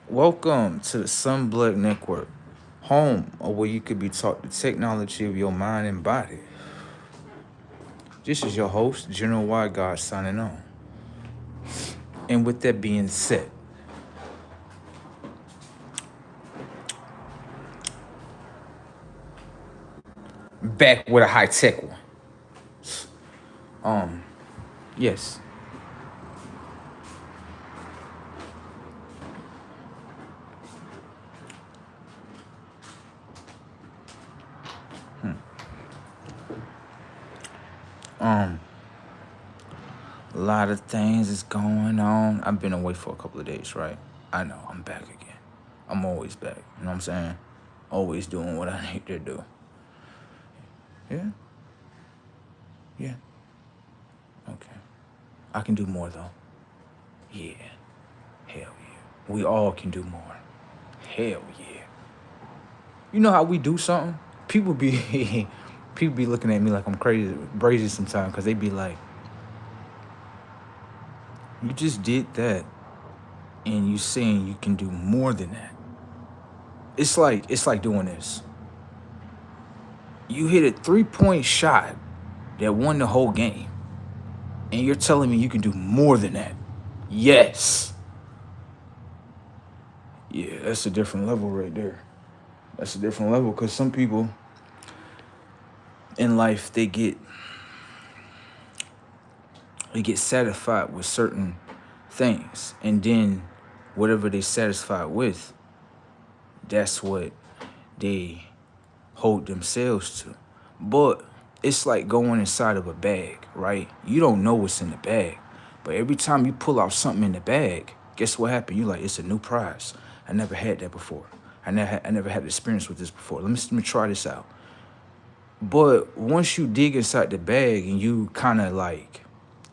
Welcome to the Sunblood Network, home of where you could be taught the technology of your mind and body. This is your host, General Y God, signing on. And with that being said, back with a high tech one. Yes. Um, a lot of things is going on. I've been away for a couple of days, right? I know, I'm back again. I'm always back. You know what I'm saying? Always doing what I need to do. Yeah? Yeah. Okay. I can do more though. Yeah. Hell yeah. We all can do more. Hell yeah. You know how we do something? People be people be looking at me like I'm crazy sometimes because they be like, you just did that and you saying you can do more than that. It's like doing this. You hit a 3-point shot that won the whole game. And you're telling me you can do more than that. Yes. Yeah, that's a different level right there. That's a different level because some people in life they get satisfied with certain things, and then whatever they satisfied with, that's what they hold themselves to. But it's like going inside of a bag, right? You don't know what's in the bag, but every time you pull out something in the bag, guess what happened? You like, it's a new prize. I never had that before. I never had experience with this before. Let me try this out. But once you dig inside the bag and you kind of like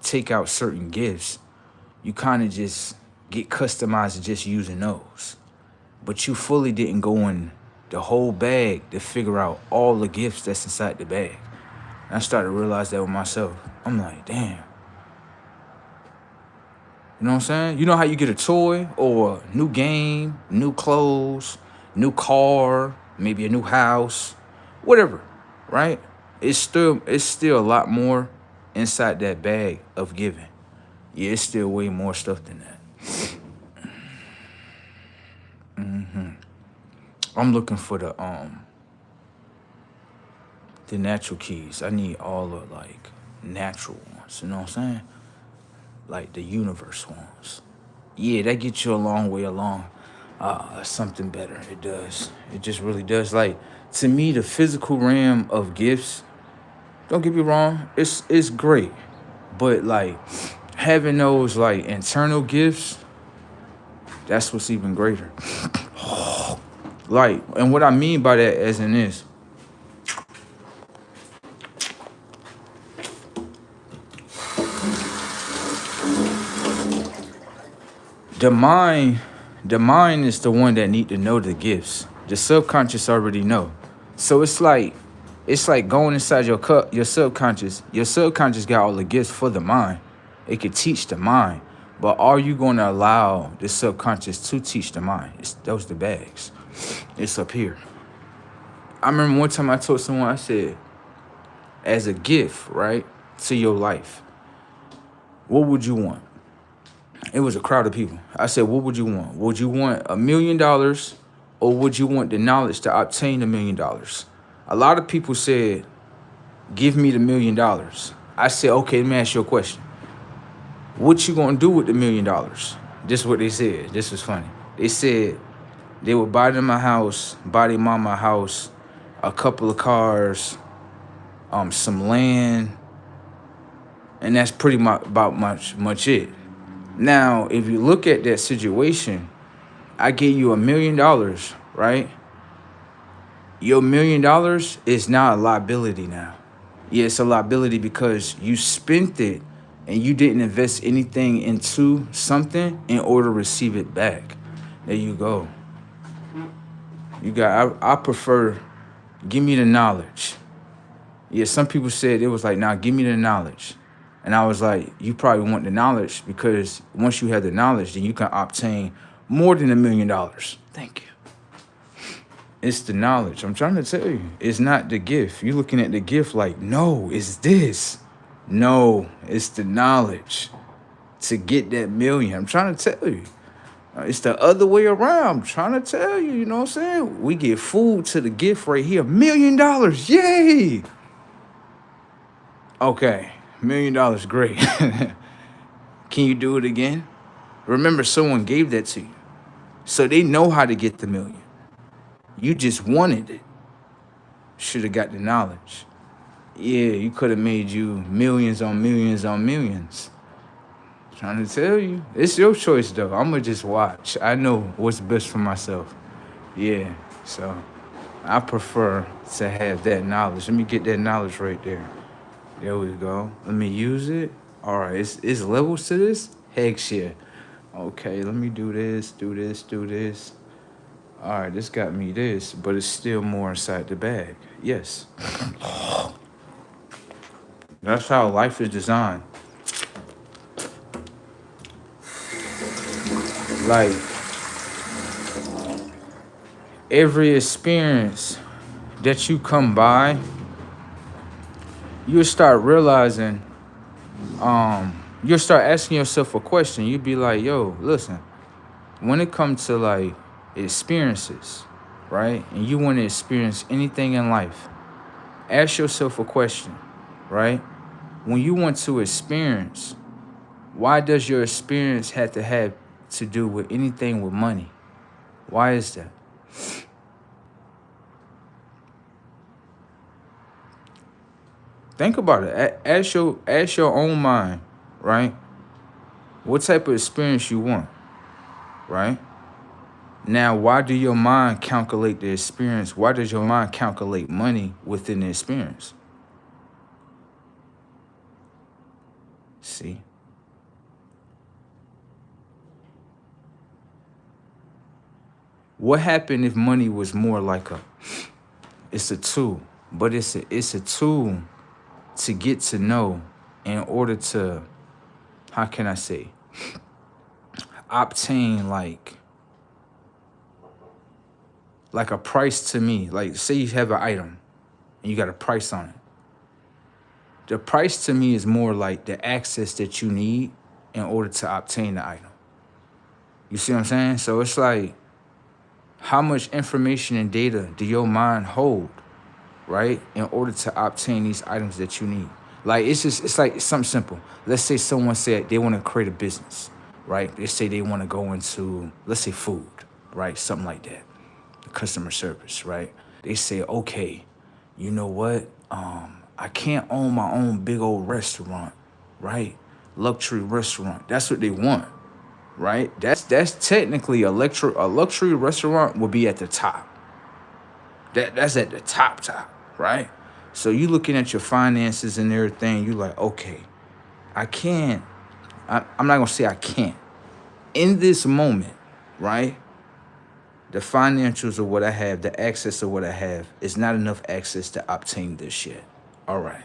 take out certain gifts, you kind of just get customized to just using those. But you fully didn't go in the whole bag to figure out all the gifts that's inside the bag. And I started to realize that with myself. I'm like, damn. You know what I'm saying? You know how you get a toy or a new game, new clothes, new car, maybe a new house, whatever, right? It's still a lot more inside that bag of giving. Yeah, it's still way more stuff than that. I'm looking for the natural keys. I need all the like natural ones. You know what I'm saying? Like the universe ones. Yeah, that gets you a long way along. Something better. It does. It just really does. Like to me, the physical realm of gifts. Don't get me wrong. It's great, but like having those like internal gifts, that's what's even greater. Like, and what I mean by that as in this, the mind, the mind is the one that need to know the gifts. The subconscious already know. So it's like going inside your cup, your subconscious. Your subconscious got all the gifts for the mind. It could teach the mind. But are you going to allow the subconscious to teach the mind? It's those the bags. It's up here. I remember one time I told someone, I said, as a gift, right, to your life, what would you want? It was a crowd of people. I said, what would you want? Would you want $1 million or would you want the knowledge to obtain $1 million? A lot of people said, give me the $1 million. I said, okay, let me ask you a question. What you gonna do with the $1 million? This is what they said. This was funny. They said they would buy them a house, buy their mama a house, a couple of cars, some land, and that's pretty much about much it. Now, if you look at that situation, I gave you $1 million, right? Your $1 million is not a liability now. Yeah, it's a liability because you spent it and you didn't invest anything into something in order to receive it back. There you go. I prefer, give me the knowledge. Yeah, some people said it was like, nah, give me the knowledge. And I was like, you probably want the knowledge because once you have the knowledge, then you can obtain More than $1 million. Thank you. It's the knowledge. I'm trying to tell you. It's not the gift. You're looking at the gift like, no, it's this. No, it's the knowledge to get that million. I'm trying to tell you. It's the other way around. I'm trying to tell you, you know what I'm saying? We get food to the gift right here. $1 million. Yay. Okay. $1 million. Great. Can you do it again? Remember, someone gave that to you. So they know how to get the million. You just wanted it. Should have got the knowledge. Yeah, you could have made you millions on millions on millions. Trying to tell you. It's your choice, though. I'm going to just watch. I know what's best for myself. Yeah, so I prefer to have that knowledge. Let me get that knowledge right there. There we go. Let me use it. All right, it's levels to this? Heck yeah. Okay, let me do this, do this, do this. All right, this got me this, but it's still more inside the bag. Yes. That's how life is designed. Like, every experience that you come by, you'll start realizing, you'll start asking yourself a question. You'll be like, yo, listen, when it comes to like experiences, right? And you want to experience anything in life, ask yourself a question, right? When you want to experience, why does your experience have to do with anything with money? Why is that? Think about it. Ask your own mind, right? What type of experience you want, right? Now, why do your mind calculate the experience? Why does your mind calculate money within the experience? See? What happened if money was more like it's a tool, but it's a tool to get to know in order to, how can I say, obtain like a price to me. Like, say you have an item and you got a price on it. The price to me is more like the access that you need in order to obtain the item. You see what I'm saying? So it's like, how much information and data do your mind hold, right, in order to obtain these items that you need? Like, it's like something simple. Let's say someone said they want to create a business, right? They say they want to go into, let's say, food, right? Something like that. Customer service, right? They say, okay, you know what? I can't own my own big old restaurant, right? Luxury restaurant. That's what they want, right? That's technically a luxury restaurant will be at the top. That's at the top, right? So you looking at your finances and everything, you like, okay, I'm not gonna say I can't. In this moment, right? The financials of what I have, the access of what I have is not enough access to obtain this shit. All right,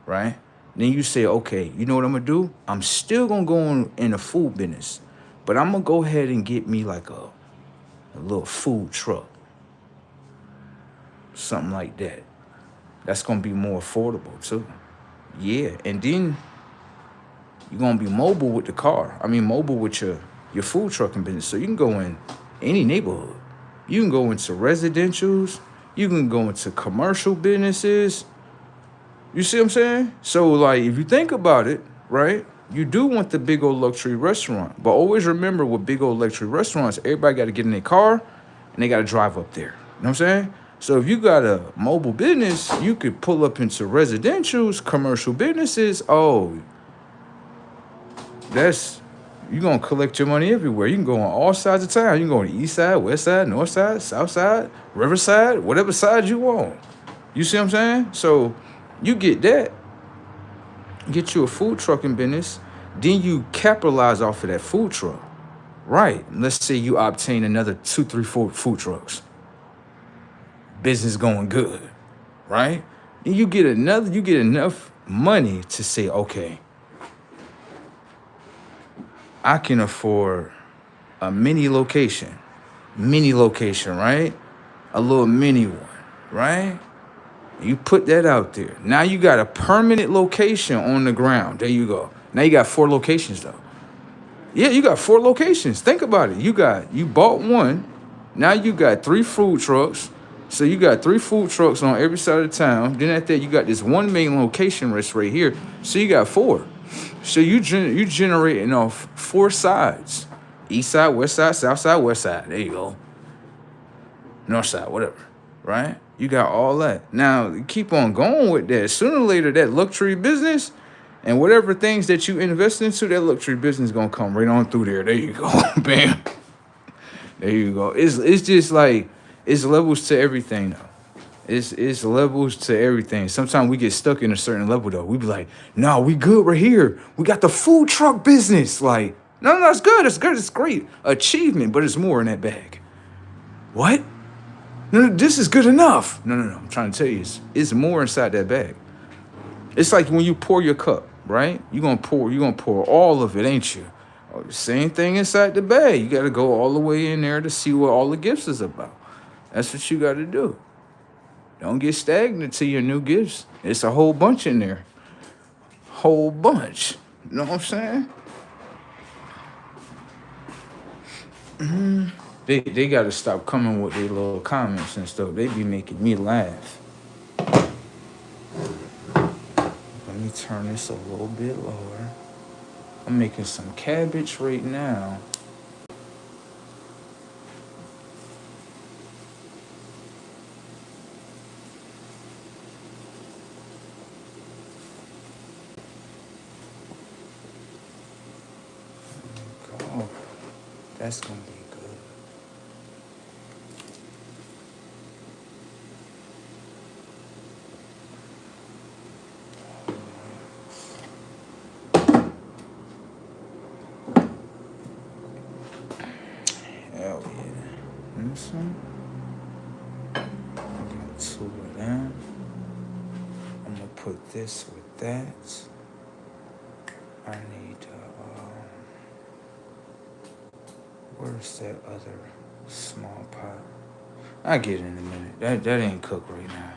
right? Then you say, okay, you know what I'm gonna do? I'm still gonna go in the food business, but I'm gonna go ahead and get me like a little food truck. Something like that. That's gonna be more affordable too. Yeah, and then you're gonna be mobile with the car. Mobile with your food trucking business. So you can go in any neighborhood. You can go into residentials. You can go into commercial businesses. You see what I'm saying? So, like, if you think about it, right, you do want the big old luxury restaurant. But always remember, with big old luxury restaurants, everybody got to get in their car and they got to drive up there. You know what I'm saying? So if you got a mobile business, you could pull up into residentials, commercial businesses. Oh, you're going to collect your money everywhere. You can go on all sides of town. You can go on the east side, west side, north side, south side, riverside, whatever side you want. You see what I'm saying? So you get that. Get you a food trucking business. Then you capitalize off of that food truck. Right. Let's say you obtain another 2, 3, 4 food trucks. Business going good. Right? Then you get enough money to say, okay, I can afford a mini location, right? A little mini one, right? You put that out there. Now you got a permanent location on the ground. There you go. Now you got 4 locations though. Yeah, you got 4 locations. Think about it. You bought one. Now you got 3 food trucks. So you got 3 food trucks on every side of the town. Then at that you got this one main location rest right here. So you got 4. So you generating off 4 sides. East side, west side, south side, west side. There you go. North side, whatever. Right? You got all that. Now keep on going with that. Sooner or later, that luxury business and whatever things that you invest into, that luxury business gonna come right on through there. There you go. Bam. There you go. It's just like it's levels to everything though. It's levels to everything. Sometimes we get stuck in a certain level though. We be like, no, we good right here. We got the food truck business. Like, no, it's good. It's good. It's great. Achievement, but it's more in that bag. What? No, this is good enough. No. I'm trying to tell you, it's more inside that bag. It's like when you pour your cup, right? You're gonna pour all of it, ain't you? Same thing inside the bag. You gotta go all the way in there to see what all the gifts is about. That's what you gotta do. Don't get stagnant to your new gifts. It's a whole bunch in there. Whole bunch. You know what I'm saying? They gotta stop coming with their little comments and stuff. They be making me laugh. Let me turn this a little bit lower. I'm making some cabbage right now. Oh, that's gonna be good. Hell yeah. This one. I got 2 of them. I'm gonna put this with that. I need where's that other small pot? I'll get it in a minute. That ain't cooked right now.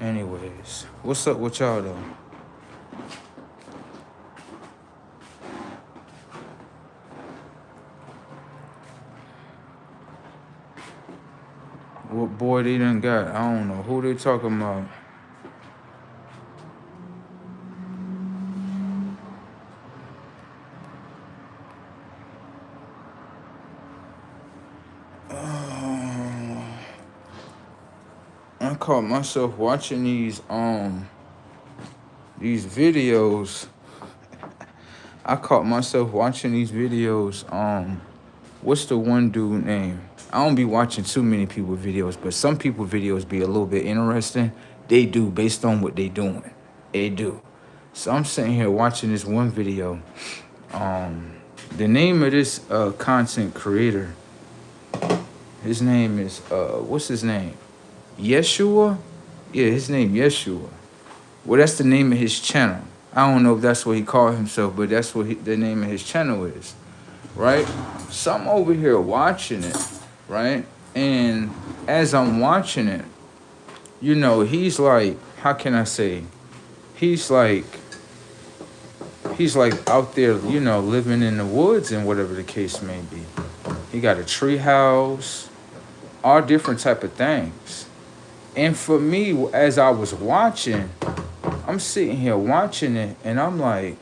Anyways, what's up with y'all though? What boy they done got? I don't know who they talking about. I caught myself watching these videos. I caught myself watching these videos. What's the one dude name? I don't be watching too many people videos, but some people videos be a little bit interesting. They do, based on what they doing. They do. So I'm sitting here watching this one video. The name of this content creator, his name is what's his name? Yeshua? Yeah, his name Yeshua. Well, that's the name of his channel. I don't know if that's what he called himself, but that's what the name of his channel is, right? So I'm over here watching it, right? And as I'm watching it, you know, he's like, how can I say? He's like out there, you know, living in the woods and whatever the case may be. He got a tree house, all different type of things. And for me, as I was watching, I'm sitting here watching it, and I'm like,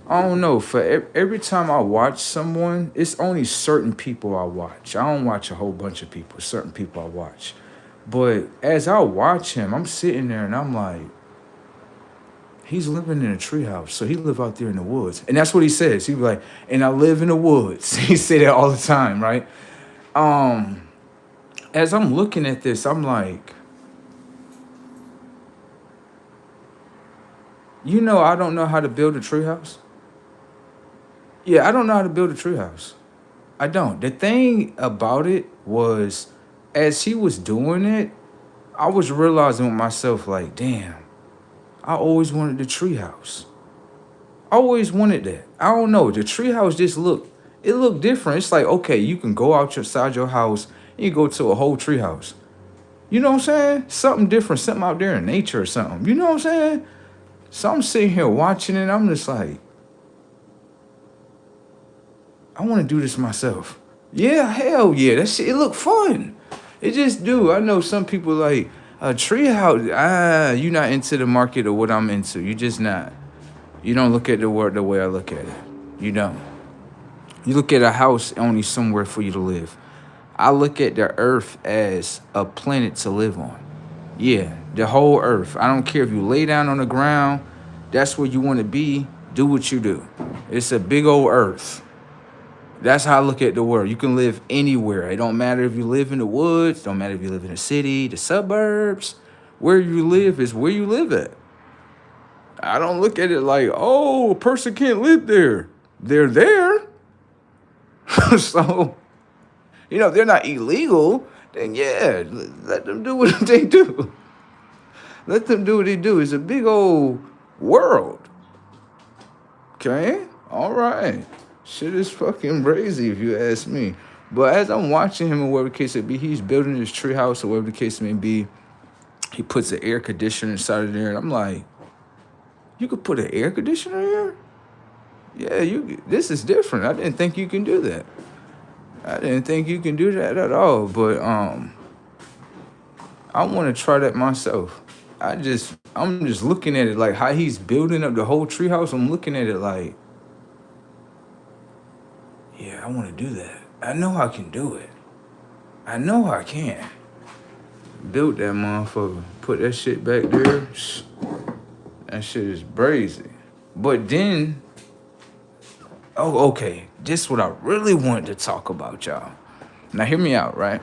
I don't know. For every time I watch someone, it's only certain people I watch. I don't watch a whole bunch of people. Certain people I watch. But as I watch him, I'm sitting there, and I'm like, he's living in a treehouse, so he live out there in the woods. And that's what he says. He be like, and I live in the woods. He say that all the time, right? As I'm looking at this, I'm like, you know, I don't know how to build a treehouse. Yeah, I don't know how to build a treehouse. I don't. The thing about it was, as he was doing it, I was realizing with myself, like, damn, I always wanted the treehouse. I always wanted that. I don't know. The treehouse just looked it look different. It's like, okay, you can go outside your house and you go to a whole tree house. You know what I'm saying? Something different, something out there in nature or something. You know what I'm saying? So I'm sitting here watching it. I'm just like, I want to do this myself. Yeah, hell yeah. That shit, it look fun. It just do. I know some people like a treehouse. You not into the market or what I'm into. You just not. You don't look at the world the way I look at it. You don't. You look at a house only somewhere for you to live. I look at the earth as a planet to live on. Yeah, the whole earth. I don't care if you lay down on the ground. That's where you want to be. Do what you do. It's a big old earth. That's how I look at the world. You can live anywhere. It don't matter if you live in the woods. Don't matter if you live in the city, the suburbs. Where you live is where you live at. I don't look at it like, oh, a person can't live there. They're there. So, if they're not illegal, then yeah, let them do what they do. Let them do what they do. It's a big old world. Okay? All right. Shit is fucking crazy if you ask me. But as I'm watching him, or whatever the case may be, he's building his treehouse, or whatever the case may be. He puts an air conditioner inside of there, and I'm like, you could put an air conditioner here? Yeah, this is different. I didn't think you can do that. I didn't think you can do that at all. But I want to try that myself. I'm just looking at it like how he's building up the whole treehouse. I'm looking at it like, yeah, I want to do that. I know I can do it. I know I can. Build that motherfucker. Put that shit back there. That shit is brazy. But then, okay. This is what I really wanted to talk about, y'all. Now, hear me out, right?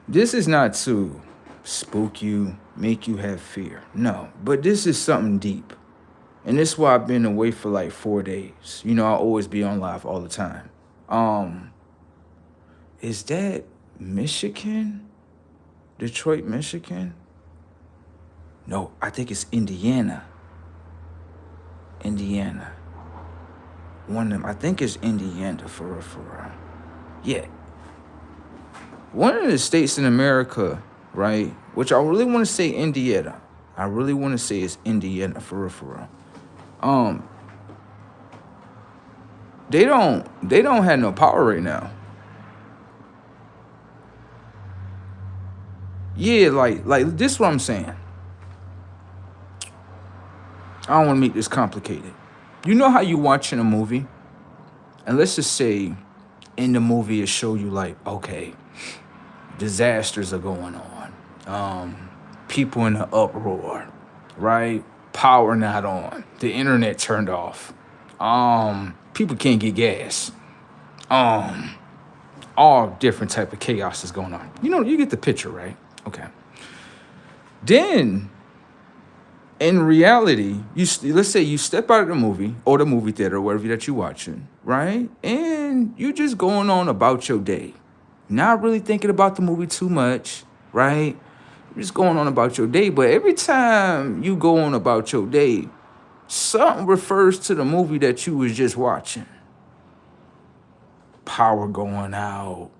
This is not to spook you, make you have fear. No, but this is something deep. And this is why I've been away for like 4 days. I always be on live all the time. Is that Michigan? Detroit, Michigan? No, I think it's Indiana. One of them, I think it's Indiana for real. Yeah. One of the states in America, right? Which I really want to say Indiana. I really want to say it's Indiana for real. They don't have no power right now. Yeah, like this is what I'm saying. I don't want to make this complicated. You know how you watching a movie, and let's just say in the movie it show you like, okay, disasters are going on. People in an uproar, right? Power not on. The internet turned off. People can't get gas. All different type of chaos is going on. You get the picture, right? Okay. Then, in reality, let's say you step out of the movie or the movie theater or whatever that you're watching, right? And you just going on about your day. Not really thinking about the movie too much, right? You're just going on about your day. But every time you go on about your day, something refers to the movie that you was just watching. Power going out.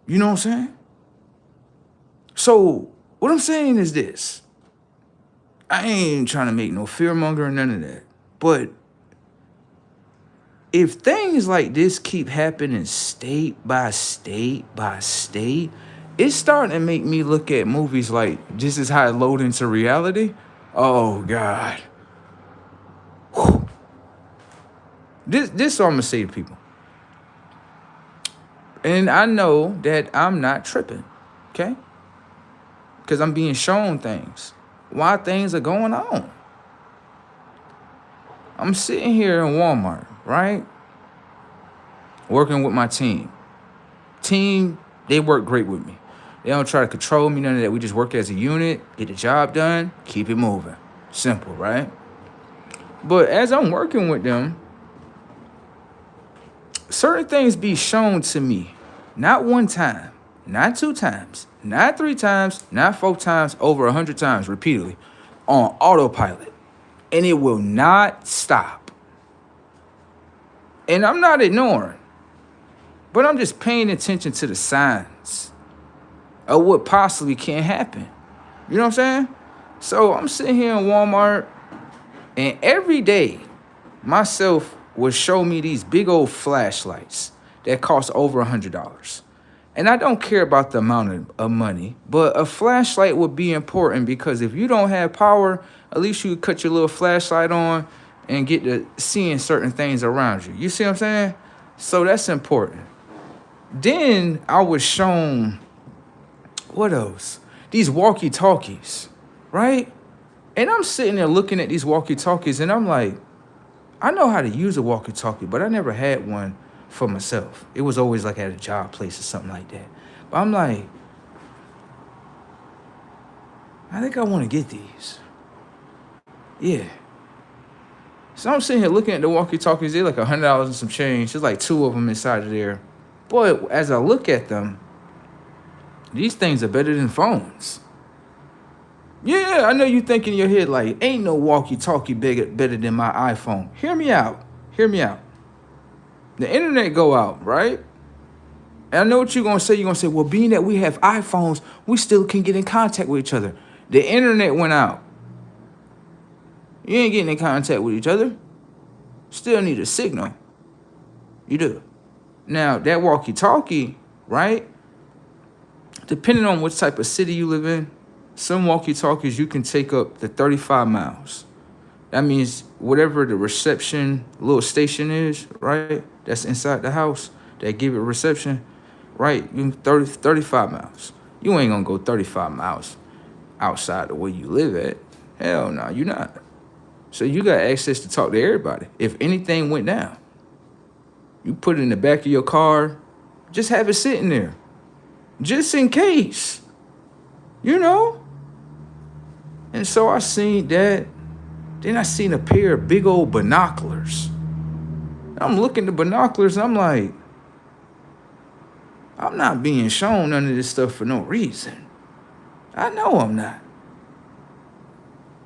You know what I'm saying? So what I'm saying is this. I ain't trying to make no fearmonger or none of that. But if things like this keep happening state by state by state, it's starting to make me look at movies like this is how it load into reality. Oh, God. Whew. This is what I'm going to say to people. And I know that I'm not tripping, okay? Because I'm being shown things. Why things are going on. I'm sitting here in Walmart, right? Working with my team. They work great with me. They don't try to control me, none of that. We just work as a unit, get the job done, keep it moving. Simple, right? But as I'm working with them, certain things be shown to me. Not one time, not 2 times, not 3 times, not 4 times, over 100 times repeatedly on autopilot. And it will not stop. And I'm not ignoring, but I'm just paying attention to the signs of what possibly can happen. You know what I'm saying? So I'm sitting here in Walmart, and every day myself would show me these big old flashlights that cost over $100. And I don't care about the amount of money, but a flashlight would be important because if you don't have power, at least you could cut your little flashlight on and get to seeing certain things around you. You see what I'm saying? So that's important. Then I was shown, what else? These walkie-talkies, right? And I'm sitting there looking at these walkie-talkies and I'm like, I know how to use a walkie-talkie, but I never had one for myself. It was always like at a job place or something like that. But I'm like, I think I want to get these. Yeah. So I'm sitting here looking at the walkie-talkies. They're like $100 and some change. There's like 2 of them inside of there. But as I look at them, these things are better than phones. Yeah, I know you think in your head like, ain't no walkie-talkie better than my iPhone. Hear me out. Hear me out. The internet go out, right? And I know what you're going to say. You're going to say, well, being that we have iPhones, we still can get in contact with each other. The internet went out. You ain't getting in contact with each other. Still need a signal. You do. Now, that walkie-talkie, right? Depending on which type of city you live in, some walkie-talkies you can take up to 35 miles. That means whatever the reception little station is, right? That's inside the house that give it reception, right? You 35 miles. You ain't gonna go 35 miles outside of where you live at. Hell no, you're not. So you got access to talk to everybody. If anything went down, you put it in the back of your car, just have it sitting there. Just in case. You know? And so I seen that. Then I seen a pair of big old binoculars. I'm looking at the binoculars and I'm like, I'm not being shown none of this stuff for no reason. I know I'm not.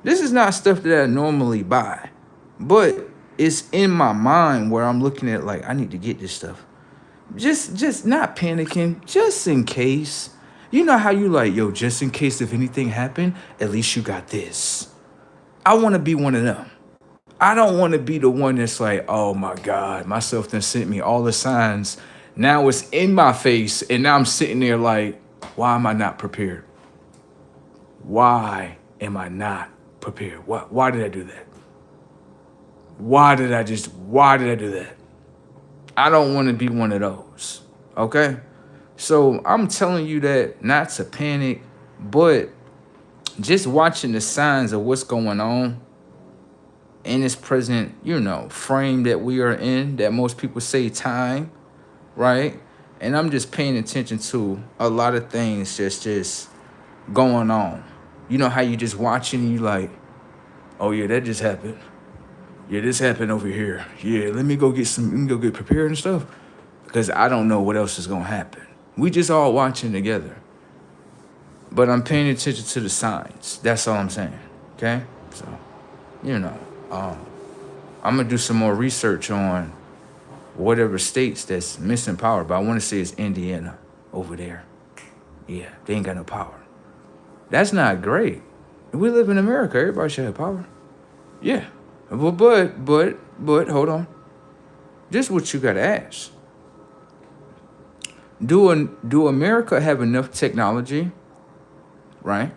This is not stuff that I normally buy, but it's in my mind where I'm looking at like, I need to get this stuff. Just not panicking, just in case. You know how you like, yo, just in case if anything happened, at least you got this. I want to be one of them. I don't want to be the one that's like, oh my God, myself done sent me all the signs. Now it's in my face and now I'm sitting there like, why am I not prepared? Why am I not prepared? Why did I do that? Why did I do that? I don't want to be one of those, okay? So I'm telling you that not to panic, but just watching the signs of what's going on in this present, frame that we are in, that most people say time, right? And I'm just paying attention to a lot of things just going on. You know how you just watching and you like, oh yeah, that just happened. Yeah, this happened over here. Yeah, let me go get prepared and stuff. Because I don't know what else is going to happen. We just all watching together. But I'm paying attention to the signs. That's all I'm saying. Okay? So, I'm going to do some more research on whatever states that's missing power. But I want to say it's Indiana over there. Yeah, they ain't got no power. That's not great. We live in America. Everybody should have power. Yeah. But, hold on. This is what you got to ask. Do America have enough technology, right,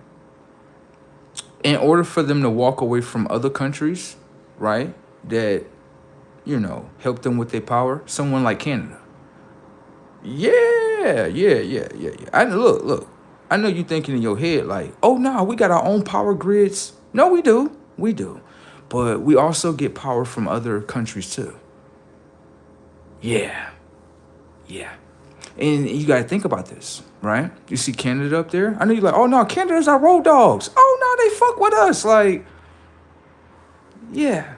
in order for them to walk away from other countries, right, that, help them with their power? Someone like Canada. Yeah. Look. I know you thinking in your head like, oh, no, we got our own power grids. No, we do. But we also get power from other countries too. Yeah. And you got to think about this, right? You see Canada up there? I know you're like, oh, no, Canada's our road dogs. Oh, no, they fuck with us. Like, yeah.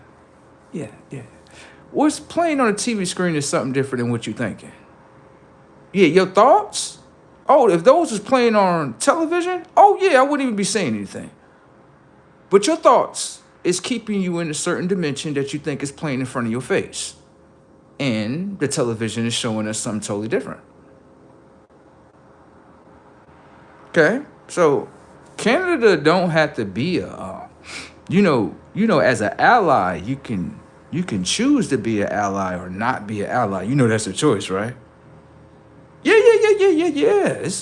What's playing on the TV screen is something different than what you're thinking. Yeah, your thoughts? Oh, if those was playing on television, oh yeah, I wouldn't even be saying anything. But your thoughts is keeping you in a certain dimension that you think is playing in front of your face. And the television is showing us something totally different. Okay? So Canada don't have to be a as an ally, you can choose to be an ally or not be an ally. You know that's a choice, right? Yeah.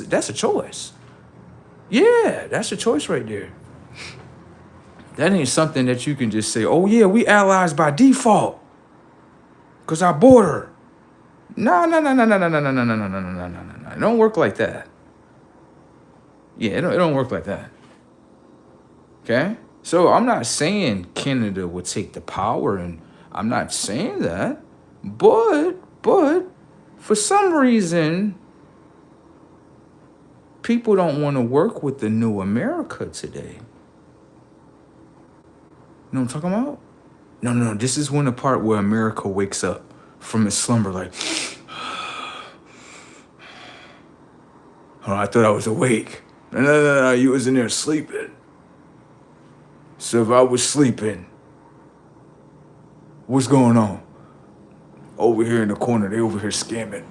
That's a choice. Yeah, that's a choice right there. That ain't something that you can just say, oh yeah, we allies by default. Cause our border. No. It don't work like that. Yeah, it don't work like that. Okay? So I'm not saying Canada would take the power, and I'm not saying that. But for some reason, people don't want to work with the new America today. You know what I'm talking about? No. This is when the part where America wakes up from its slumber, like, oh, I thought I was awake. No, you was in there sleeping. So if I was sleeping, what's going on? Over here in the corner, they over here scamming.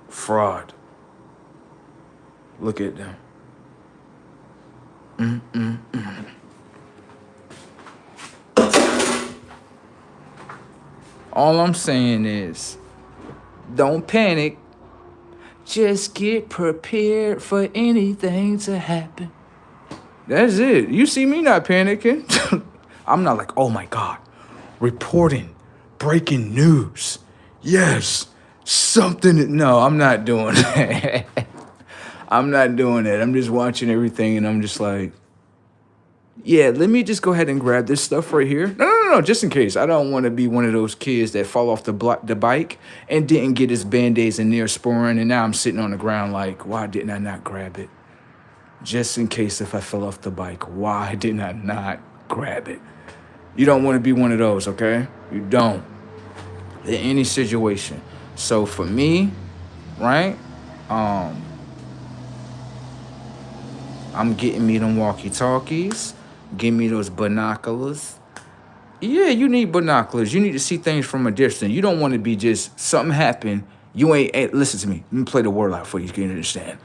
Fraud. Look at them. All I'm saying is, don't panic. Just get prepared for anything to happen. That's it. You see me not panicking. I'm not like, oh my God, reporting, breaking news. Yes, something. No, I'm not doing that. I'm not doing that. I'm just watching everything and I'm just like, yeah, let me just go ahead and grab this stuff right here. No, just in case. I don't want to be one of those kids that fall off the bike and didn't get his Band-Aids and Neosporin, and now I'm sitting on the ground like, why didn't I not grab it? Just in case if I fell off the bike, why didn't I not grab it? You don't want to be one of those, okay? You don't. In any situation. So for me, right, I'm getting me them walkie-talkies. Give me those binoculars. Yeah, you need binoculars. You need to see things from a distance. You don't want to be just something happen. You ain't listen to me. Let me play the word out for you. You can understand.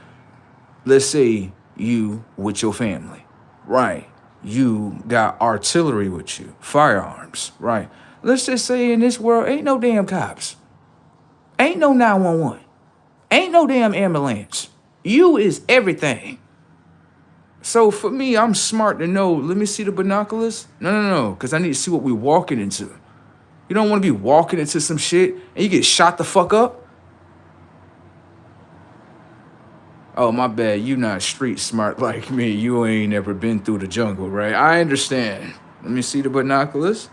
Let's say you with your family, right? You got artillery with you, firearms, right? Let's just say in this world ain't no damn cops, ain't no 911, ain't no damn ambulance. You is everything. So for me, I'm smart to know, let me see the binoculars. No, because I need to see what we're walking into. You don't want to be walking into some shit and you get shot the fuck up. Oh, my bad, you not street smart like me. You ain't never been through the jungle, right? I understand. Let me see the binoculars.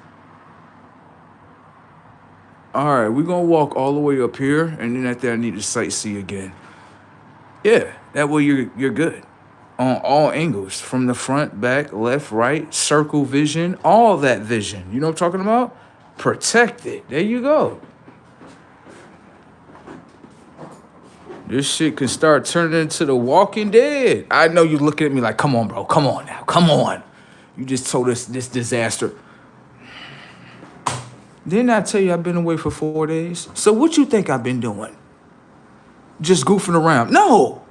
All right, we're going to walk all the way up here, and then after I need to sightsee again. Yeah, that way you're good. On all angles, from the front, back, left, right, circle vision, all that vision. You know what I'm talking about? Protect it. There you go. This shit can start turning into The Walking Dead. I know you looking at me like, come on, bro. Come on now. Come on. You just told us this disaster. Didn't I tell you I've been away for 4 days? So what you think I've been doing? Just goofing around? No.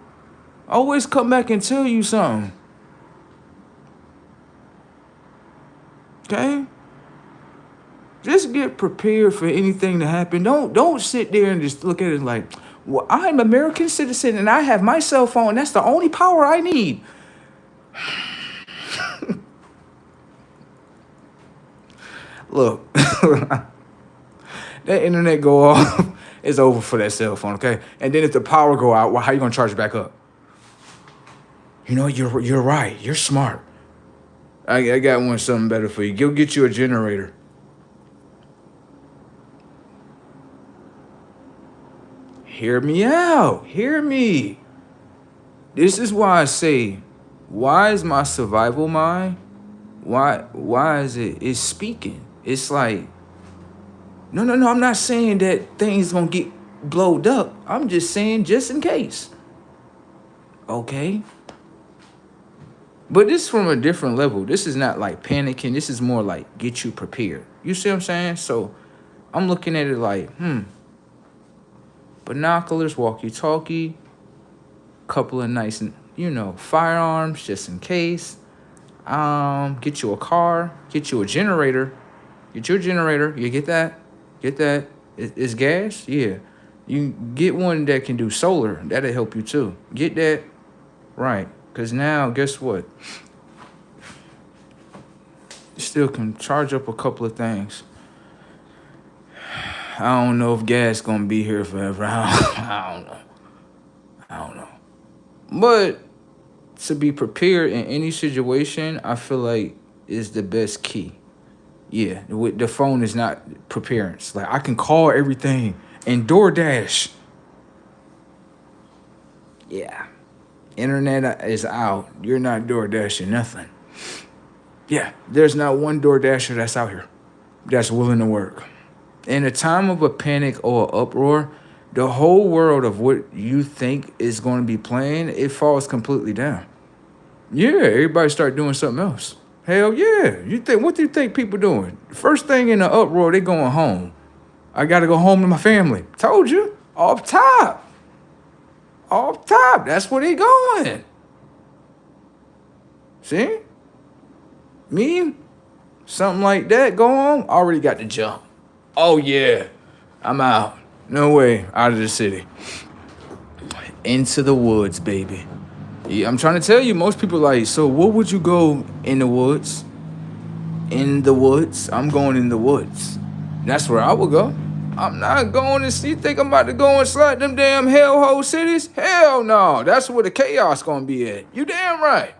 I always come back and tell you something. Okay? Just get prepared for anything to happen. Don't sit there and just look at it like, well, I'm an American citizen and I have my cell phone. That's the only power I need. Look, that internet go off, it's over for that cell phone, okay? And then if the power go out, well, how you gonna charge it back up? You know, you're right. You're smart. I got something better for you. Go get you a generator. Hear me out. Hear me. This is why I say, why is my survival mind? Why is it? It's speaking. It's like, No. I'm not saying that things gonna get blowed up. I'm just saying just in case. Okay. But this is from a different level. This is not like panicking. This is more like get you prepared. You see what I'm saying? So I'm looking at it like, binoculars, walkie-talkie, couple of nice, firearms just in case. Get you a car, get you a generator. Get your generator. You get that? Get that? It's gas? Yeah. You get one that can do solar. That'll help you too. Get that? Right. Because now, guess what? You still can charge up a couple of things. I don't know if gas going to be here forever. I don't know. But to be prepared in any situation, I feel like is the best key. Yeah, the phone is not preparedness. Like, I can call everything and DoorDash. Yeah. Internet is out. You're not DoorDashing nothing. Yeah, there's not one DoorDasher that's out here that's willing to work. In a time of a panic or uproar, the whole world of what you think is going to be playing, it falls completely down. Yeah, everybody start doing something else. Hell yeah. What do you think people doing? First thing in the uproar, they going home. I got to go home to my family. Told you. Off top. That's where they going. See? Me? Something like that go on. Already got the jump. Oh, yeah. I'm out. No way. Out of the city. Into the woods, baby. Yeah, I'm trying to tell you, most people like, so what would you go in the woods? In the woods? I'm going in the woods. That's where I would go. I'm not going to see, think I'm about to go and slide them damn hellhole cities? Hell no. That's where the chaos going to be at. You damn right.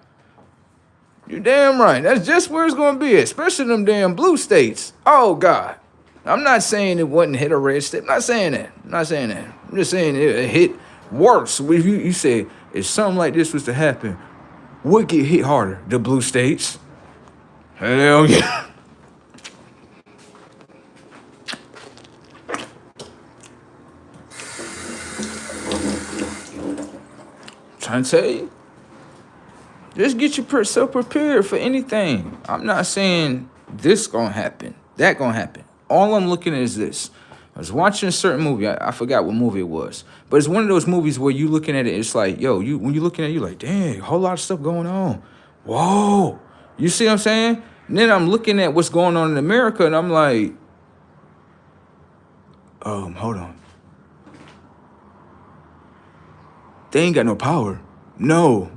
That's just where it's going to be at, especially them damn blue states. Oh, God. I'm not saying it wasn't hit a red state. I'm not saying that. I'm just saying it hit worse. If you say, if something like this was to happen, what get hit harder? The blue states? Hell yeah. Trying to tell you. Just get yourself prepared for anything. I'm not saying this gonna happen, that gonna happen. All I'm looking at is this. I was watching a certain movie. I forgot what movie it was. But it's one of those movies where you looking at it, it's like, yo, when you looking at it, you're like, dang, a whole lot of stuff going on. Whoa. You see what I'm saying? And then I'm looking at what's going on in America, and I'm like, hold on. They ain't got no power. No.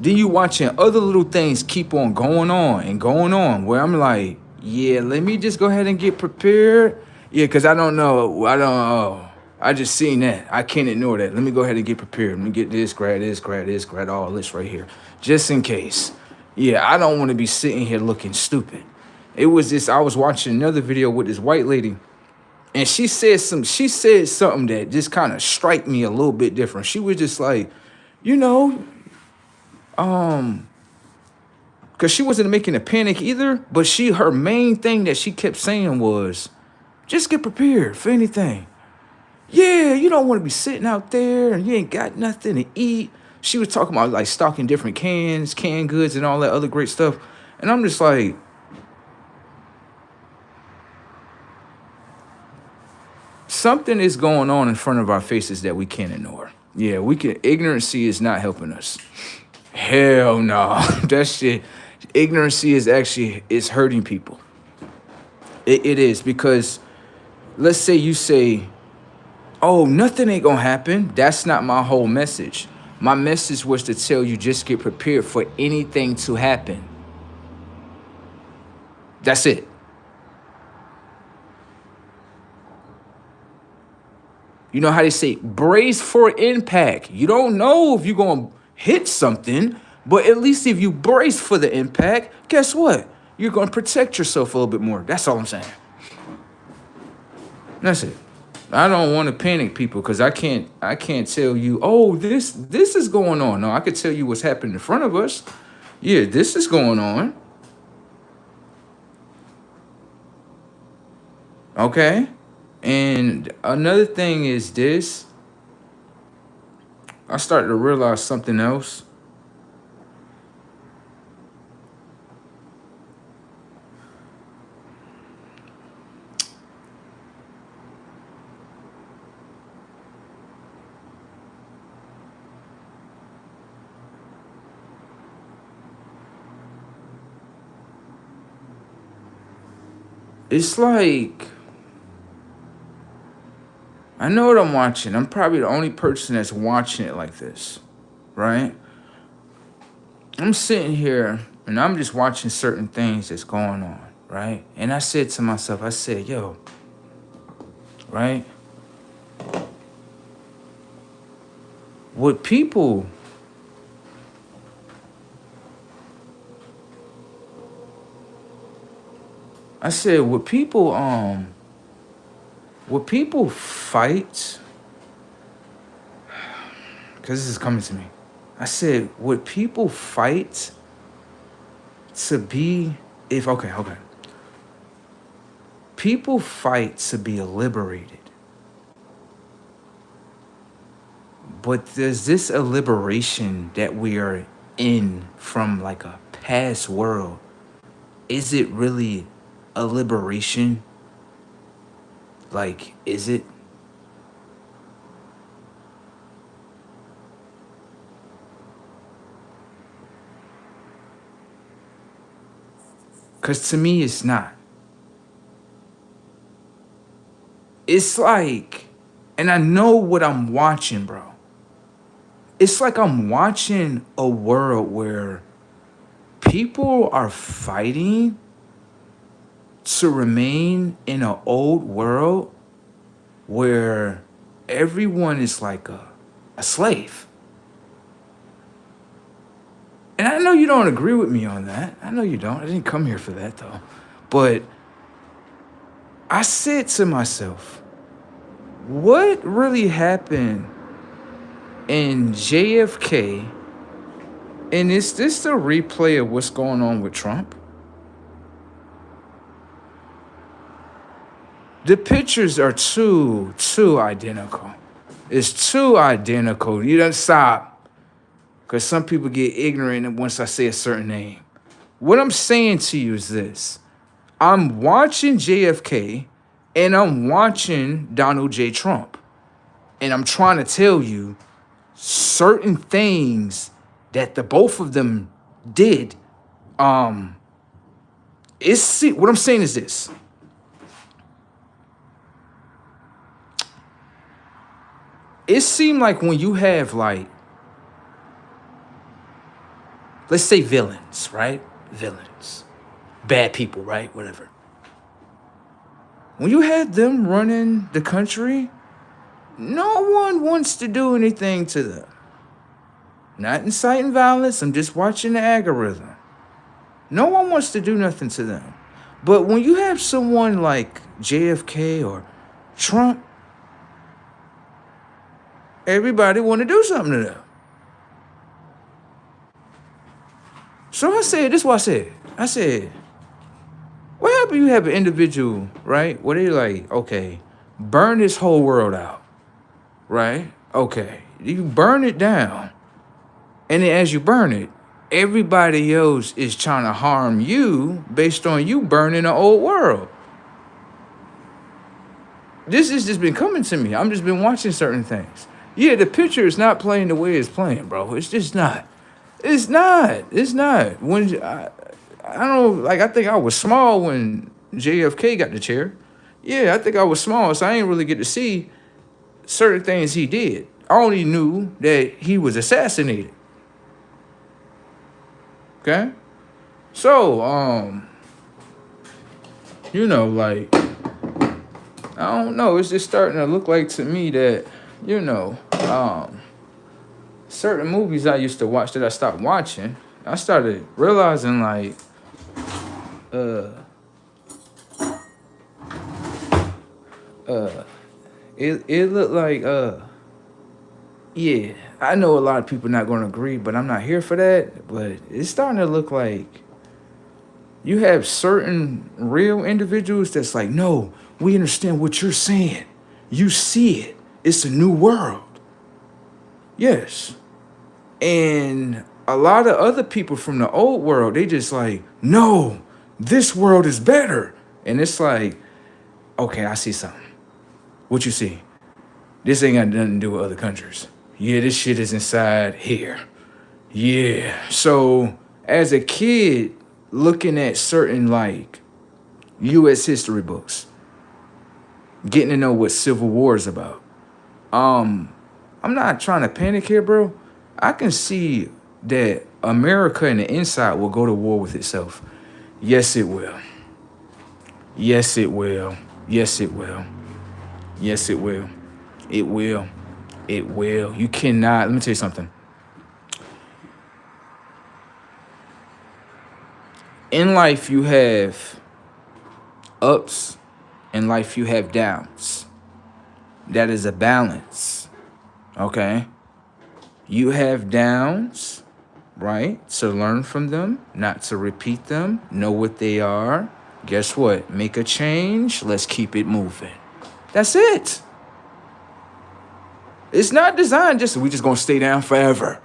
Then you watching other little things keep on going on, where I'm like, yeah, let me just go ahead and get prepared. Yeah, because I don't know. I just seen that. I can't ignore that. Let me go ahead and get prepared. Let me get this, grab all this right here. Just in case. Yeah, I don't want to be sitting here looking stupid. It was this, I was watching another video with this white lady, and she said something that just kind of struck me a little bit different. She was just like, because she wasn't making a panic either, but her main thing that she kept saying was, just get prepared for anything. Yeah, you don't want to be sitting out there and you ain't got nothing to eat. She was talking about like stocking different canned goods and all that other great stuff. And I'm just like, something is going on in front of our faces that we can't ignore. Yeah, ignorancy is not helping us. Hell no. That shit, ignorancy is hurting people. It is, because let's say you say, oh, nothing ain't gonna happen. That's not my whole message. My message was to tell you, just get prepared for anything to happen. That's it. You know how they say, brace for impact. You don't know if you're going to hit something, but at least if you brace for the impact, guess what? You're going to protect yourself a little bit more. That's all I'm saying. That's it. I don't want to panic people, because I can't tell you, oh, this is going on. No, I could tell you what's happening in front of us. Yeah, this is going on. Okay? And another thing is this. I started to realize something else. It's like I know what I'm watching. I'm probably the only person that's watching it like this, right? I'm sitting here and I'm just watching certain things that's going on, right? And I said to myself, I said, yo, right? Would people I said, would people fight? Because this is coming to me. I said, would people fight to be if okay. People fight to be liberated. But there's this a liberation that we are in from like a past world. Is it really a liberation? Like, is it? Because to me, it's not. It's like, and I know what I'm watching, bro. It's like I'm watching a world where people are fighting to remain in an old world where everyone is like a slave. And I know you don't agree with me on that. I know you don't. I didn't come here for that though. But I said to myself, what really happened in JFK? And is this the replay of what's going on with Trump? The pictures are too identical. It's too identical. You don't stop. Because some people get ignorant once I say a certain name. What I'm saying to you is this. I'm watching JFK and I'm watching Donald J. Trump. And I'm trying to tell you certain things that the both of them did. What I'm saying is this. It seemed like when you have like, let's say villains, right? Villains. Bad people, right? Whatever. When you had them running the country, no one wants to do anything to them. Not inciting violence, I'm just watching the algorithm. No one wants to do nothing to them. But when you have someone like JFK or Trump, everybody want to do something to them. So I said, this is what I said. I said, what happens you have an individual, right, where they like, okay, burn this whole world out, right? Okay, you burn it down. And then as you burn it, everybody else is trying to harm you based on you burning the old world. This has just been coming to me. I'm just been watching certain things. Yeah, the picture is not playing the way it's playing, bro. It's just not. It's not. It's not. When I don't like. I think I was small when JFK got the chair. Yeah, I think I was small, so I ain't really get to see certain things he did. I only knew that he was assassinated. Okay, so like I don't know. It's just starting to look like to me that certain movies I used to watch that I stopped watching. I started realizing like it looked like yeah, I know a lot of people not gonna agree, but I'm not here for that. But it's starting to look like You have certain real individuals that's like, no, we understand what you're saying. You see it. It's a new world. Yes. And a lot of other people from the old world, they just like, no, this world is better. And it's like, okay, I see something. What you see? This ain't got nothing to do with other countries. Yeah, this shit is inside here. Yeah. So as a kid, looking at certain like US history books, getting to know what Civil War is about. I'm not trying to panic here, bro. I can see that America and the inside will go to war with itself. Yes, it will. Yes, it will. Yes, it will. Yes, it will. It will. It will. You cannot. Let me tell you something. In life, you have ups. In life, you have downs. That is a balance. Okay? You have downs, right? To learn from them, not to repeat them, know what they are. Guess what? Make a change. Let's keep it moving. That's it. It's not designed just, we just gonna stay down forever.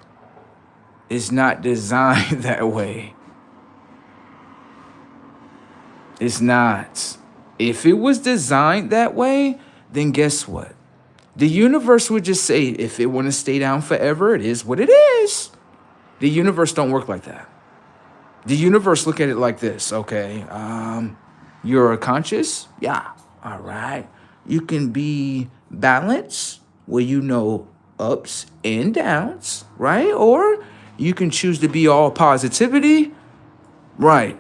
It's not designed that way. It's not. If it was designed that way, then guess what? The universe would just say, if it want to stay down forever, it is what it is. The universe don't work like that. The universe look at it like this, okay? You're conscious? Yeah, all right. You can be balanced, where you know ups and downs, right? Or you can choose to be all positivity, right?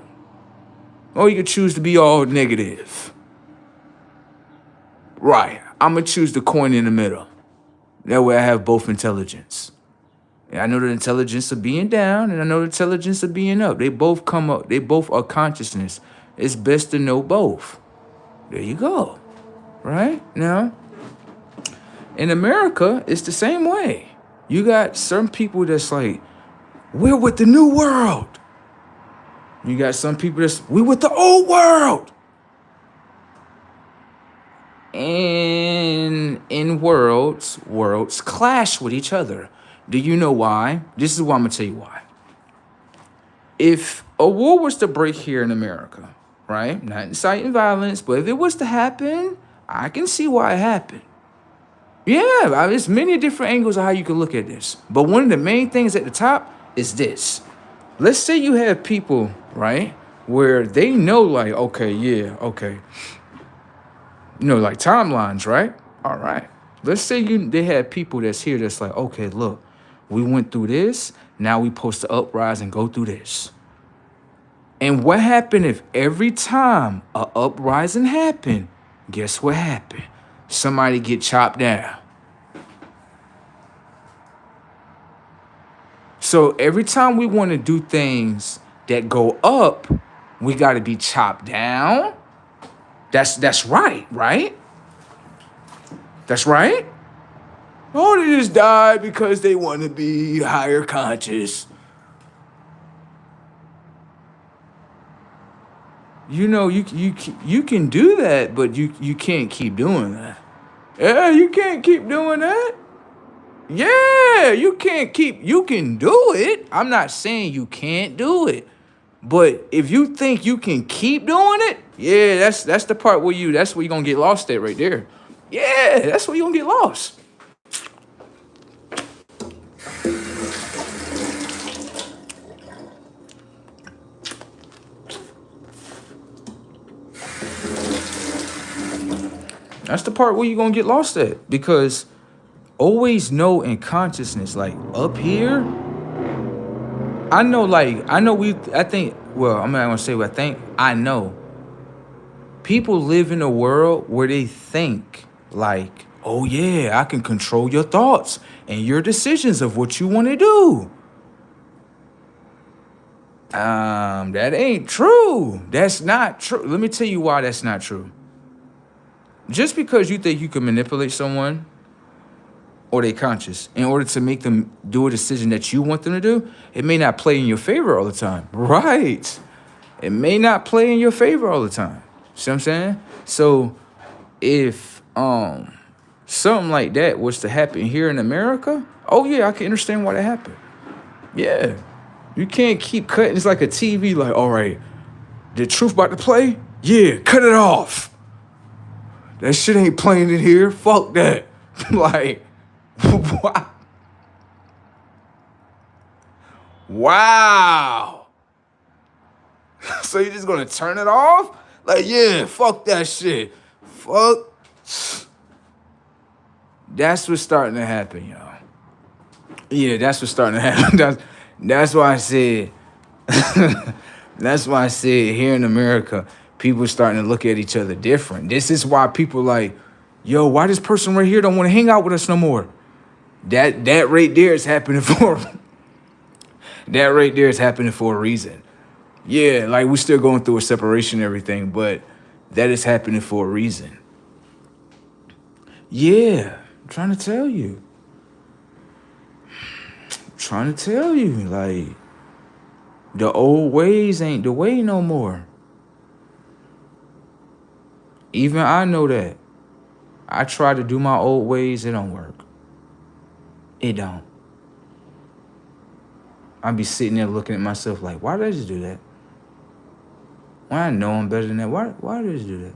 Or you can choose to be all negative. Right. I'm going to choose the coin in the middle. That way I have both intelligence. And I know the intelligence of being down and I know the intelligence of being up. They both come up. They both are consciousness. It's best to know both. There you go. Right? Now, in America, it's the same way. You got some people that's like, we're with the new world. You got some people that's, we're with the old world. And in worlds clash with each other. Do you know why? This is why I'm going to tell you why. If a war was to break here in America, right? Not inciting violence, but if it was to happen, I can see why it happened. Yeah, there's many different angles of how you can look at this. But one of the main things at the top is this. Let's say you have people, right, where they know like, okay, yeah, okay. You know, like timelines, right? All right. Let's say they had people that's here that's like, okay, look, we went through this. Now we supposed to uprise and go through this. And what happened if every time a uprising happened, guess what happened? Somebody get chopped down. So every time we want to do things that go up, we got to be chopped down. That's right, right? That's right. Oh, they just died because they want to be higher conscious. You know, you can do that, but you can't keep doing that. Yeah, you can't keep doing that. Yeah, you can do it. I'm not saying you can't do it. But if you think you can keep doing it, yeah, that's the part where that's where you're gonna get lost at right there. Yeah, that's where you're gonna get lost. That's the part where you're gonna get lost at. Because always know in consciousness, like up here, I know people live in a world where they think like, oh yeah, I can control your thoughts and your decisions of what you want to do. That ain't true. That's not true. Let me tell you why that's not true. Just because you think you can manipulate someone or they conscious in order to make them do a decision that you want them to do, it may not play in your favor all the time. Right. It may not play in your favor all the time. See what I'm saying? So if something like that was to happen here in America, oh yeah, I can understand why that happened. Yeah. You can't keep cutting. It's like a TV, like, all right, the truth about to play? Yeah, cut it off. That shit ain't playing in here. Fuck that. Like, what? Wow. So you just gonna turn it off? Like, yeah, fuck that shit. Fuck. That's what's starting to happen, y'all. Yeah, that's what's starting to happen. That's why I said that's why I said here in America, people are starting to look at each other different. This is why people like, yo, why this person right here don't want to hang out with us no more? That right there is happening for that right there is happening for a reason. Yeah, like we're still going through a separation and everything, but that is happening for a reason. Yeah, I'm trying to tell you. Like, the old ways ain't the way no more. Even I know that. I try to do my old ways, it don't work. It don't. I be sitting there looking at myself like, why did I just do that? When I know I'm better than that, why did I just do that?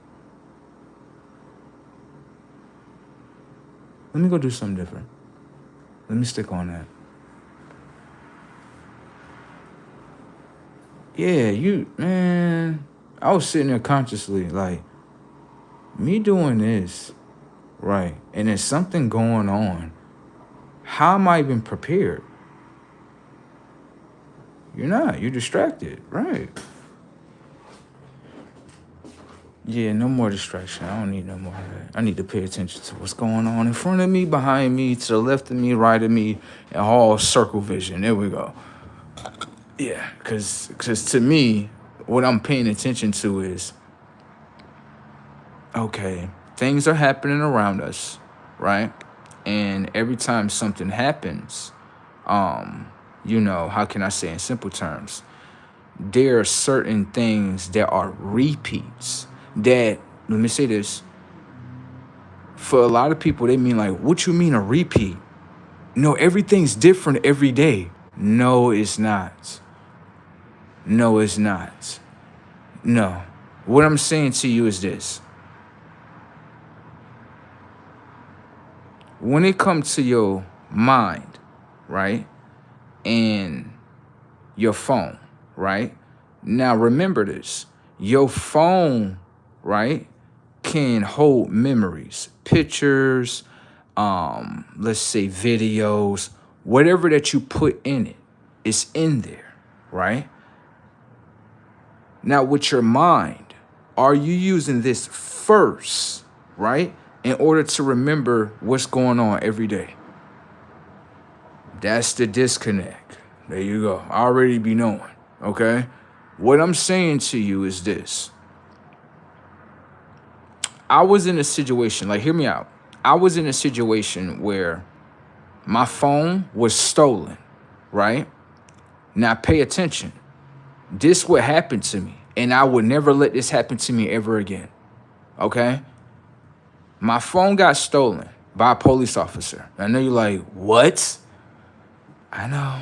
Let me go do something different. Let me stick on that. Yeah, man, I was sitting there consciously like, me doing this, right, and there's something going on. How am I even prepared? You're not. You're distracted, right? Yeah, no more distraction. I don't need no more of that. I need to pay attention to what's going on in front of me, behind me, to the left of me, right of me, and all circle vision. There we go. Yeah, because to me, what I'm paying attention to is, okay, things are happening around us, right? And every time something happens, how can I say in simple terms? There are certain things that are repeats that, let me say this, for a lot of people, they mean like, what you mean a repeat? No, everything's different every day. No, it's not. No, it's not. No. What I'm saying to you is this. When it comes to your mind, right, and your phone, right? Now, remember this. Your phone, right, can hold memories, pictures, let's say videos, whatever that you put in it is in there, right? Now, with your mind, are you using this first, right, in order to remember what's going on every day? That's the disconnect. There you go. I already be knowing, okay? What I'm saying to you is this. I was in a situation, like, hear me out. I was in a situation where my phone was stolen, right? Now, pay attention. This would happen to me, and I would never let this happen to me ever again, okay? My phone got stolen by a police officer. I know you're like, what? I know.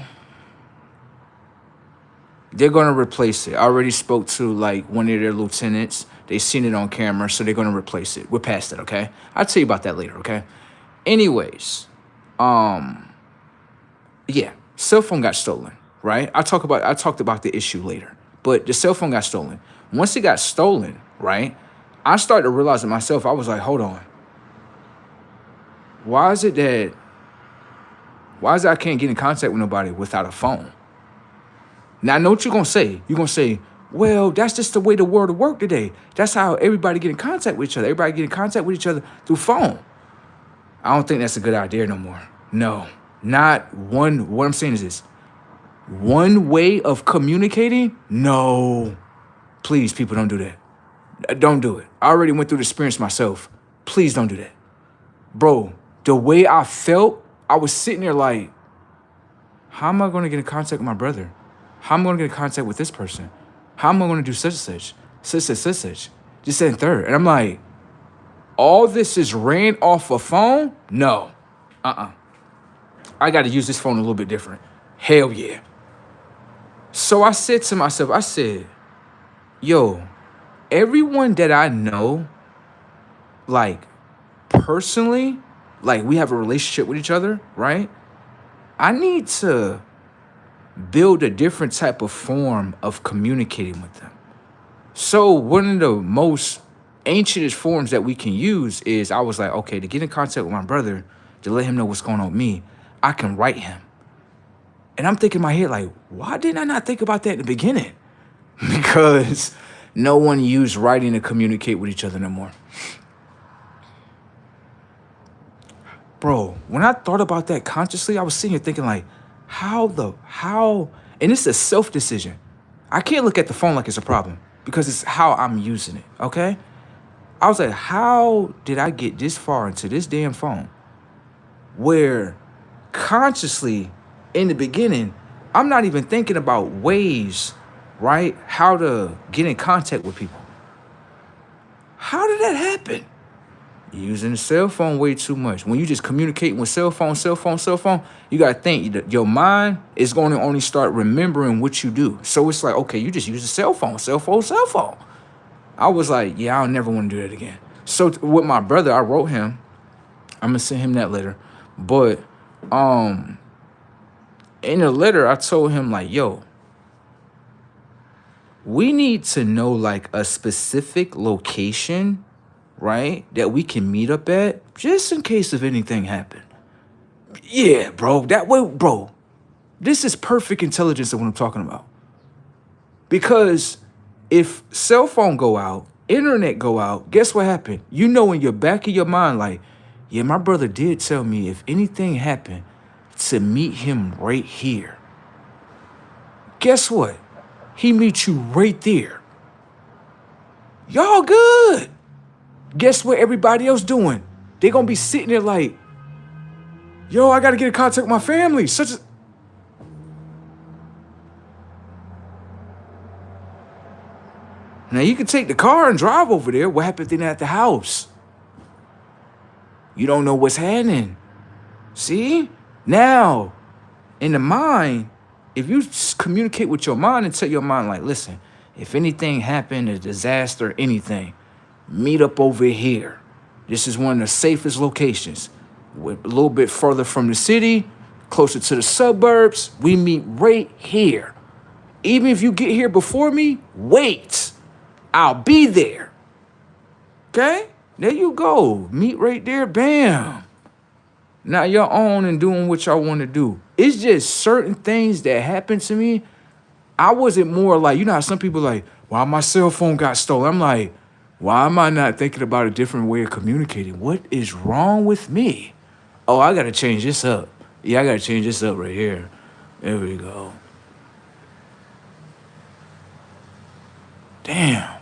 They're going to replace it. I already spoke to, like, one of their lieutenants. They seen it on camera, so they're going to replace it. We're past it, okay? I'll tell you about that later, okay? Anyways, yeah, cell phone got stolen, right? I talked about the issue later, but the cell phone got stolen. Once it got stolen, right, I started to realize it myself. I was like, hold on. Why is it I can't get in contact with nobody without a phone? Now, I know what you're going to say. You're going to say, well, that's just the way the world works today. That's how everybody get in contact with each other. Everybody get in contact with each other through phone. I don't think that's a good idea no more. No, not one. What I'm saying is this. One way of communicating? No. Please, people, don't do that. Don't do it. I already went through the experience myself. Please don't do that. Bro, the way I felt, I was sitting there like, how am I going to get in contact with my brother? How am I going to get in contact with this person? How am I going to do such and such? Such. Just saying third. And I'm like, all this is ran off a phone? No. I got to use this phone a little bit different. Hell yeah. So I said to myself, I said, yo, everyone that I know, like, personally, like, we have a relationship with each other, right? I need to build a different type of form of communicating with them. So one of the most ancientest forms that we can use is, I was like, okay, to get in contact with my brother, to let him know what's going on with me, I can write him. And I'm thinking in my head, like, why didn't I not think about that in the beginning? Because no one used writing to communicate with each other no more. Bro, when I thought about that consciously, I was sitting here thinking, like, how, and it's a self-decision. I can't look at the phone like it's a problem because it's how I'm using it, okay? I was like, how did I get this far into this damn phone where consciously in the beginning, I'm not even thinking about ways, right? How to get in contact with people. How did that happen? Using the cell phone way too much. When you just communicating with cell phone, you got to think your mind is going to only start remembering what you do. So it's like, okay, you just use a cell phone. I was like, yeah, I'll never want to do that again. So with my brother, I wrote him. I'm going to send him that letter. But in the letter, I told him, like, yo, we need to know, like, a specific location, right, that we can meet up at, just in case if anything happened. Yeah, bro, that way, bro, this is perfect intelligence of what I'm talking about. Because if cell phone go out, internet go out, guess what happened? You know in your back of your mind, like, yeah, my brother did tell me if anything happened to meet him right here. Guess what? He meets you right there. Y'all good. Guess what everybody else doing? They gonna be sitting there like, yo, I gotta get in contact with my family. Now you can take the car and drive over there. What happens if they're not at the house? You don't know what's happening. See? Now, in the mind, if you communicate with your mind and tell your mind, like, listen, if anything happened, a disaster, anything, meet up over here. This is one of the safest locations. We're a little bit further from the city, closer to the suburbs. We meet right here. Even if you get here before me, wait. I'll be there. Okay? There you go. Meet right there. Bam. Now you're on and doing what y'all want to do. It's just certain things that happen to me. I wasn't more like, you know how some people like, why my cell phone got stolen? I'm like, why am I not thinking about a different way of communicating? What is wrong with me? Oh, I got to change this up. Yeah, I got to change this up right here. There we go. Damn.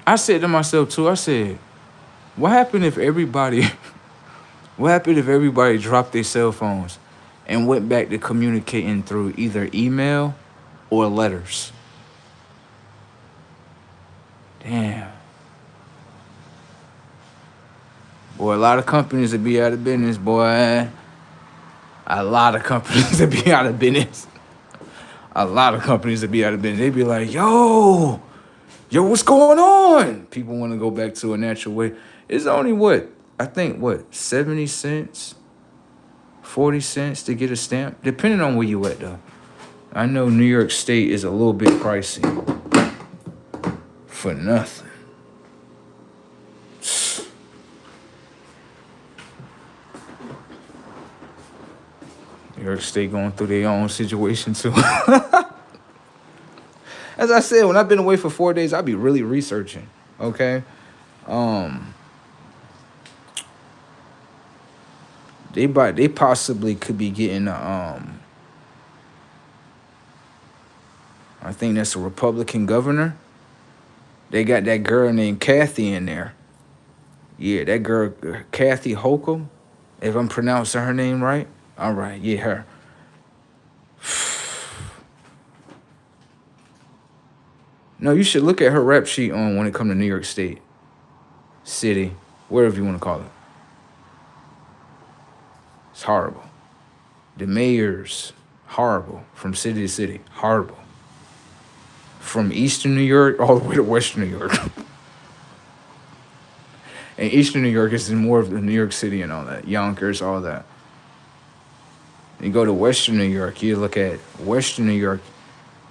I said to myself, too, I said, what happened if everybody dropped their cell phones and went back to communicating through either email or letters? Damn. Boy, a lot of companies would be out of business, boy. A lot of companies would be out of business. They'd be like, yo, what's going on? People want to go back to a natural way. It's only I think 70 cents, 40 cents to get a stamp, depending on where you at, though. I know New York State is a little bit pricey. For nothing. New York State going through their own situation, too. As I said, when I've been away for 4 days, I'll be really researching, okay? They possibly could be getting, I think that's a Republican governor. They got that girl named Kathy in there. Yeah, that girl, Kathy Hochul, if I'm pronouncing her name right. All right, yeah, her. No, you should look at her rap sheet on when it comes to New York State, city, whatever you want to call it. It's horrible. The mayor's horrible from city to city. Horrible. From Eastern New York all the way to Western New York. And Eastern New York is more of the New York City and all that. Yonkers, all that. You go to Western New York, you look at Western New York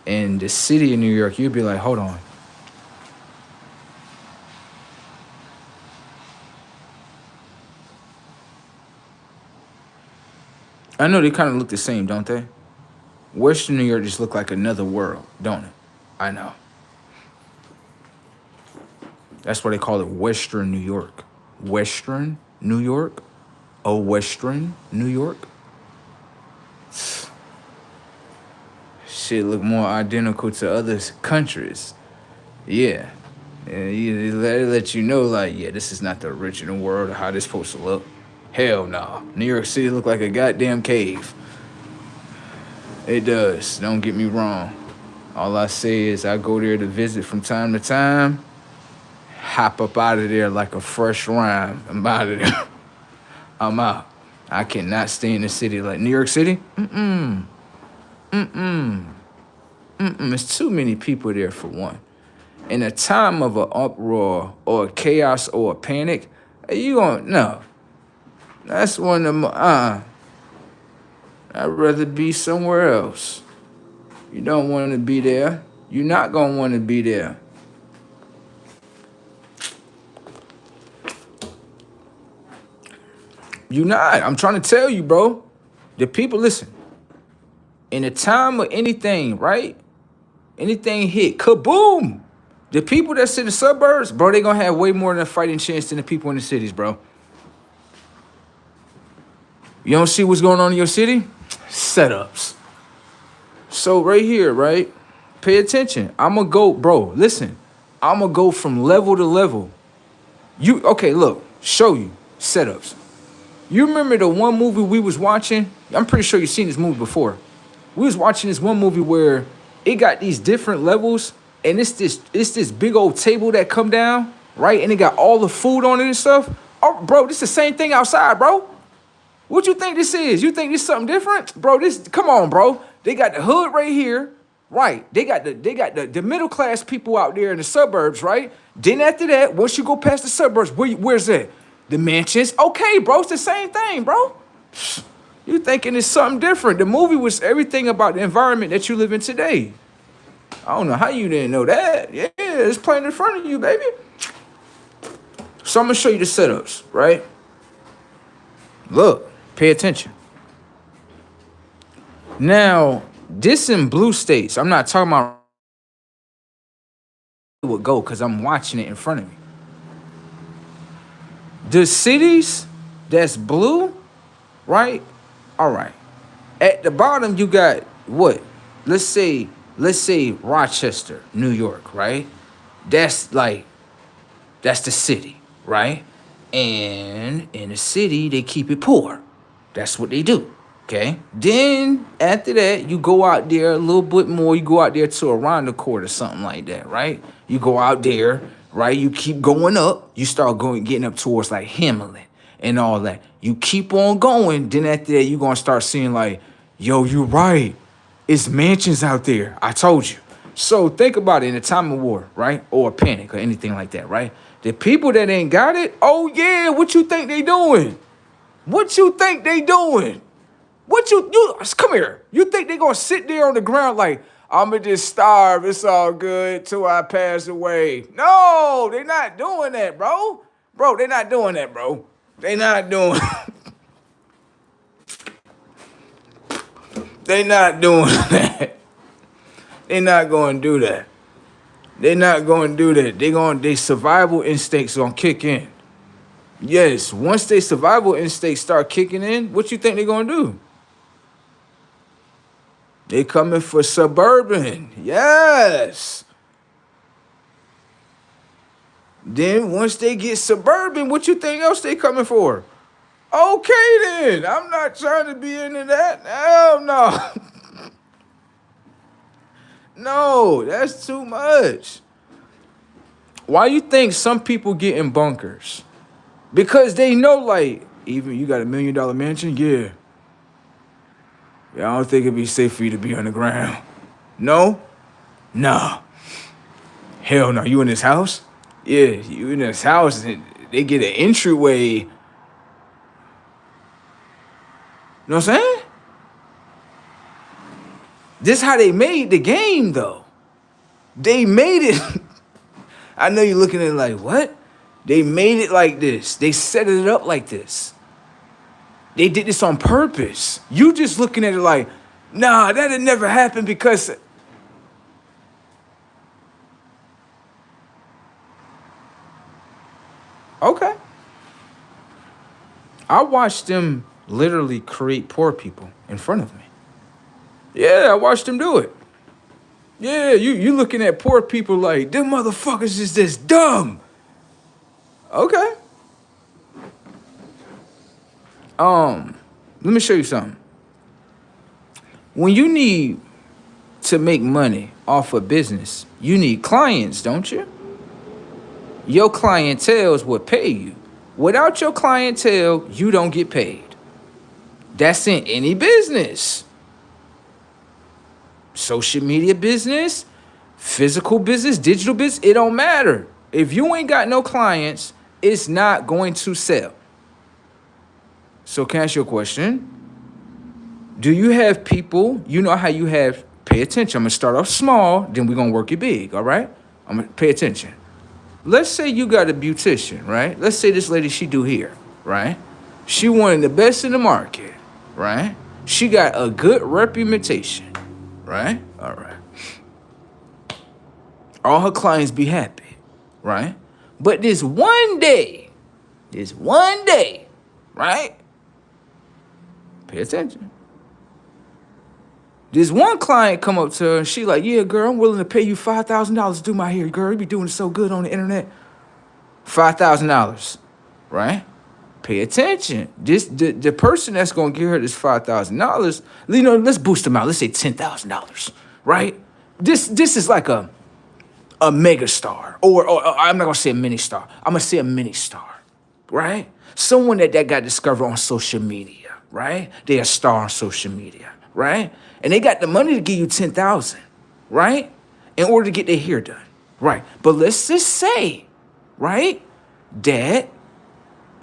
and the city of New York, you'd be like, hold on. I know they kind of look the same, don't they? Western New York just look like another world, don't it? I know. That's why they call it Western New York. Western New York? Oh, Western New York? Shit look more identical to other countries. Yeah. Yeah, they let you know, like, yeah, this is not the original world or how this supposed to look. Hell no. New York City look like a goddamn cave. It does. Don't get me wrong. All I say is I go there to visit from time to time. Hop up out of there like a fresh rhyme. I'm out of there. I'm out. I cannot stay in the city like New York City. It's too many people there for one. In a time of an uproar or a chaos or a panic, you gon' no. That's one of my I'd rather be somewhere else. You don't want to be there. You're not gonna want to be there. You not. I'm trying to tell you, bro. The people, listen. In a time of anything, right? Anything hit, kaboom! The people that's in the suburbs, bro, they gonna have way more than a fighting chance than the people in the cities, bro. You don't see what's going on in your city? Setups. So right here, right? Pay attention. I'ma go, bro, listen. I'ma go from level to level. Okay, look, show you setups. You remember the one movie we was watching? I'm pretty sure you've seen this movie before. We was watching this one movie where it got these different levels, and it's this big old table that come down, right? And it got all the food on it and stuff. Oh, bro, this the same thing outside, bro. What you think this is? You think this is something different? Bro, come on, bro. They got the hood right here, right? They got the middle class people out there in the suburbs, right? Then after that, once you go past the suburbs, where's that? The mansions. Okay, bro, it's the same thing, bro. You thinking it's something different. The movie was everything about the environment that you live in today. I don't know how you didn't know that. Yeah, it's playing in front of you, baby. So I'm gonna show you the setups, right? Look, pay attention. Now, this in blue states. I'm not talking about it would go because I'm watching it in front of me. The cities that's blue, right? All right. At the bottom, you got what? Let's say Rochester, New York, right? That's the city, right? And in the city, they keep it poor. That's what they do, okay? Then after that, you go out there a little bit more. You go out there to Arundel Court or something like that, right? You go out there, right? You keep going up. You start getting up towards like Hamlin and all that. You keep on going. Then after that, you're going to start seeing like, yo, you're right. It's mansions out there. I told you. So think about it in a time of war, right? Or a panic or anything like that, right? The people that ain't got it, oh yeah, what you think they doing? What you think they doing? You come here. You think they gonna sit there on the ground like, I'ma just starve, it's all good till I pass away? No, they not doing that, bro. Bro, they not doing that, bro. They not doing They not doing that. They not gonna do that. They not gonna do that. They survival instincts gonna kick in. Yes, once they survival instincts start kicking in, what you think they gonna do? They coming for suburban. Yes. Then once they get suburban, what you think else they coming for? Okay then. I'm not trying to be into that. Hell no. No, that's too much. Why you think some people get in bunkers? Because they know, like, even you got $1 million mansion, yeah. Yeah, I don't think it'd be safe for you to be on the ground. No? Nah. Hell no. You in this house? Yeah, you in this house and they get an entryway. You know what I'm saying? This how they made the game, though. They made it. I know you're looking at it like, what? They made it like this. They set it up like this. They did this on purpose. You just looking at it like, nah, that'd never happen because... Okay. I watched them literally create poor people in front of me. Yeah, I watched them do it. Yeah, you looking at poor people like, them motherfuckers is this dumb. Okay. Let me show you something. When you need to make money off of business, you need clients, don't you? Your clientele will pay you. Without your clientele, you don't get paid. That's in any business. Social media business, physical business, digital business, it don't matter. If you ain't got no clients, it's not going to sell. So can I ask you a question? Do you have people, you know how you have, pay attention. I'm going to start off small, then we're going to work it big, all right? I'm going to pay attention. Let's say you got a beautician, right? Let's say this lady, she do hair, right? She one of the best in the market, right? She got a good reputation, right? All right. All her clients be happy, right? But this one day, right? Pay attention. This one client come up to her and she like, yeah, girl, I'm willing to pay you $5,000 to do my hair, girl. You be doing it so good on the internet. $5,000, right? Pay attention. The person that's gonna give her this $5,000, you know, let's boost them out. Let's say $10,000, right? This is like a mega star, or I'm not gonna say a mini star. I'm gonna say a mini star, right? Someone that got discovered on social media, right? They're a star on social media, right? And they got the money to give you 10,000, right? In order to get their hair done, right? But let's just say, right, that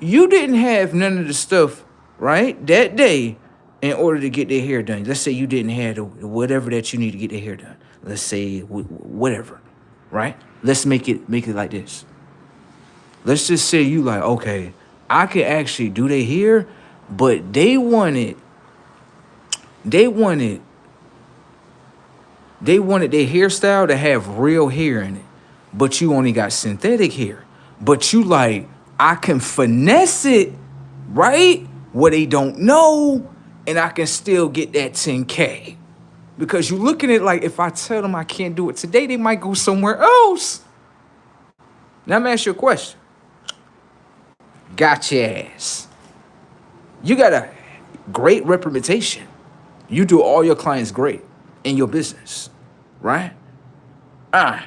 you didn't have none of the stuff, right, that day in order to get their hair done. Let's say you didn't have whatever that you need to get their hair done. Let's say whatever, right? Let's make it like this. Let's just say you like, okay, I could actually do their hair, but they wanted their hairstyle to have real hair in it, but you only got synthetic hair. But you like, I can finesse it, right? Where they don't know, and I can still get that 10K. Because you looking at it like, if I tell them I can't do it today, they might go somewhere else. Now, let me ask you a question. Got your ass. You got a great reputation. You do all your clients great in your business, right? Can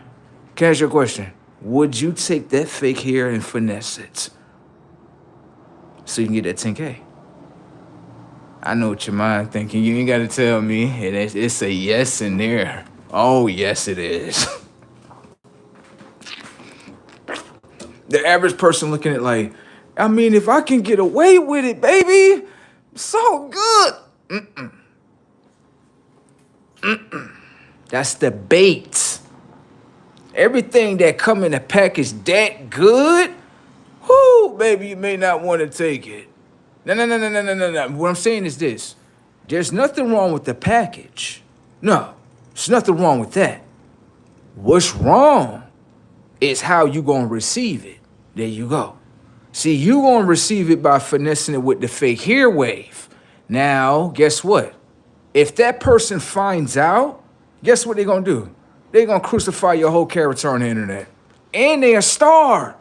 I ask you a question? Would you take that fake hair and finesse it so you can get that 10K? I know what your mind thinking. You ain't got to tell me. It's a yes in there. Oh, yes, it is. The average person looking at like, I mean, if I can get away with it, baby, so good. That's the bait. Everything that come in the package that good, whoo, baby, you may not want to take it. No. What I'm saying is this. There's nothing wrong with the package. No, there's nothing wrong with that. What's wrong is how you gonna receive it. There you go. See, you gonna receive it by finessing it with the fake hair wave. Now, guess what? If that person finds out, guess what they're gonna do? They're gonna crucify your whole character on the internet. And they're a star.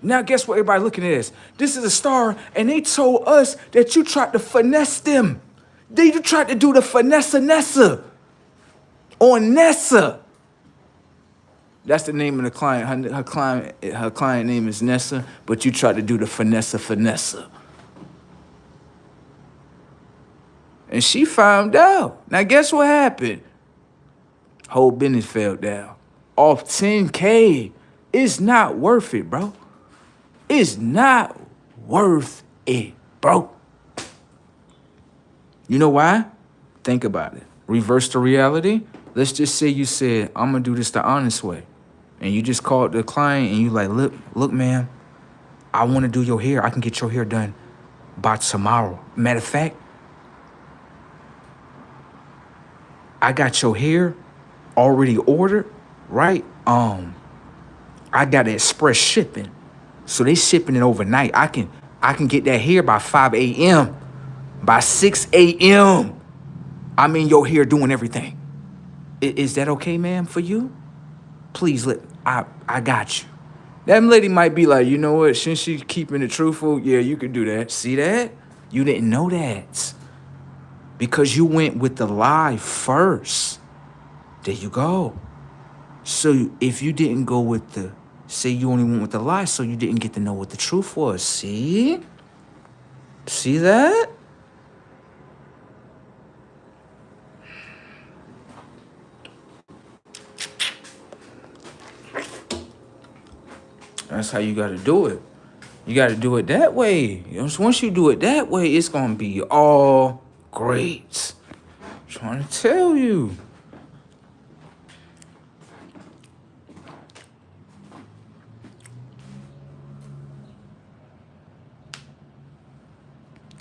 Now, guess what everybody looking at this? This is a star, and they told us that you tried to finesse them. Then you tried to do the finesse Nessa on Nessa. That's the name of the client. Her client name is Nessa, but you tried to do the finesse. And she found out. Now guess what happened? Whole business fell down. Off 10K. It's not worth it, bro. It's not worth it, bro. You know why? Think about it. Reverse the reality. Let's just say you said, I'm gonna do this the honest way. And you just called the client and you like, look, man, I wanna do your hair. I can get your hair done by tomorrow. Matter of fact, I got your hair already ordered, right? I got express shipping. So they shipping it overnight. I can get that hair by 5 a.m. By 6 a.m. I'm in your hair doing everything. Is that okay, ma'am, for you? Please, I got you. That lady might be like, you know what, since she's keeping it truthful, yeah, you can do that. See that? You didn't know that. Because you went with the lie first. There you go. So if you didn't go with say you only went with the lie, so you didn't get to know what the truth was. See? See that? That's how you got to do it. You got to do it that way. Once you do it that way, it's going to be all great. I'm trying to tell you.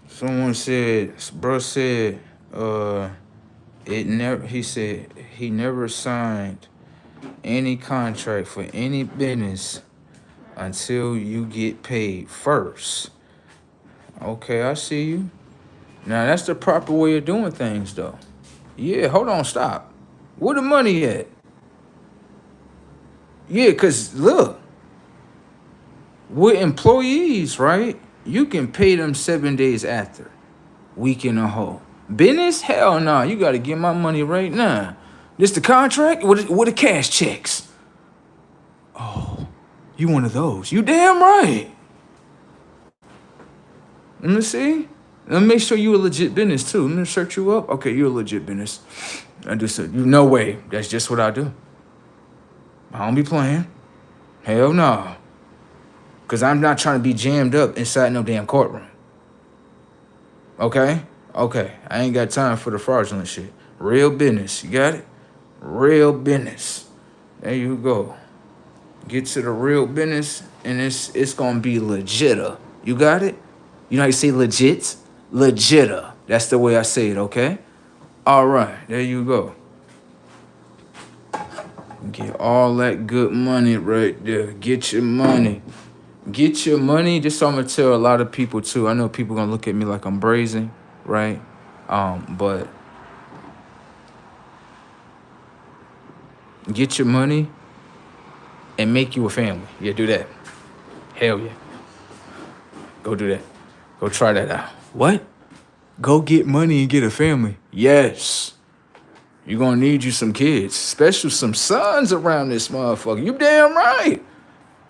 Someone said, bro said, he said he never signed any contract for any business until you get paid first. Okay, I see you. Now, that's the proper way of doing things, though. Yeah, hold on, stop. Where the money at? Yeah, because, look, with employees, right, you can pay them 7 days after, week in a whole. Business? Hell no, you got to get my money right now. This the contract? What the cash checks? Oh, you one of those. You damn right. Let me see. Let me make sure you a legit business, too. Let me search you up. Okay, you're a legit business. I just said, no way. That's just what I do. I don't be playing. Hell no. Because I'm not trying to be jammed up inside no damn courtroom. Okay? Okay. I ain't got time for the fraudulent shit. Real business. You got it? Real business. There you go. Get to the real business, and it's going to be legitta. You got it? You know how you say legit? Legitta. That's the way I say it, okay? All right. There you go. Get all that good money right there. Get your money. Get your money. This I'm going to tell a lot of people, too. I know people going to look at me like I'm brazen, right? But get your money and make you a family. Yeah, do that. Hell yeah. Go do that. Go try that out. What? Go get money and get a family. Yes. You're going to need you some kids, especially some sons around this motherfucker. You damn right.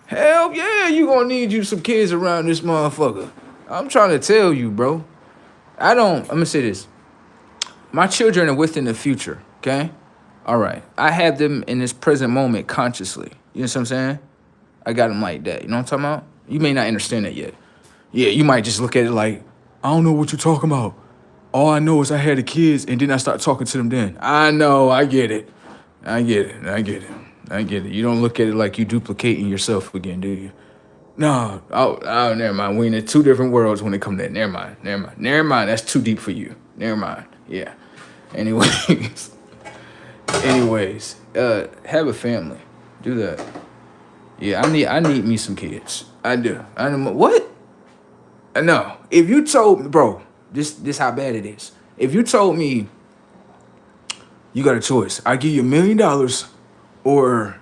Hell yeah, you going to need you some kids around this motherfucker. I'm trying to tell you, bro. I'm going to say this. My children are within the future, okay? All right. I have them in this present moment consciously. You know what I'm saying? I got them like that. You know what I'm talking about? You may not understand that yet. Yeah, you might just look at it like, I don't know what you're talking about. All I know is I had the kids and then I start talking to them then. I know, I get it. I get it. You don't look at it like you duplicating yourself again, do you? No, never mind. We in two different worlds when it comes to that. Never mind. That's too deep for you. Never mind. Yeah. Anyways, have a family. Do that. Yeah, I need me some kids. I do. I don't. What? No. If you told me, bro, this how bad it is. If you told me you got a choice, I give you $1 million, or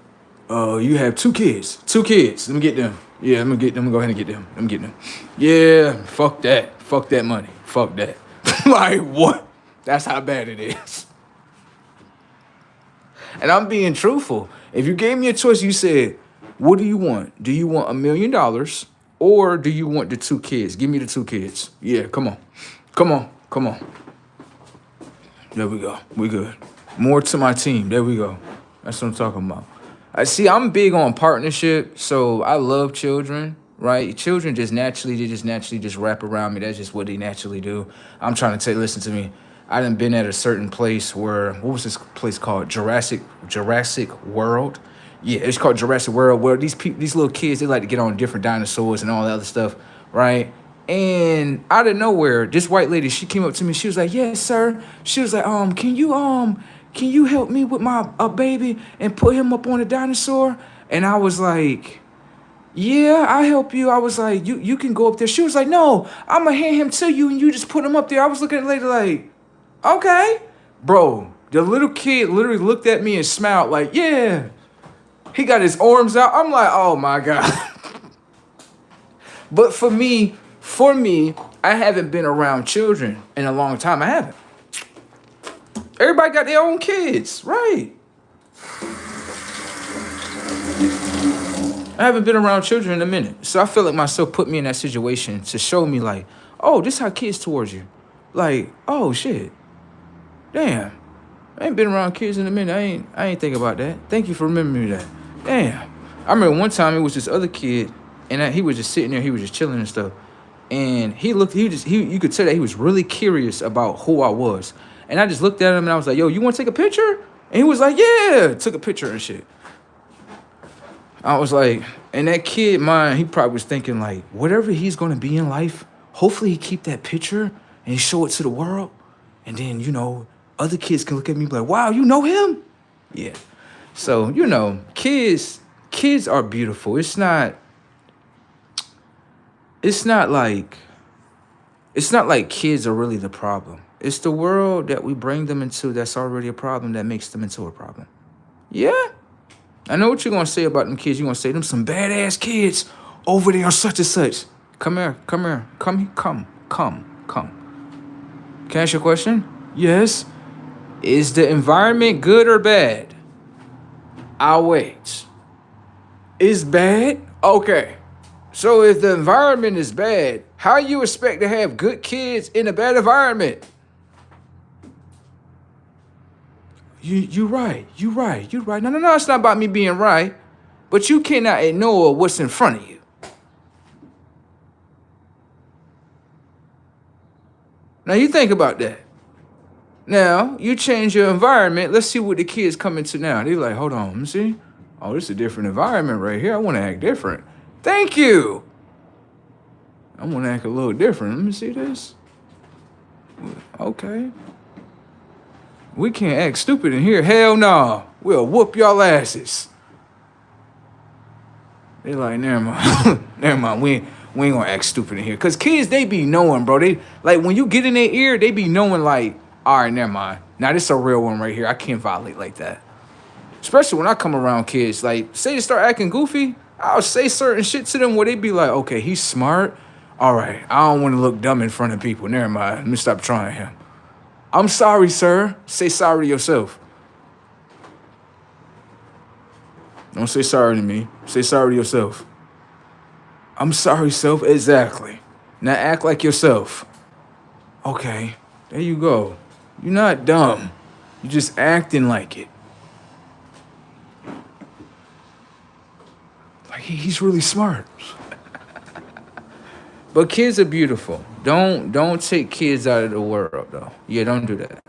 you have 2 kids. 2 kids. Let me get them. Yeah, let me go ahead and get them. Yeah, fuck that. Fuck that money. Fuck that. Like what? That's how bad it is. And I'm being truthful. If you gave me a choice, you said, what do you want? Do you want $1 million or do you want the 2 kids? Give me the 2 kids. Yeah, come on. Come on. Come on. There we go. We good. More to my team. There we go. That's what I'm talking about. I see, I'm big on partnership, so I love children, right? Children just naturally just wrap around me. That's just what they naturally do. I'm trying to tell you, listen to me. I done been at a certain place where, what was this place called? Jurassic World. Yeah, it's called Jurassic World, where these little kids, they like to get on different dinosaurs and all that other stuff, right? And out of nowhere, this white lady, she came up to me. She was like, "Yes, sir." She was like, can you help me with my baby and put him up on a dinosaur?" And I was like, "Yeah, I help you." I was like, you can go up there." She was like, "No, I'm gonna hand him to you and you just put him up there." I was looking at the lady like, "Okay." Bro, the little kid literally looked at me and smiled like, "Yeah." He got his arms out. I'm like, oh my God. But for me, I haven't been around children in a long time. I haven't. Everybody got their own kids, right? I haven't been around children in a minute. So I feel like myself put me in that situation to show me like, oh, this how kids towards you. Like, oh shit. Damn. I ain't been around kids in a minute. I ain't think about that. Thank you for remembering me that. Damn. I remember one time it was this other kid and he was just sitting there, he was just chilling and stuff. And you could tell that he was really curious about who I was. And I just looked at him and I was like, "Yo, you want to take a picture?" And he was like, "Yeah." Took a picture and shit. I was like, and that kid, he probably was thinking like, whatever he's going to be in life, hopefully he keep that picture and show it to the world. And then, other kids can look at me and be like, "Wow, you know him?" Yeah. So, kids are beautiful. It's not like kids are really the problem. It's the world that we bring them into that's already a problem that makes them into a problem. Yeah. I know what you're going to say about them kids. You're going to say them some badass kids over there such and such. Come here. Come. Can I ask you a question? Yes. Is the environment good or bad? I'll wait. Is bad? Okay. So if the environment is bad, how you expect to have good kids in a bad environment? You're right. No, it's not about me being right. But you cannot ignore what's in front of you. Now you think about that. Now, you change your environment. Let's see what the kids come into now. They're like, hold on, let me see. Oh, this is a different environment right here. I want to act different. Thank you. I want to act a little different. Let me see this. Okay. We can't act stupid in here. Hell no. We'll whoop y'all asses. They like, never mind. Never mind. We ain't gonna act stupid in here. Cause kids, they be knowing, bro. They like when you get in their ear, they be knowing like, all right, never mind. Now this is a real one right here. I can't violate like that. Especially when I come around kids. Like, say they start acting goofy, I'll say certain shit to them where they be like, okay, he's smart. All right, I don't want to look dumb in front of people. Never mind. Let me stop trying him. I'm sorry, sir. Say sorry to yourself. Don't say sorry to me. Say sorry to yourself. I'm sorry, self. Exactly. Now act like yourself. Okay, there you go. You're not dumb. You're just acting like it. Like he's really smart. But kids are beautiful. Don't take kids out of the world though. Yeah, don't do that.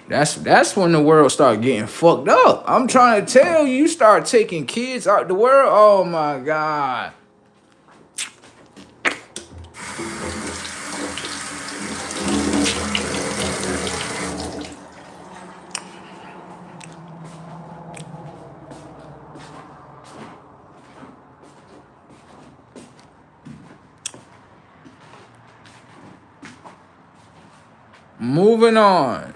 That's when the world start getting fucked up. I'm trying to tell you, you start taking kids out the world. Oh my God. Moving on.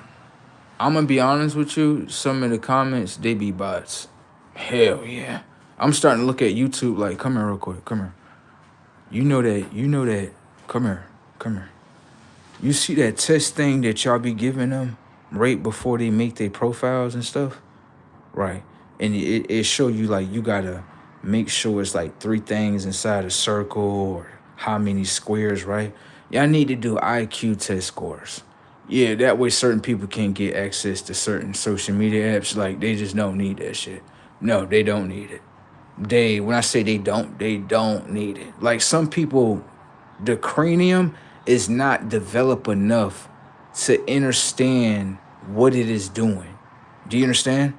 I'm gonna be honest with you. Some of the comments, they be bots. Hell yeah. I'm starting to look at YouTube like, come here real quick. Come here. You know that. Come here. You see that test thing that y'all be giving them right before they make their profiles and stuff? Right. And it show you like you gotta make sure it's like three things inside a circle or how many squares, right? Y'all need to do IQ test scores. Yeah, that way certain people can't get access to certain social media apps. Like they just don't need that shit. No, they don't need it. When I say they don't need it. Like some people, the cranium is not developed enough to understand what it is doing. Do you understand?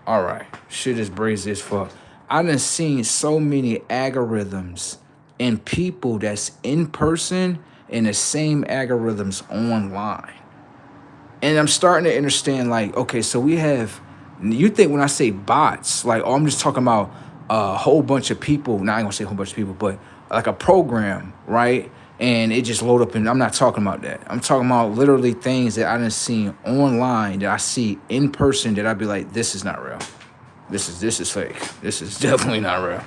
All right, shit is brazy as fuck. I done seen so many algorithms and people that's in person and the same algorithms online. And I'm starting to understand, like, okay, so we have, you think when I say bots, like, oh, I'm just talking about a whole bunch of people. Now I ain't gonna say a whole bunch of people, but like a program, right? And it just load up, and I'm not talking about that. I'm talking about literally things that I done seen online that I see in person that I'd be like, this is not real. This is fake. This is definitely not real.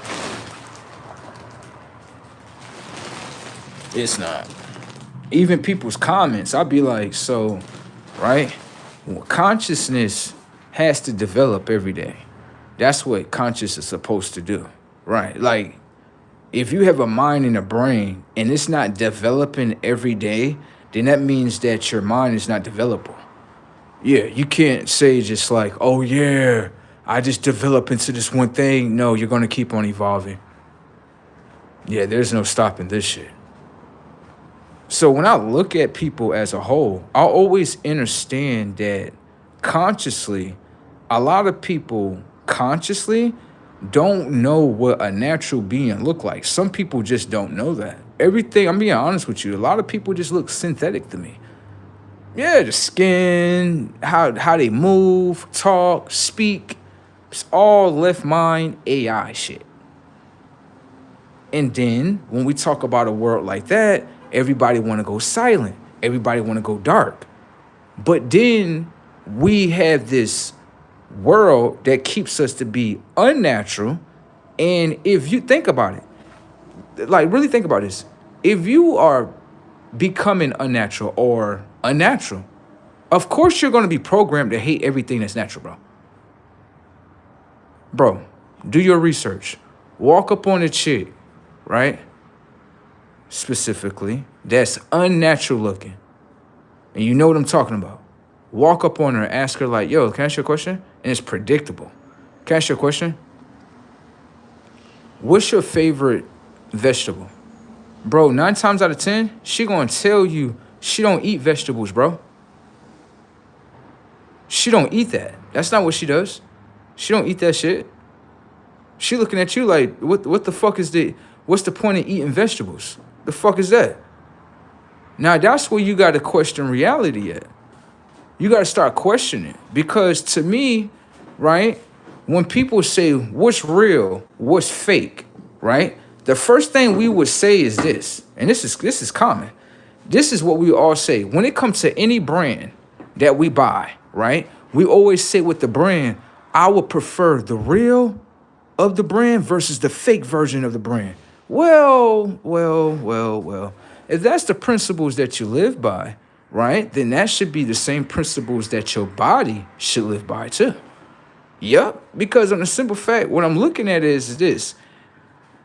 It's not. Even people's comments, I'd be like, so, right? Well, consciousness has to develop every day. That's what conscious is supposed to do, right? Like, if you have a mind and a brain and it's not developing every day, then that means that your mind is not developable. Yeah, you can't say just like, oh yeah, I just develop into this one thing. No, you're gonna keep on evolving. Yeah, there's no stopping this shit. So when I look at people as a whole, I always understand that consciously, a lot of people consciously don't know what a natural being look like. Some people just don't know that. Everything, I'm being honest with you, a lot of people just look synthetic to me. Yeah, the skin, how they move, talk, speak, it's all left mind AI shit. And then when we talk about a world like that, everybody want to go silent. Everybody want to go dark. But then we have this world that keeps us to be unnatural. And if you think about it, like really think about this. If you are becoming unnatural or unnatural, of course you're going to be programmed to hate everything that's natural, bro. Bro, do your research. Walk up on a chick, right? Specifically, that's unnatural looking. And you know what I'm talking about. Walk up on her and ask her like, yo, can I ask you a question? And it's predictable. Can I ask you a question? What's your favorite vegetable? Bro, 9 times out of 10, she gonna tell you she don't eat vegetables, bro. She don't eat that. That's not what she does. She don't eat that shit. She looking at you like, what the fuck is what's the point of eating vegetables? The fuck is that? Now that's where you gotta question reality at. You gotta start questioning. Because to me, right, when people say what's real, what's fake, right? The first thing we would say is this, and this is common. This is what we all say. When it comes to any brand that we buy, right? We always say with the brand, I would prefer the real of the brand versus the fake version of the brand. Well. If that's the principles that you live by, right, then that should be the same principles that your body should live by too. Yup, because on the simple fact, what I'm looking at is this.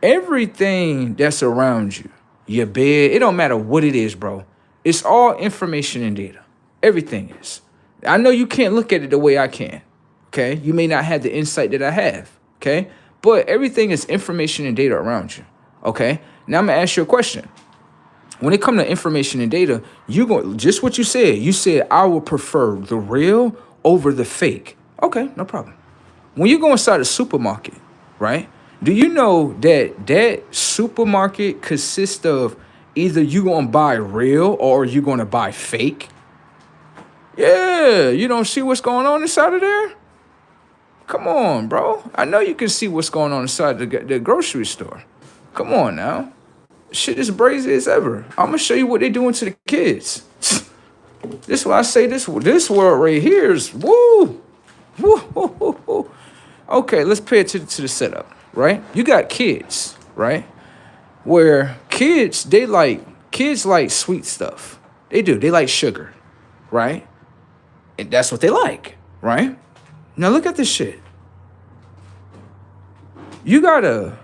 Everything that's around you, your bed, it don't matter what it is, bro. It's all information and data. Everything is. I know you can't look at it the way I can, okay? You may not have the insight that I have, okay? But everything is information and data around you, okay? Now I'm going to ask you a question. When it comes to information and data, you go just what you said. You said, I would prefer the real over the fake. Okay, no problem. When you go inside a supermarket, right? Do you know that supermarket consists of either you going to buy real or you going to buy fake? Yeah, you don't see what's going on inside of there? Come on, bro. I know you can see what's going on inside the grocery store. Come on now. Shit is brazy as ever. I'm going to show you what they're doing to the kids. This is why I say this world right here is woo. Woo. Okay, let's pay attention to the setup, right? You got kids, right? Where kids like sweet stuff. They do. They like sugar, right? And that's what they like, right? Now look at this shit. You got a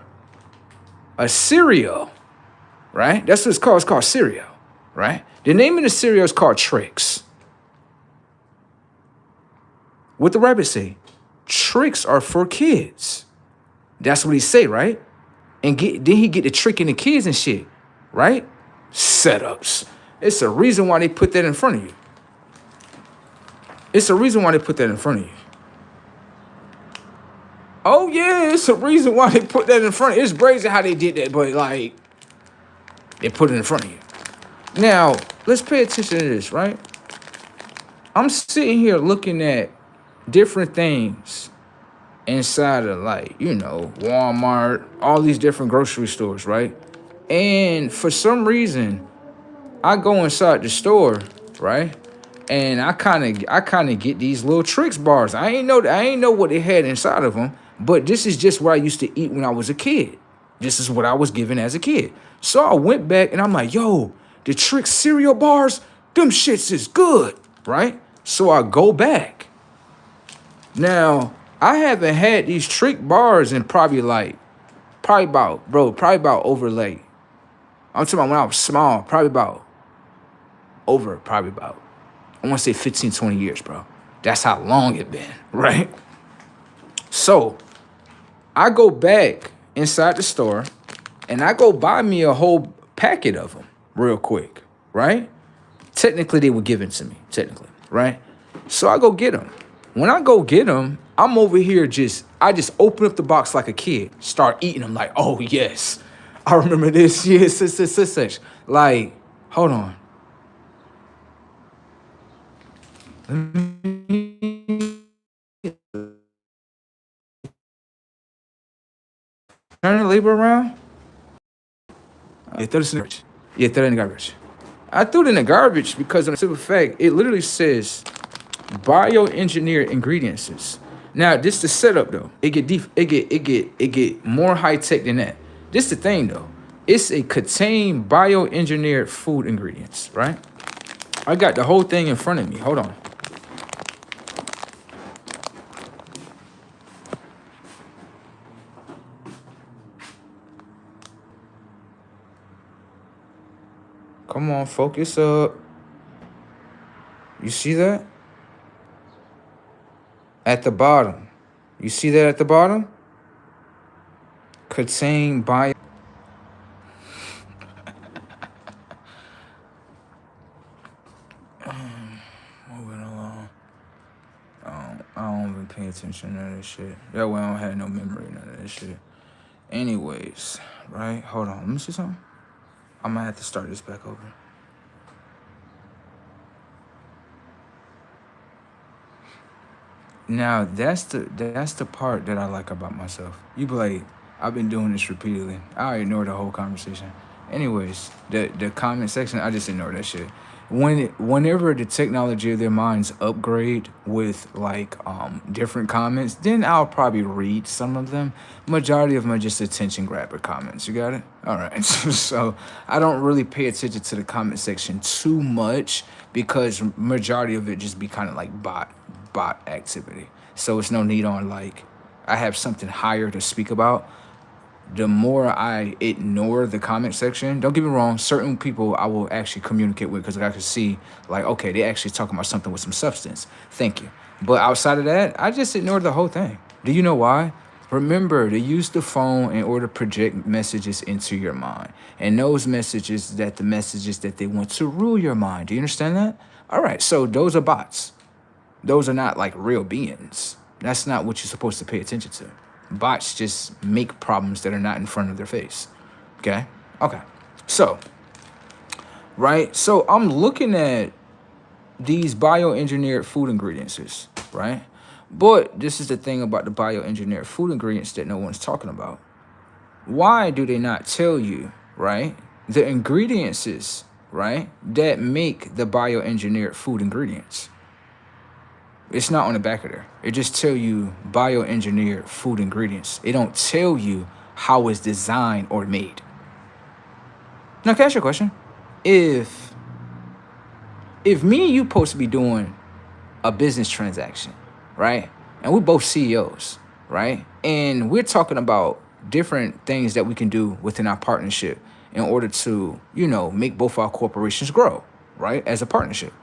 cereal, right? That's what it's called. It's called cereal, right? The name of the cereal is called Trix. What the rabbit say? Tricks are for kids. That's what he say, right? And then he get the tricking the kids and shit, right? Setups. It's a reason why they put that in front of you. It's a reason why they put that in front of you. Oh yeah, it's a reason why they put that in front of you. It's crazy how they did that, but like, they put it in front of you. Now, let's pay attention to this, right? I'm sitting here looking at different things inside of, like, you know, Walmart, all these different grocery stores, right? And for some reason, I go inside the store, right? And I kind of get these little Trix bars. I ain't know what they had inside of them, but this is just what I used to eat when I was a kid. This is what I was given as a kid. So I went back and I'm like, yo, the Trix cereal bars, them shits is good, right? So I go back. Now, I haven't had these Trix bars in probably about over like, I'm talking about when I was small, probably about, I want to say 15, 20 years, bro. That's how long it been, right? So I go back inside the store and I go buy me a whole packet of them real quick, right? Technically, they were given to me, right? So I go get them. When I go get them, I'm over here I just open up the box like a kid, start eating them like, oh, yes. I remember this, yes. Like, hold on. Turn the label around. Yeah, throw this in the garbage. Yeah, throw it in the garbage. I threw it in the garbage because, on the simple fact, it literally says bioengineered ingredients. Now, this is the setup though. It get more high tech than that. This is the thing though. It's a contain bioengineered food ingredients, right? I got the whole thing in front of me. Hold on. Come on, focus up. You see that? At the bottom. You see that at the bottom? Contain bio. Moving along. I don't even pay attention to this shit. That way I don't have no memory, none of this shit. Anyways, right? Hold on. Let me see something. I'm gonna have to start this back over. Now that's the part that I like about myself. You be like, I've been doing this repeatedly. I ignore the whole conversation. Anyways, the comment section, I just ignore that shit. Whenever the technology of their minds upgrade with like different comments, then I'll probably read some of them. Majority of them are just attention grabber comments. You got it? All right. So I don't really pay attention to the comment section too much because majority of it just be kind of like bot activity. So it's no need on like I have something higher to speak about. The more I ignore the comment section, don't get me wrong, certain people I will actually communicate with because I can see, like, okay, they actually talking about something with some substance. Thank you. But outside of that, I just ignore the whole thing. Do you know why? Remember to use the phone in order to project messages into your mind. And those messages that they want to rule your mind. Do you understand that? All right, so those are bots. Those are not like real beings. That's not what you're supposed to pay attention to. Bots just make problems that are not in front of their face. Okay? So, right? So I'm looking at these bioengineered food ingredients, right? But this is the thing about the bioengineered food ingredients that no one's talking about. Why do they not tell you, right, the ingredients, right, that make the bioengineered food ingredients? It's not on the back of there. It just tell you bioengineered food ingredients. It don't tell you how it's designed or made. Now, can I ask you a question? If If me and you supposed to be doing a business transaction, right? And we're both CEOs, right? And we're talking about different things that we can do within our partnership in order to, make both our corporations grow, right? As a partnership.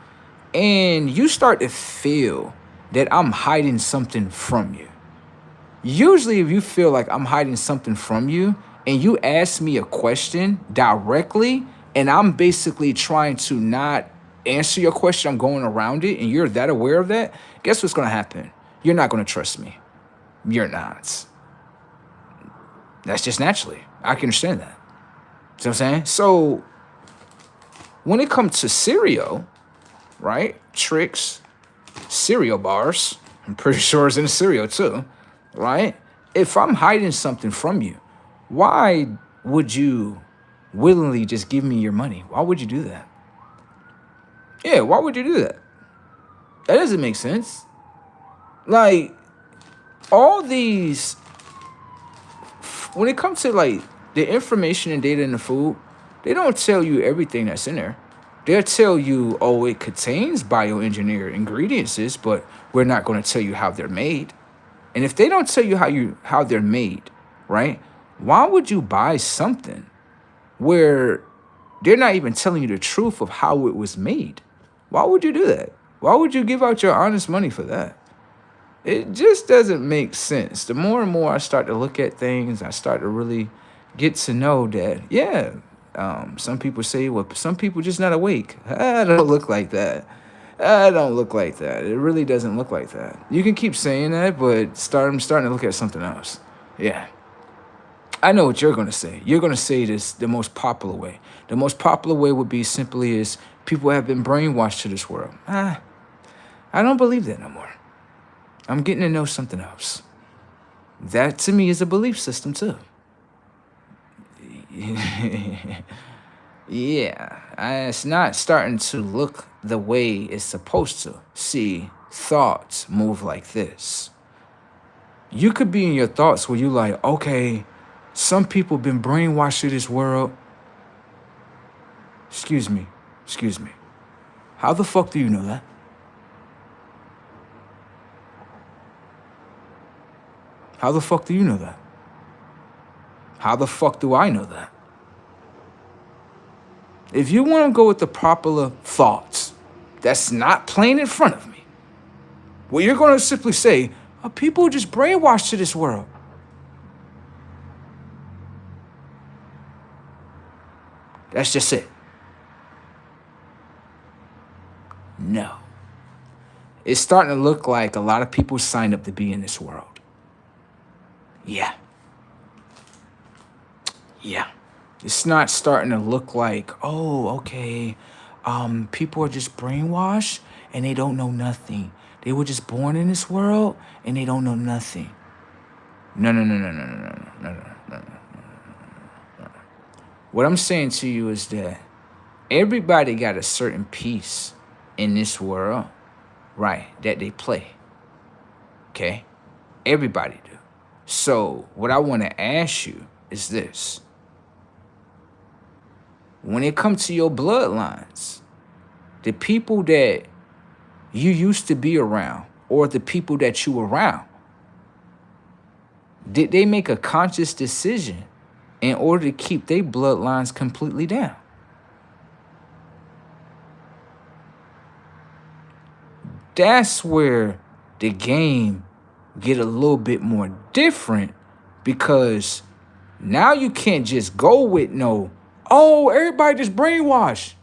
And you start to feel that I'm hiding something from you. Usually, if you feel like I'm hiding something from you and you ask me a question directly, and I'm basically trying to not answer your question, I'm going around it, and you're that aware of that, guess what's going to happen? You're not going to trust me. You're not. That's just naturally. I can understand that. See what I'm saying? So, when it comes to cereal, right? Tricks, cereal bars, I'm pretty sure it's in the cereal too, right? If I'm hiding something from you, why would you willingly just give me your money? Why would you do that? Yeah, why would you do that? That doesn't make sense. Like, all these, when it comes to like the information and data in the food, they don't tell you everything that's in there. They'll tell you, oh, it contains bioengineered ingredients, but we're not going to tell you how they're made. And if they don't tell you how they're made, right? Why would you buy something where they're not even telling you the truth of how it was made? Why would you do that? Why would you give out your honest money for that? It just doesn't make sense. The more and more I start to look at things, I start to really get to know that, yeah, some people say, well, some people just not awake. I don't look like that. I don't look like that. It really doesn't look like that. You can keep saying that, but I'm starting to look at something else. Yeah. I know what you're going to say. You're going to say this the most popular way. The most popular way would be simply is people have been brainwashed to this world. I don't believe that no more. I'm getting to know something else. That to me is a belief system too. Yeah, it's not starting to look the way it's supposed to. See, thoughts move like this. You could be in your thoughts where you like, okay, some people been brainwashed to this world. Excuse me. How the fuck do you know that? How the fuck do you know that? How the fuck do I know that? If you want to go with the popular thoughts that's not plain in front of me, well, you're going to simply say, oh, people just brainwashed to this world. That's just it. No. It's starting to look like a lot of people signed up to be in this world. Yeah. It's not starting to look like, oh, okay, people are just brainwashed and they don't know nothing. They were just born in this world and they don't know nothing. No. What I'm saying to you is that everybody got a certain piece in this world, right, that they play. Okay? Everybody do. So what I want to ask you is this. When it comes to your bloodlines, the people that you used to be around or the people that you around, did they make a conscious decision in order to keep their bloodlines completely down? That's where the game get a little bit more different, because now you can't just go with no, oh, everybody just brainwashed.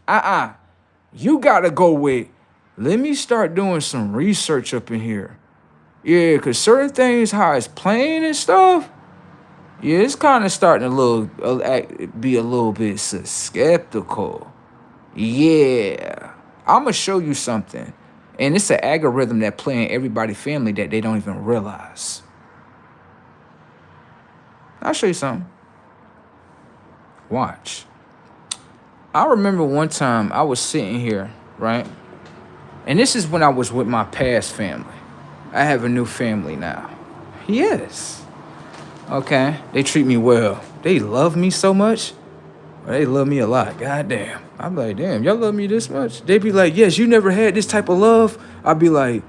You gotta go with, let me start doing some research up in here. Yeah, because certain things, how it's playing and stuff, yeah, it's kind of starting to be a little bit skeptical. Yeah, I'm going to show you something. And it's an algorithm that playing everybody's family that they don't even realize. I'll show you something. Watch. I remember one time I was sitting here, right? And this is when I was with my past family. I have a new family now. Yes. Okay. They treat me well. They love me so much. They love me a lot. Goddamn. I'm like, damn, y'all love me this much? They be like, yes, you never had this type of love. I'd be like,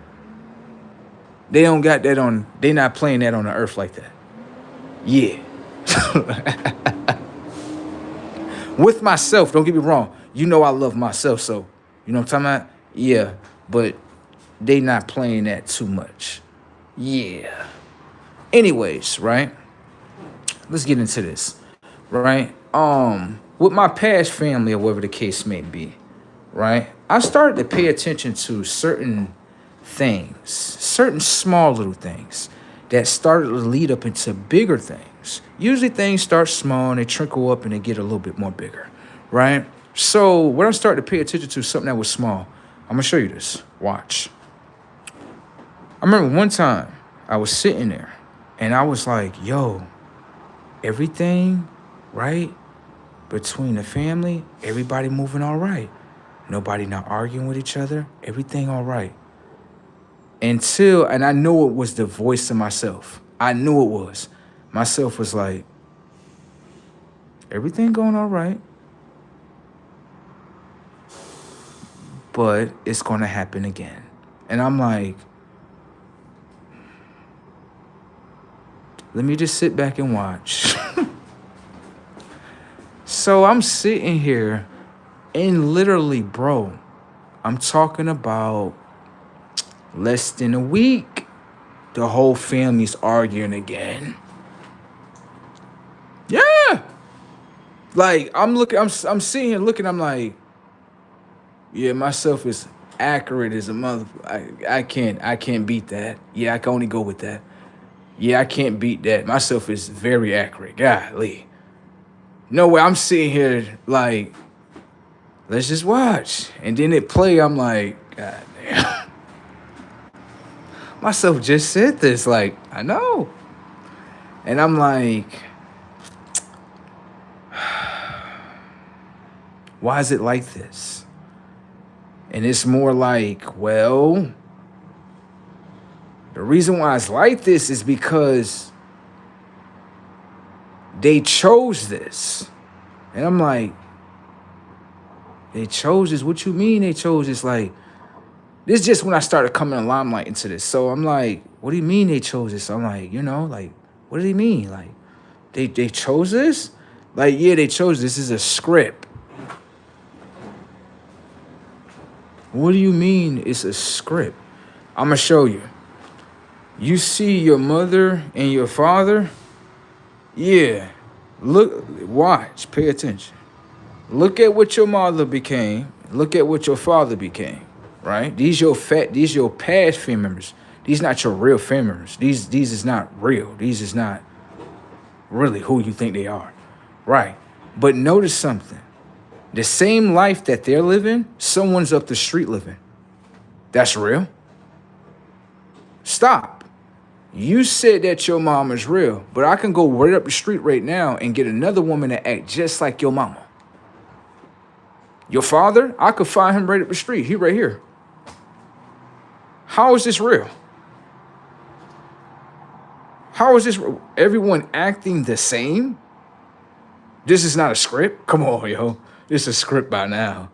they don't got that on, they not playing that on the earth like that. Yeah. With myself, don't get me wrong. You know I love myself, so you know what I'm talking about? Yeah, but they not playing that too much. Yeah. Anyways, right? Let's get into this. Right? With my past family or whatever the case may be, right? I started to pay attention to certain things, certain small little things that started to lead up into bigger things. Usually things start small and they trickle up and they get a little bit more bigger, right? So what I'm starting to pay attention to, something that was small. I'm gonna show you this. Watch. I remember one time I was sitting there and I was like, yo, everything, right? Between the family, everybody moving all right. Nobody not arguing with each other. Everything all right. And I knew it was the voice of myself. I knew it was. Myself was like, everything going all right. But it's going to happen again. And I'm like, let me just sit back and watch. So I'm sitting here and literally, bro, I'm talking about less than a week, the whole family's arguing again. Yeah. Like, I'm sitting here looking, I'm like, yeah, myself is accurate as a mother. I can't beat that. Yeah, I can only go with that. Yeah, I can't beat that. Myself is very accurate. Golly. No way, I'm sitting here like, let's just watch. And then it play, I'm like, God damn. Myself just said this, like, I know. And I'm like, why is it like this? And it's more like, well, the reason why it's like this is because they chose this. And I'm like, they chose this? What you mean they chose this? Like, this is just when I started coming in limelight into this. So I'm like, what do you mean they chose this? I'm like, like, what do they mean? Like, they chose this? Like, yeah, they chose this. This is a script. What do you mean it's a script? I'm going to show you. You see your mother and your father? Yeah. Look, watch, pay attention. Look at what your mother became. Look at what your father became, right? These your past family members. These not your real family members. These is not real. These is not really who you think they are, right? But notice something. The same life that they're living, someone's up the street living. That's real. Stop. You said that your mom is real, but I can go right up the street right now and get another woman to act just like your mama. Your father, I could find him right up the street. He right here. How is this real? How is this everyone acting the same? This is not a script? Come on, yo. This is a script by now.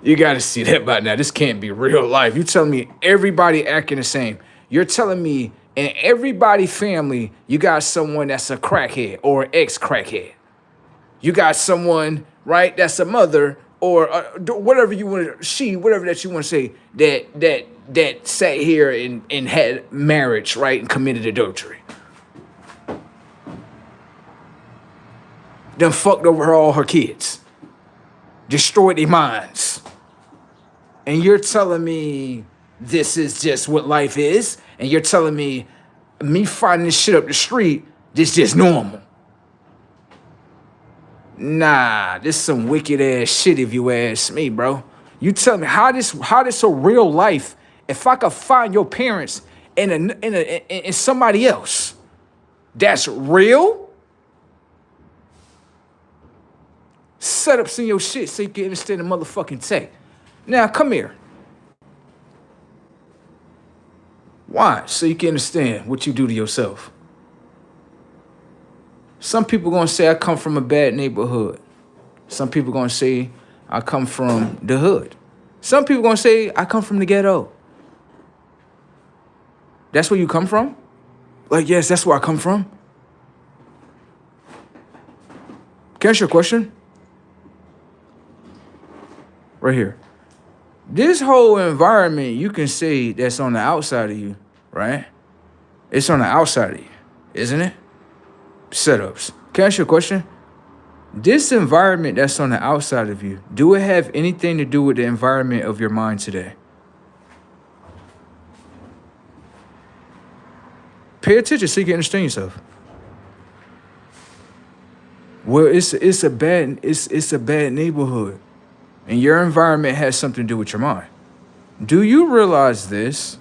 You got to see that by now. This can't be real life. You telling me everybody acting the same. You're telling me in everybody family, you got someone that's a crackhead or an ex-crackhead. You got someone, right, that's a mother or whatever you want to, whatever that you want to say, that sat here and had marriage, right, and committed adultery. Done fucked over all her kids. Destroyed their minds. And you're telling me this is just what life is? And you're telling me finding this shit up the street, this just normal? Nah, this some wicked ass shit if you ask me, bro. You tell me how this a real life if I could find your parents in somebody else? That's real? Set up some of your shit so you can understand the motherfucking tech. Now, come here. Why? So you can understand what you do to yourself. Some people gonna say I come from a bad neighborhood. Some people gonna say I come from the hood. Some people gonna say, I come from the ghetto. That's where you come from? Like, yes, that's where I come from. Can I ask you a question? Right here. This whole environment, you can say that's on the outside of you, right? It's on the outside of you, isn't it? Setups. Can I ask you a question? This environment that's on the outside of you, do it have anything to do with the environment of your mind today? Pay attention so you can understand yourself. Well, it's a bad neighborhood, and your environment has something to do with your mind. Do you realize this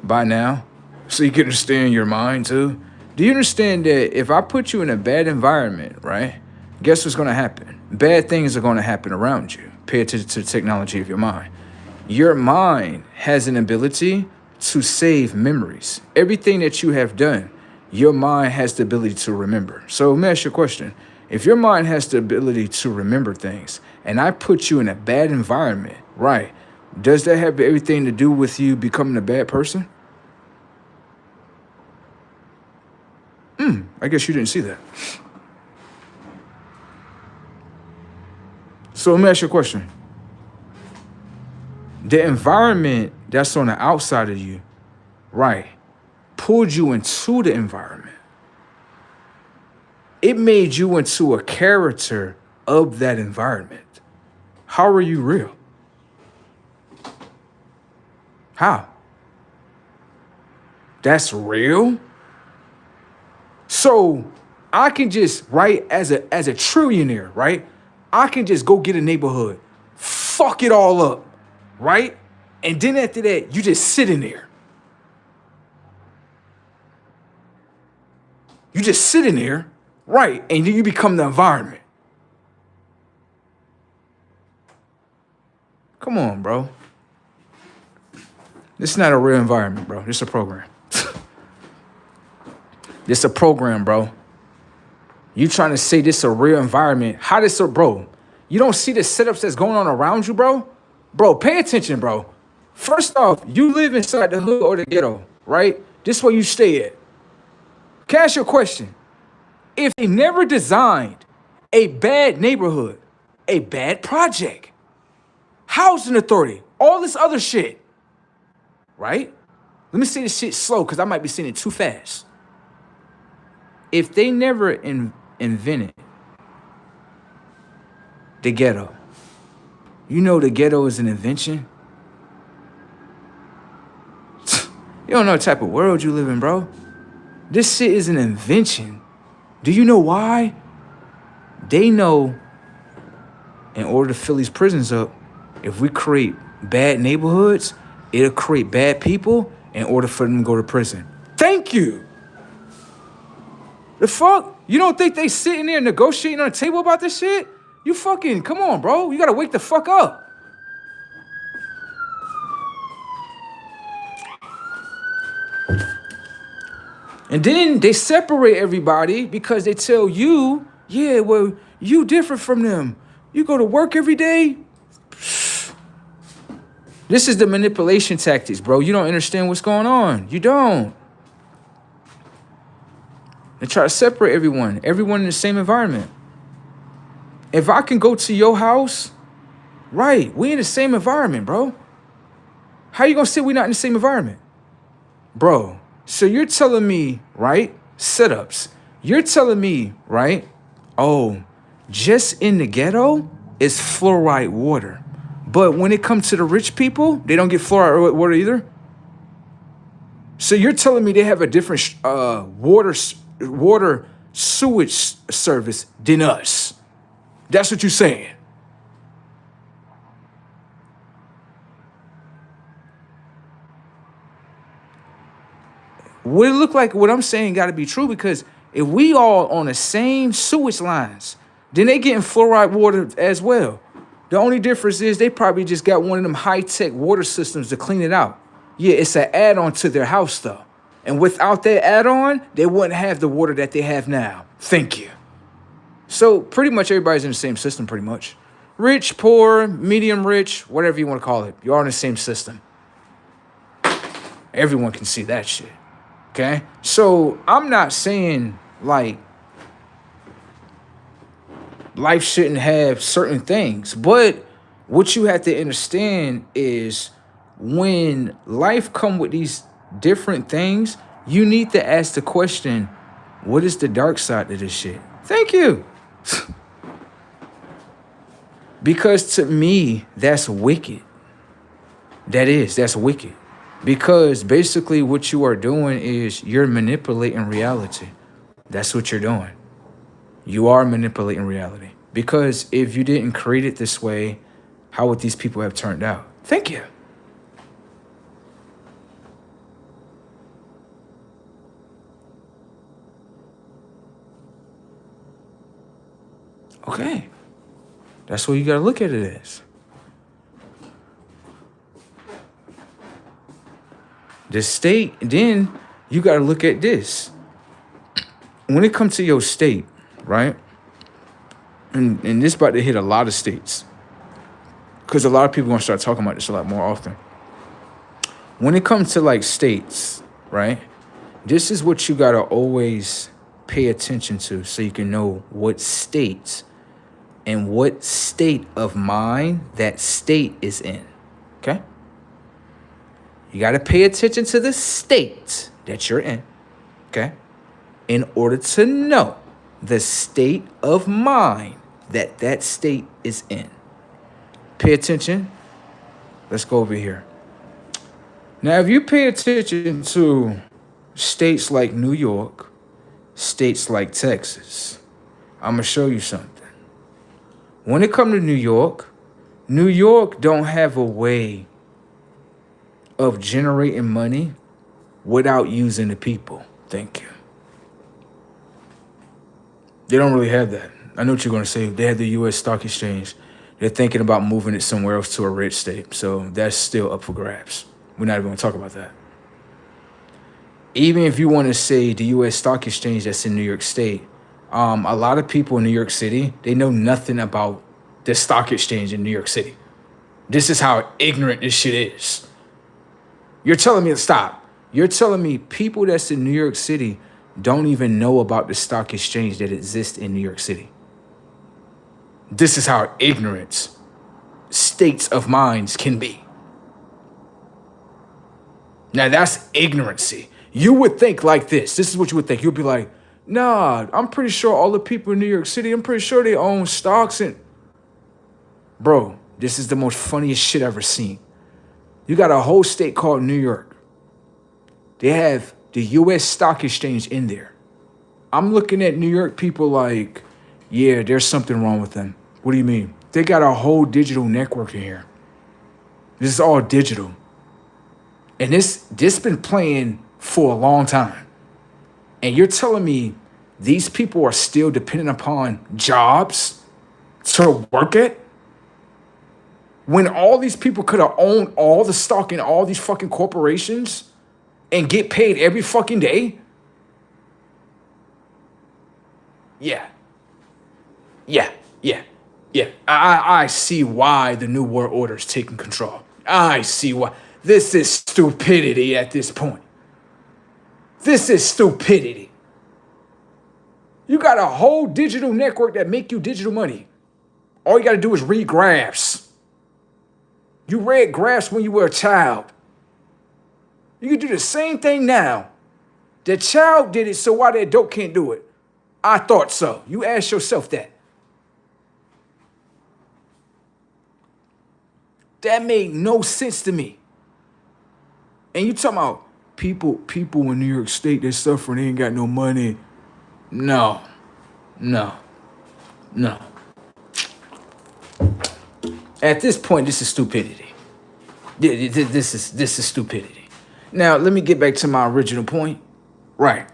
by now? So you can understand your mind too. Do you understand that if I put you in a bad environment, right? Guess what's gonna happen? Bad things are gonna happen around you. Pay attention to the technology of your mind. Your mind has an ability to save memories. Everything that you have done, your mind has the ability to remember. So let me ask you a question. If your mind has the ability to remember things, and I put you in a bad environment, right? Does that have everything to do with you becoming a bad person? I guess you didn't see that. So let me ask you a question. The environment that's on the outside of you, right, pulled you into the environment. It made you into a character of that environment. How are you real? How? That's real? So I can just, right, as a trillionaire, right? I can just go get a neighborhood, fuck it all up, right? And then after that, you just sit in there. You just sit in there, right? And then you become the environment. Come on, bro. This is not a real environment, bro. This is a program. This is a program, bro. You trying to say this is a real environment. How this a, bro? You don't see the setups that's going on around you, bro? Bro, pay attention, bro. First off, you live inside the hood or the ghetto, right? This is where you stay at. Can I ask you a question? If they never designed a bad neighborhood, a bad project, housing authority, all this other shit, right? Let me say this shit slow because I might be saying it too fast. If they never invented the ghetto, you know the ghetto is an invention? You don't know the type of world you live in, bro. This shit is an invention. Do you know why? They know in order to fill these prisons up, if we create bad neighborhoods, it'll create bad people in order for them to go to prison. Thank you. The fuck? You don't think they sitting there negotiating on the table about this shit? You fucking, come on, bro. You gotta wake the fuck up. And then they separate everybody because they tell you, yeah, well, you different from them. You go to work every day. This is the manipulation tactics, bro. You don't understand what's going on. You don't. They try to separate everyone in the same environment. If I can go to your house, right, we in the same environment, bro. How you gonna say we not in the same environment? Bro, so you're telling me, right, setups. You're telling me, right, oh, just in the ghetto is fluoride water. But when it comes to the rich people, they don't get fluoride water either? So you're telling me they have a different water sewage service than us. That's what you're saying. What it look like, what I'm saying got to be true, because if we all on the same sewage lines, then they getting fluoride water as well. The only difference is they probably just got one of them high-tech water systems to clean it out. Yeah, it's an add-on to their house, though. And without that add-on, they wouldn't have the water that they have now. Thank you. So pretty much everybody's in the same system, pretty much. Rich, poor, medium rich, whatever you want to call it. You're all in the same system. Everyone can see that shit. Okay? So I'm not saying like life shouldn't have certain things, but what you have to understand is when life come with these different things, you need to ask the question, what is the dark side of this shit? Thank you. Because to me, that's wicked. That's wicked. Because basically what you are doing is you're manipulating reality. That's what you're doing. You are manipulating reality. Because if you didn't create it this way, how would these people have turned out? Thank you. Okay. That's what you got to look at it as. The state, then you got to look at this. When it comes to your state, right? And this about to hit a lot of states. Because a lot of people are going to start talking about this a lot more often. When it comes to like states, right? This is what you got to always pay attention to so you can know what states and what state of mind that state is in. Okay? You got to pay attention to the state that you're in. Okay? In order to know the state of mind that that state is in. Pay attention. Let's go over here. Now, if you pay attention to states like New York, states like Texas, I'm going to show you something. When it comes to New York don't have a way of generating money without using the people. Thank you. They don't really have that. I know what you're going to say. They have the U.S. Stock Exchange. They're thinking about moving it somewhere else to a rich state. So that's still up for grabs. We're not even going to talk about that. Even if you want to say the U.S. Stock Exchange that's in New York State, a lot of people in New York City, they know nothing about the stock exchange in New York City. This is how ignorant this shit is. You're telling me to stop. You're telling me people that's in New York City don't even know about the stock exchange that exists in New York City. This is how ignorant states of minds can be. Now that's ignorancy. You would think like this. This is what you would think. You'd be like, nah, I'm pretty sure all the people in New York City, I'm pretty sure they own stocks. And bro, this is the most funniest shit I've ever seen. You got a whole state called New York. They have the U.S. Stock Exchange in there. I'm looking at New York people like, yeah, there's something wrong with them. What do you mean? They got a whole digital network in here. This is all digital. And this been playing for a long time. And you're telling me these people are still dependent upon jobs to work at? When all these people could have owned all the stock in all these fucking corporations and get paid every fucking day? Yeah. I see why the New World Order is taking control. I see why. This is stupidity at this point. This is stupidity. You got a whole digital network that make you digital money. All you got to do is read graphs. You read graphs when you were a child. You can do the same thing now. The child did it, so why the adult can't do it? I thought so. You ask yourself that. That made no sense to me. And you talking about people in New York State, they're suffering, they ain't got no money. No. At this point, this is stupidity. This is stupidity. Now, let me get back to my original point. Right.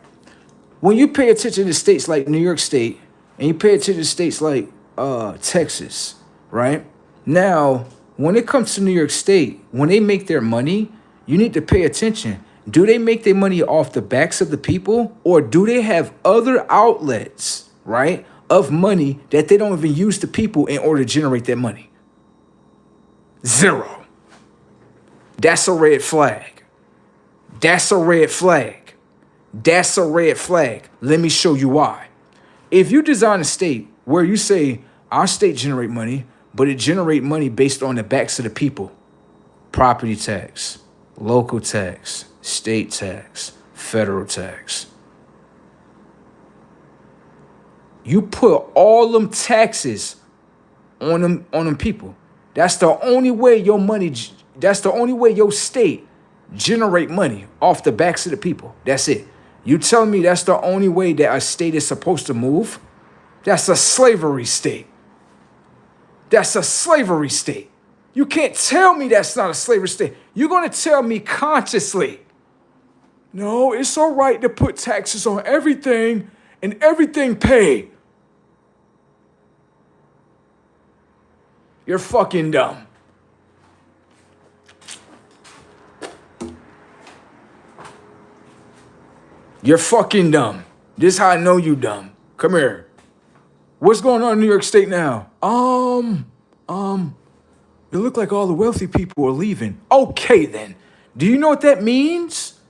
When you pay attention to states like New York State, and you pay attention to states like Texas, right? Now, when it comes to New York State, when they make their money, you need to pay attention. Do they make their money off the backs of the people, or do they have other outlets, right? of money that they don't even use to people in order to generate that money. Zero. That's a red flag. That's a red flag. That's a red flag. Let me show you why. If you design a state where you say our state generate money, but it generate money based on the backs of the people, property tax, local tax, state tax, federal tax. You put all them taxes on them people. That's the only way your money, that's the only way your state generate money off the backs of the people. That's it. You telling me that's the only way that a state is supposed to move? That's a slavery state. That's a slavery state. You can't tell me that's not a slavery state. You're going to tell me consciously, no, it's all right to put taxes on everything and everything paid. You're fucking dumb. You're fucking dumb. This is how I know you dumb. Come here. What's going on in New York State now? It looked like all the wealthy people are leaving. Okay, then. Do you know what that means?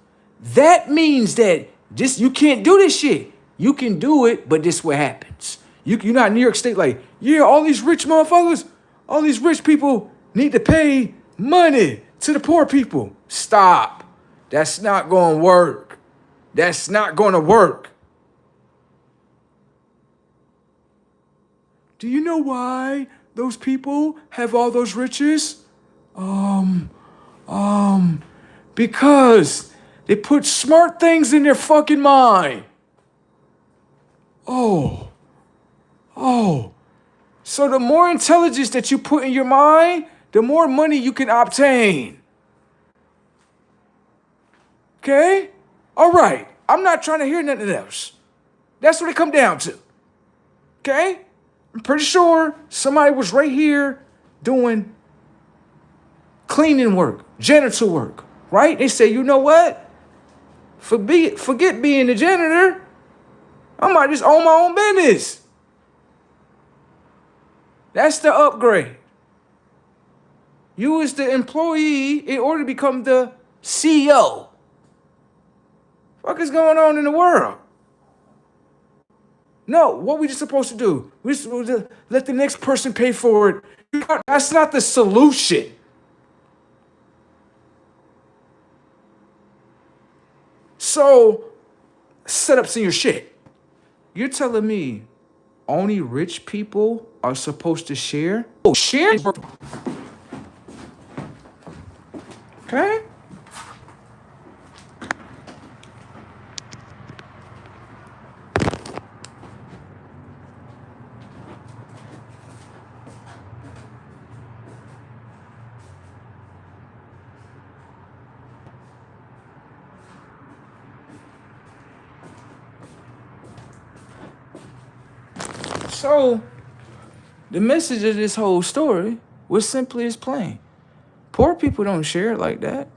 That means that you can't do this shit. You can do it, but this is what happens. You're not in New York State like, yeah, all these rich motherfuckers, all these rich people need to pay money to the poor people. Stop. That's not going to work. That's not going to work. Do you know why those people have all those riches? Because they put smart things in their fucking mind. Oh. So the more intelligence that you put in your mind, the more money you can obtain. Okay? All right. I'm not trying to hear nothing else. That's what it come down to. Okay? I'm pretty sure somebody was right here doing cleaning work, janitor work, right? They say, you know what? Forget being the janitor. I might just own my own business. That's the upgrade. You as the employee in order to become the CEO. What is going on in the world? No, what we just supposed to do? We're supposed to let the next person pay for it. That's not the solution. So, set up some your shit. You're telling me only rich people are supposed to share? Oh, share? Okay? So, the message of this whole story was simply as plain. Poor people don't share like that.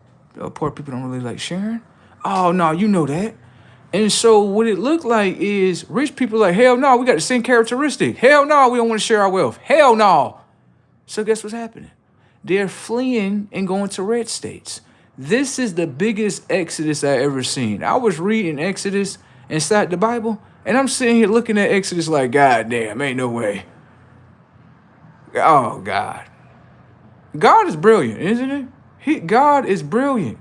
Poor people don't really like sharing. Oh, no, you know that. And so what it looked like is rich people like, hell no, we got the same characteristic. Hell no, we don't want to share our wealth. Hell no. So guess what's happening? They're fleeing and going to red states. This is the biggest exodus I ever seen. I was reading Exodus inside the Bible, and I'm sitting here looking at Exodus like, God damn, ain't no way. Oh, God. God is brilliant, isn't it? God is brilliant.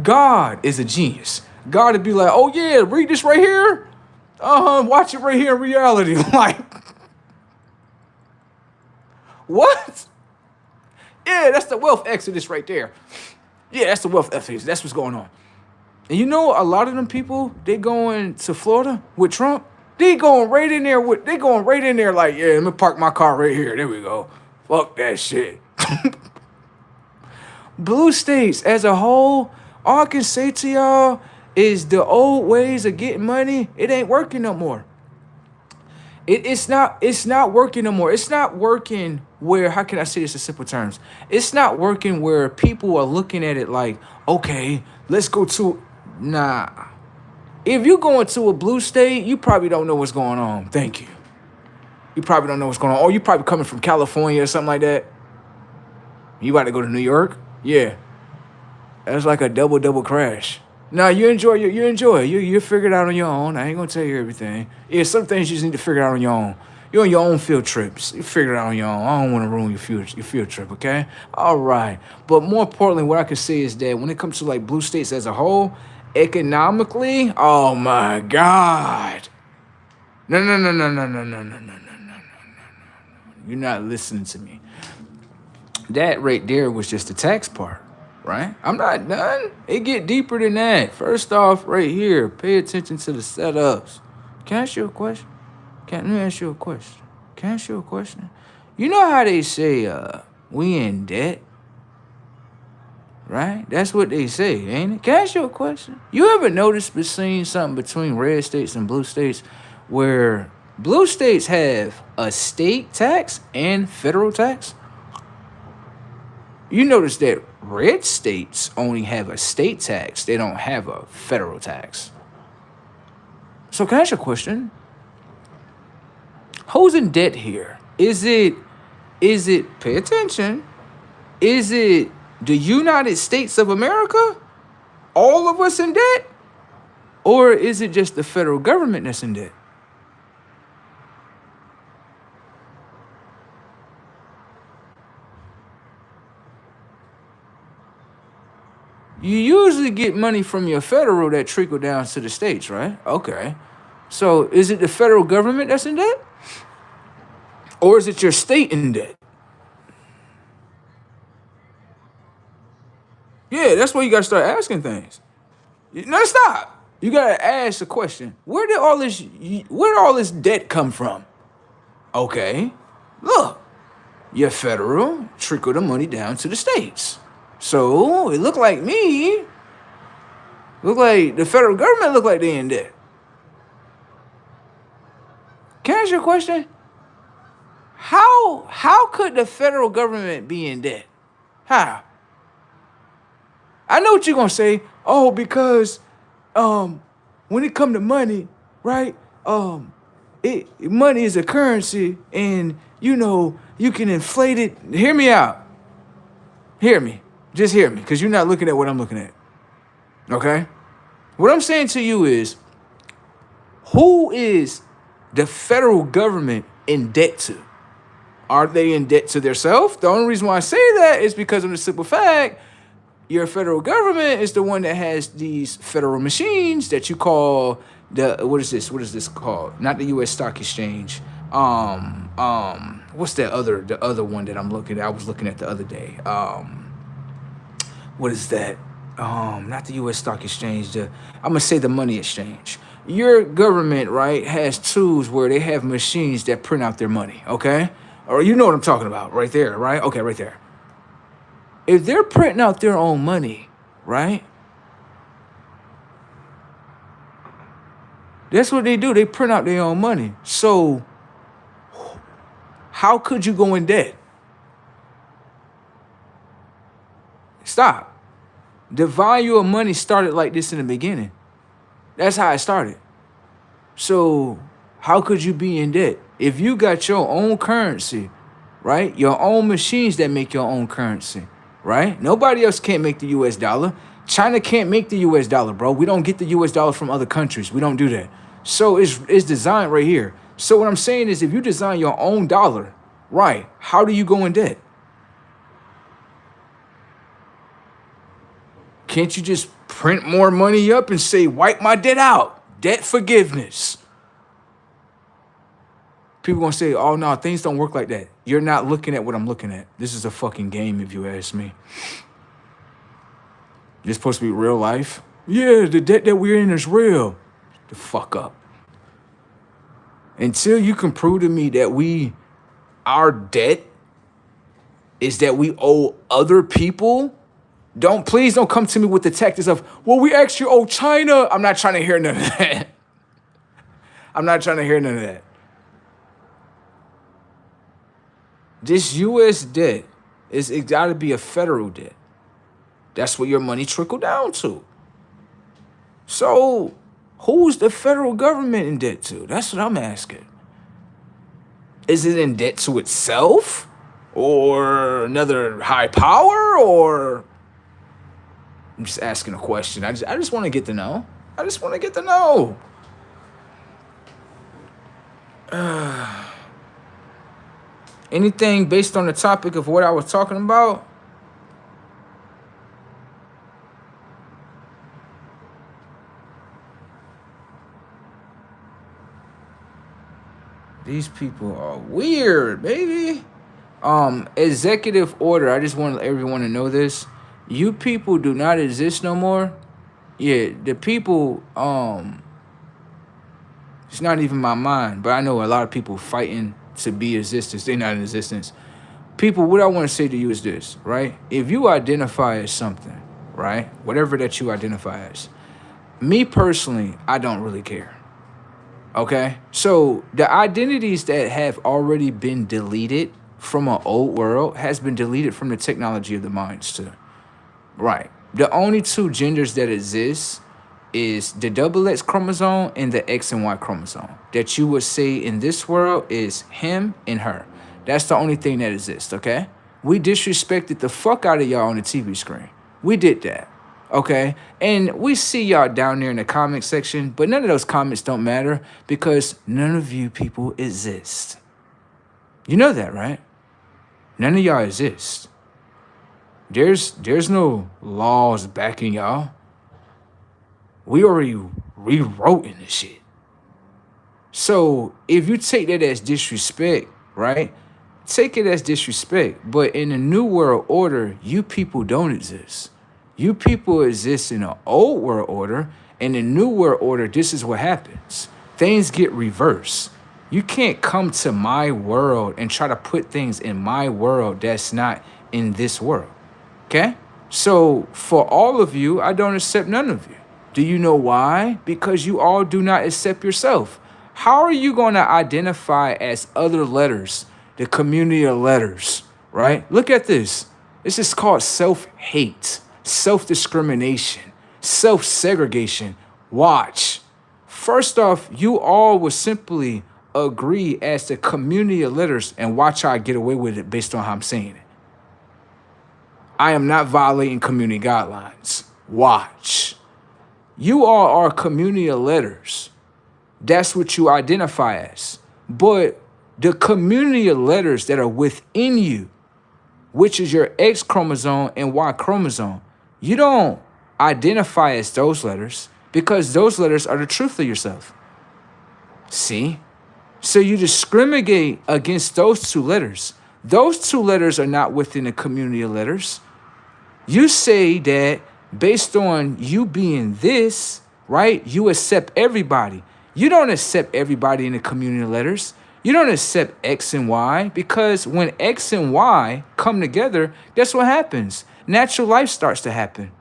God is a genius. God would be like, oh, yeah, read this right here. Watch it right here in reality. Like, what? Yeah, that's the wealth exodus right there. Yeah, that's the wealth exodus. That's what's going on. And you know, a lot of them people, they going to Florida with Trump. They going right in there like, yeah, let me park my car right here. There we go. Fuck that shit. Blue states as a whole, all I can say to y'all is the old ways of getting money, it ain't working no more. It's not working no more. It's not working where, how can I say this in simple terms? It's not working where people are looking at it like, okay, let's go to, nah. If you go into a blue state, you probably don't know what's going on. Thank you. You probably don't know what's going on. Or you probably coming from California or something like that. You about to go to New York? Yeah. That's like a double crash. Now you enjoy you figure it out on your own. I ain't gonna tell you everything. Yeah, some things you just need to figure out on your own. You're on your own field trips. You figure it out on your own. I don't want to ruin your field trip, okay? All right. But more importantly, what I can say is that when it comes to like blue states as a whole, economically, oh my God. No. You're not listening to me. That right there was just the tax part, right? I'm not done. It get deeper than that. First off, right here, pay attention to the setups. Can I ask you a question? Let me ask you a question. Can I ask you a question? You know how they say we in debt? Right? That's what they say, ain't it? Can I ask you a question? You ever noticed seen something between red states and blue states where blue states have a state tax and federal tax? You notice that red states only have a state tax. They don't have a federal tax. So can I ask you a question? Who's in debt here? Is it, pay attention, is it the United States of America? All of us in debt? Or is it just the federal government that's in debt? You usually get money from your federal that trickle down to the states, right? Okay. So is it the federal government that's in debt? Or is it your state in debt? Yeah, that's where you got to start asking things. No, stop. You got to ask the question, where did all this debt come from? Okay. Look, your federal trickle the money down to the states. So it looked like the federal government looked like they in debt. Can I ask you a question? How could the federal government be in debt? How? I know what you're gonna say. Oh, because when it come to money, right? Money is a currency, and you can inflate it. Hear me out. Hear me. Just hear me, because you're not looking at what I'm looking at. Okay? What I'm saying to you is, who is the federal government in debt to? Are they in debt to themselves? The only reason why I say that is because of the simple fact, your federal government is the one that has these federal machines that you call what is this called? Not the U.S. Stock Exchange. What's the other one that I was looking at the other day? What is that? Not the U.S. Stock Exchange. I'm gonna say the money exchange. Your government, right, has tools where they have machines that print out their money. Okay, or you know what I'm talking about, right there, right? Okay, right there. If they're printing out their own money, right? That's what they do. They print out their own money. So how could you go in debt? Stop. The value of money started like this in the beginning. That's how it started. So how could you be in debt? If you got your own currency, right? Your own machines that make your own currency, right? Nobody else can't make the US dollar. China can't make the US dollar, bro. We don't get the US dollar from other countries. We don't do that. So it's designed right here. So what I'm saying is, if you design your own dollar, right, how do you go in debt? Can't you just print more money up and say, wipe my debt out? Debt forgiveness. People gonna say, oh no, things don't work like that. You're not looking at what I'm looking at. This is a fucking game, if you ask me. It's supposed to be real life. Yeah, the debt that we're in is real. The fuck up. Until you can prove to me that our debt is that we owe other people, please don't come to me with the tactics of, well, we actually owe China. I'm not trying to hear none of that. I'm not trying to hear none of that. This U.S. debt it got to be a federal debt. That's where your money trickle down to. So Who's the federal government in debt to? That's what I'm asking. Is it in debt to itself? Or another high power? Or I'm just asking a question. I just want to get to know. I just want to get to know. Anything based on the topic of what I was talking about? These people are weird, baby. Executive order. I just want everyone to know this. You people do not exist no more. Yeah, the people, it's not even my mind, but I know a lot of people fighting to be existence. They're not in existence. People, what I want to say to you is this, right? If you identify as something, right? Whatever that you identify as. Me personally, I don't really care. Okay? So the identities that have already been deleted from an old world has been deleted from the technology of the minds too. Right. The only two genders that exist is the double X chromosome and the X and Y chromosome. That you would say in this world is him and her. That's the only thing that exists, okay? We disrespected the fuck out of y'all on the TV screen. We did that, okay? And we see y'all down there in the comment section, but none of those comments don't matter because none of you people exist. You know that, right? None of y'all exist. There's no laws backing y'all. We already rewrote in this shit. So if you take that as disrespect, right? Take it as disrespect. But in the new world order, you people don't exist. You people exist in an old world order. In the new world order, this is what happens. Things get reversed. You can't come to my world and try to put things in my world that's not in this world. Okay? So for all of you, I don't accept none of you. Do you know why? Because you all do not accept yourself. How are you going to identify as other letters, the community of letters, right? Look at this. This is called self-hate, self-discrimination, self-segregation. Watch. First off, you all will simply agree as the community of letters and watch how I get away with it based on how I'm saying it. I am not violating community guidelines. Watch. You all are a community of letters. That's what you identify as. But the community of letters that are within you, which is your X chromosome and Y chromosome, you don't identify as those letters because those letters are the truth of yourself. See? So you discriminate against those two letters. Those two letters are not within the community of letters. You say that based on you being this, right, you accept everybody. You don't accept everybody in the community of letters. You don't accept X and Y because when X and Y come together, that's what happens. Natural life starts to happen.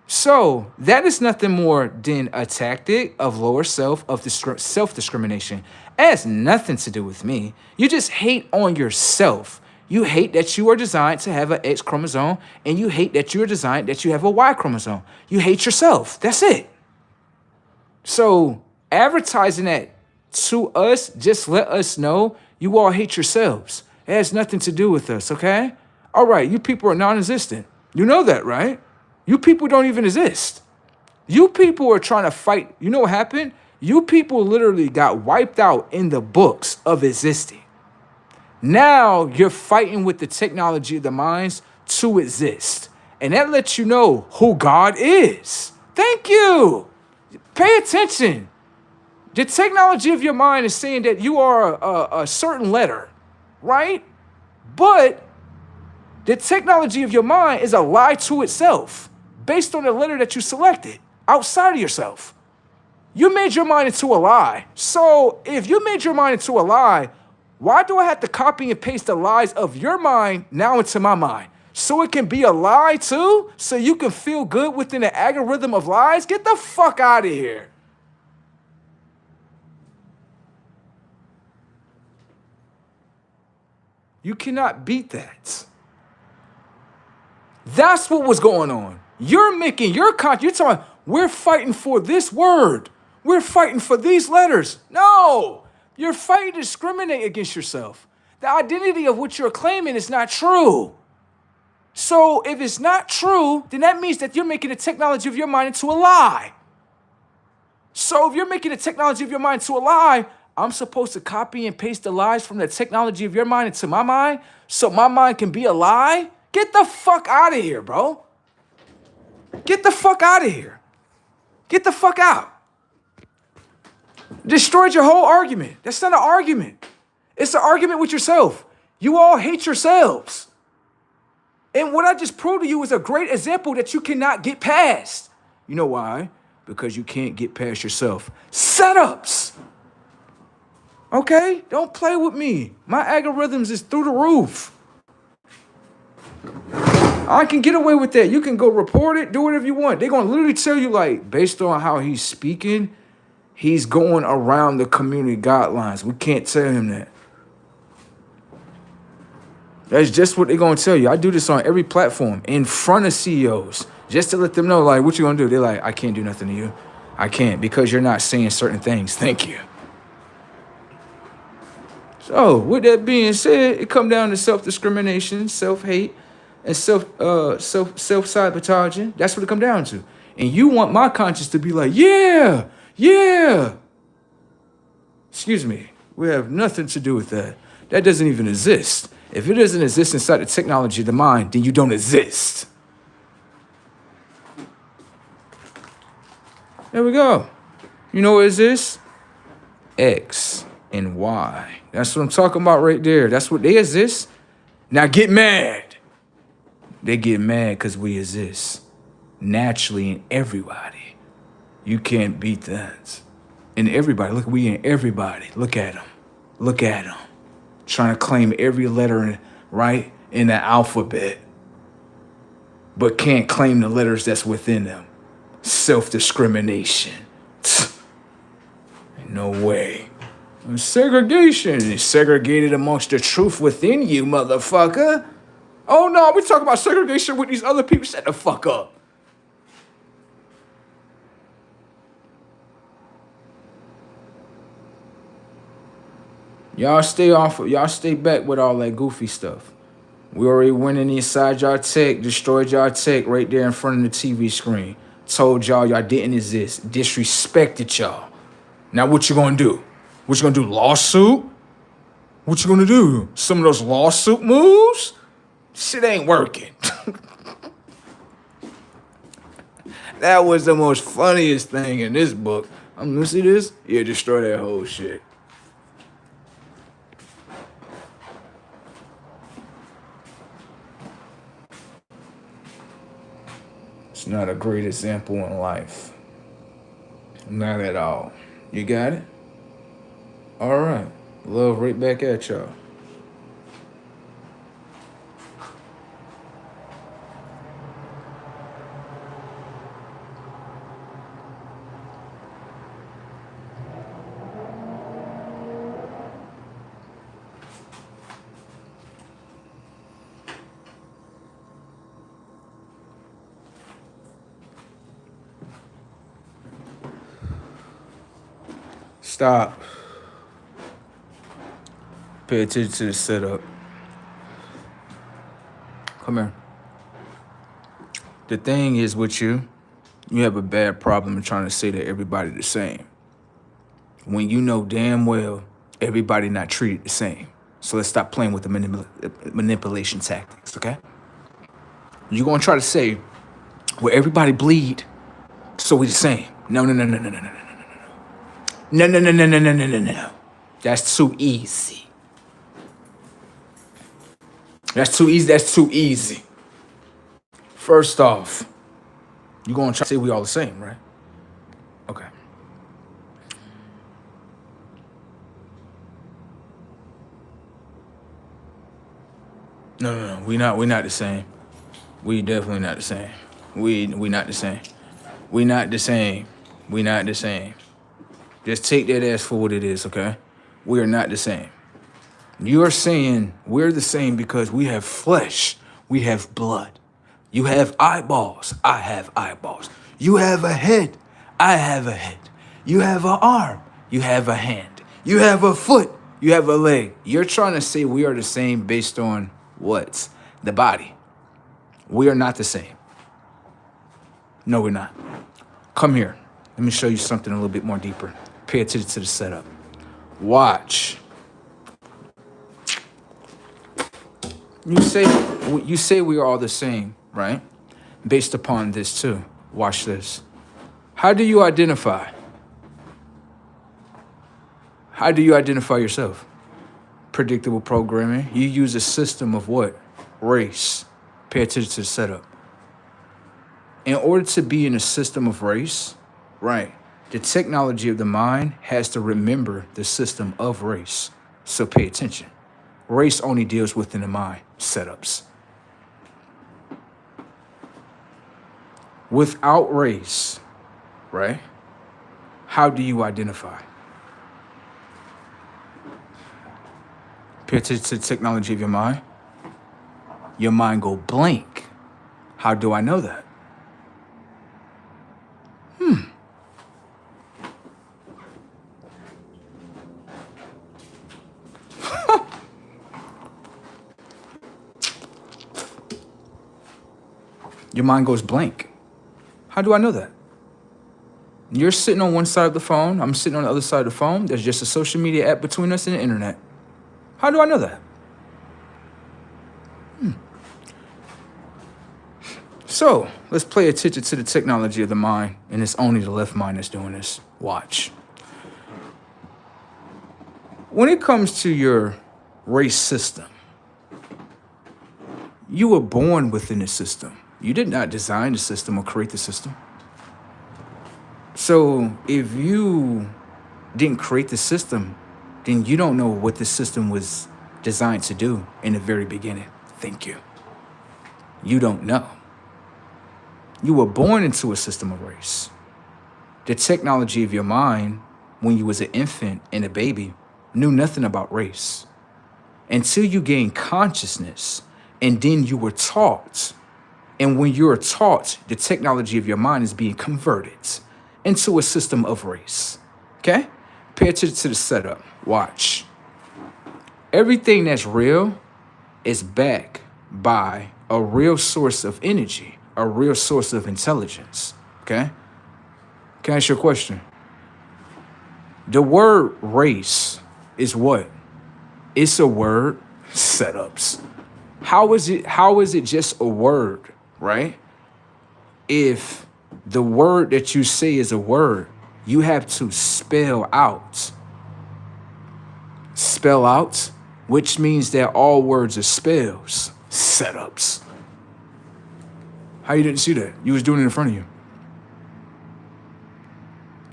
So that is nothing more than a tactic of lower self, of self-discrimination. It has nothing to do with me. You just hate on yourself. You hate that you are designed to have an X chromosome, and you hate that you are designed that you have a Y chromosome. You hate yourself. That's it. So advertising that to us, just let us know you all hate yourselves. It has nothing to do with us, okay? All right, you people are non-existent. You know that, right? You people don't even exist. You people are trying to fight. You know what happened? You people literally got wiped out in the books of existing. Now you're fighting with the technology of the minds to exist. And that lets you know who God is. Thank you. Pay attention. The technology of your mind is saying that you are a certain letter, right? But the technology of your mind is a lie to itself based on the letter that you selected outside of yourself. You made your mind into a lie. So if you made your mind into a lie, why do I have to copy and paste the lies of your mind now into my mind? So it can be a lie too? So you can feel good within the algorithm of lies? Get the fuck out of here. You cannot beat that. That's what was going on. You're making your you're talking, we're fighting for this word. We're fighting for these letters. No, you're fighting to discriminate against yourself. The identity of what you're claiming is not true. So if it's not true, then that means that you're making the technology of your mind into a lie. So if you're making the technology of your mind into a lie, I'm supposed to copy and paste the lies from the technology of your mind into my mind so my mind can be a lie? Get the fuck out of here, bro. Get the fuck out of here. Get the fuck out. Destroyed your whole argument. That's not an argument. It's an argument with yourself. You all hate yourselves. And what I just proved to you is a great example that you cannot get past. You know why? Because you can't get past yourself. Setups. Okay? Don't play with me. My algorithms is through the roof. I can get away with that. You can go report it, do whatever you want. They're going to literally tell you, like, based on how he's speaking, he's going around the community guidelines. We can't tell him that. That's just what they're going to tell you. I do this on every platform in front of CEOs just to let them know, like, what you going to do? They're like, I can't do nothing to you. I can't because you're not saying certain things. Thank you. So with that being said, it come down to self-discrimination, self-hate, and self-sabotaging. That's what it come down to. And you want my conscience to be like, yeah. Excuse me. We have nothing to do with that. That doesn't even exist. If it doesn't exist inside the technology of the mind, then you don't exist. There we go. You know what exists? X and Y. That's what I'm talking about right there. That's what they exist. Now get mad. They get mad because we exist. Naturally in everybody. You can't beat that. In everybody. Look, we in everybody. Look at them. Look at them. Trying to claim every letter right in the alphabet. But can't claim the letters that's within them. Self-discrimination. No way. Segregation is segregated amongst the truth within you, motherfucker. Oh no, we're talking about segregation with these other people. Shut the fuck up. Y'all stay back with all that goofy stuff. We already went inside y'all tech, destroyed y'all tech right there in front of the TV screen. Told y'all didn't exist, disrespected y'all. Now what you gonna do? What you gonna do, lawsuit? What you gonna do? Some of those lawsuit moves? Shit ain't working. That was the most funniest thing in this book. I'm gonna see this? Yeah, destroy that whole shit. It's not a great example in life. Not at all. You got it? All right. Love right back at y'all. Stop. Pay attention to the setup. Come here. The thing is with you have a bad problem in trying to say that everybody the same. When you know damn well everybody not treated the same. So let's stop playing with the manipulation tactics, okay? You're gonna try to say, well, everybody bleed, so we the same. No. No. That's too easy. That's too easy. First off, you're going to try to say we all the same, right? Okay. No. We not the same. We definitely not the same. We not the same. We not the same. We not the same. Just take that as for what it is, okay? We are not the same. You're saying we're the same because we have flesh. We have blood. You have eyeballs. I have eyeballs. You have a head. I have a head. You have an arm. You have a hand. You have a foot. You have a leg. You're trying to say we are the same based on what? The body. We are not the same. No, we're not. Come here. Let me show you something a little bit more deeper. Pay attention to the setup. Watch. You say we are all the same, right? Based upon this too. Watch this. How do you identify? How do you identify yourself? Predictable programming. You use a system of what? Race. Pay attention to the setup. In order to be in a system of race, right, the technology of the mind has to remember the system of race. So pay attention. Race only deals within the mind setups. Without race, right, how do you identify? Pay attention to the technology of your mind. Your mind go blank. How do I know that? Your mind goes blank. How do I know that? You're sitting on one side of the phone. I'm sitting on the other side of the phone. There's just a social media app between us and the internet. How do I know that? So let's pay attention to the technology of the mind, and it's only the left mind that's doing this. Watch. When it comes to your race system, you were born within the system. You did not design the system or create the system. So if you didn't create the system, then you don't know what the system was designed to do in the very beginning. Thank you. You don't know. You were born into a system of race. The technology of your mind, when you was an infant and a baby, knew nothing about race until you gained consciousness, and then you were taught. And when you're taught, the technology of your mind is being converted into a system of race. Okay? Pay attention to the setup. Watch. Everything that's real is backed by a real source of energy, a real source of intelligence. Okay? Can I ask you a question? The word race is what? It's a word. Setups. How is it just a word, right? If the word that you say is a word, you have to spell out. Spell out, which means that all words are spells. Setups. How you didn't see that? You was doing it in front of you.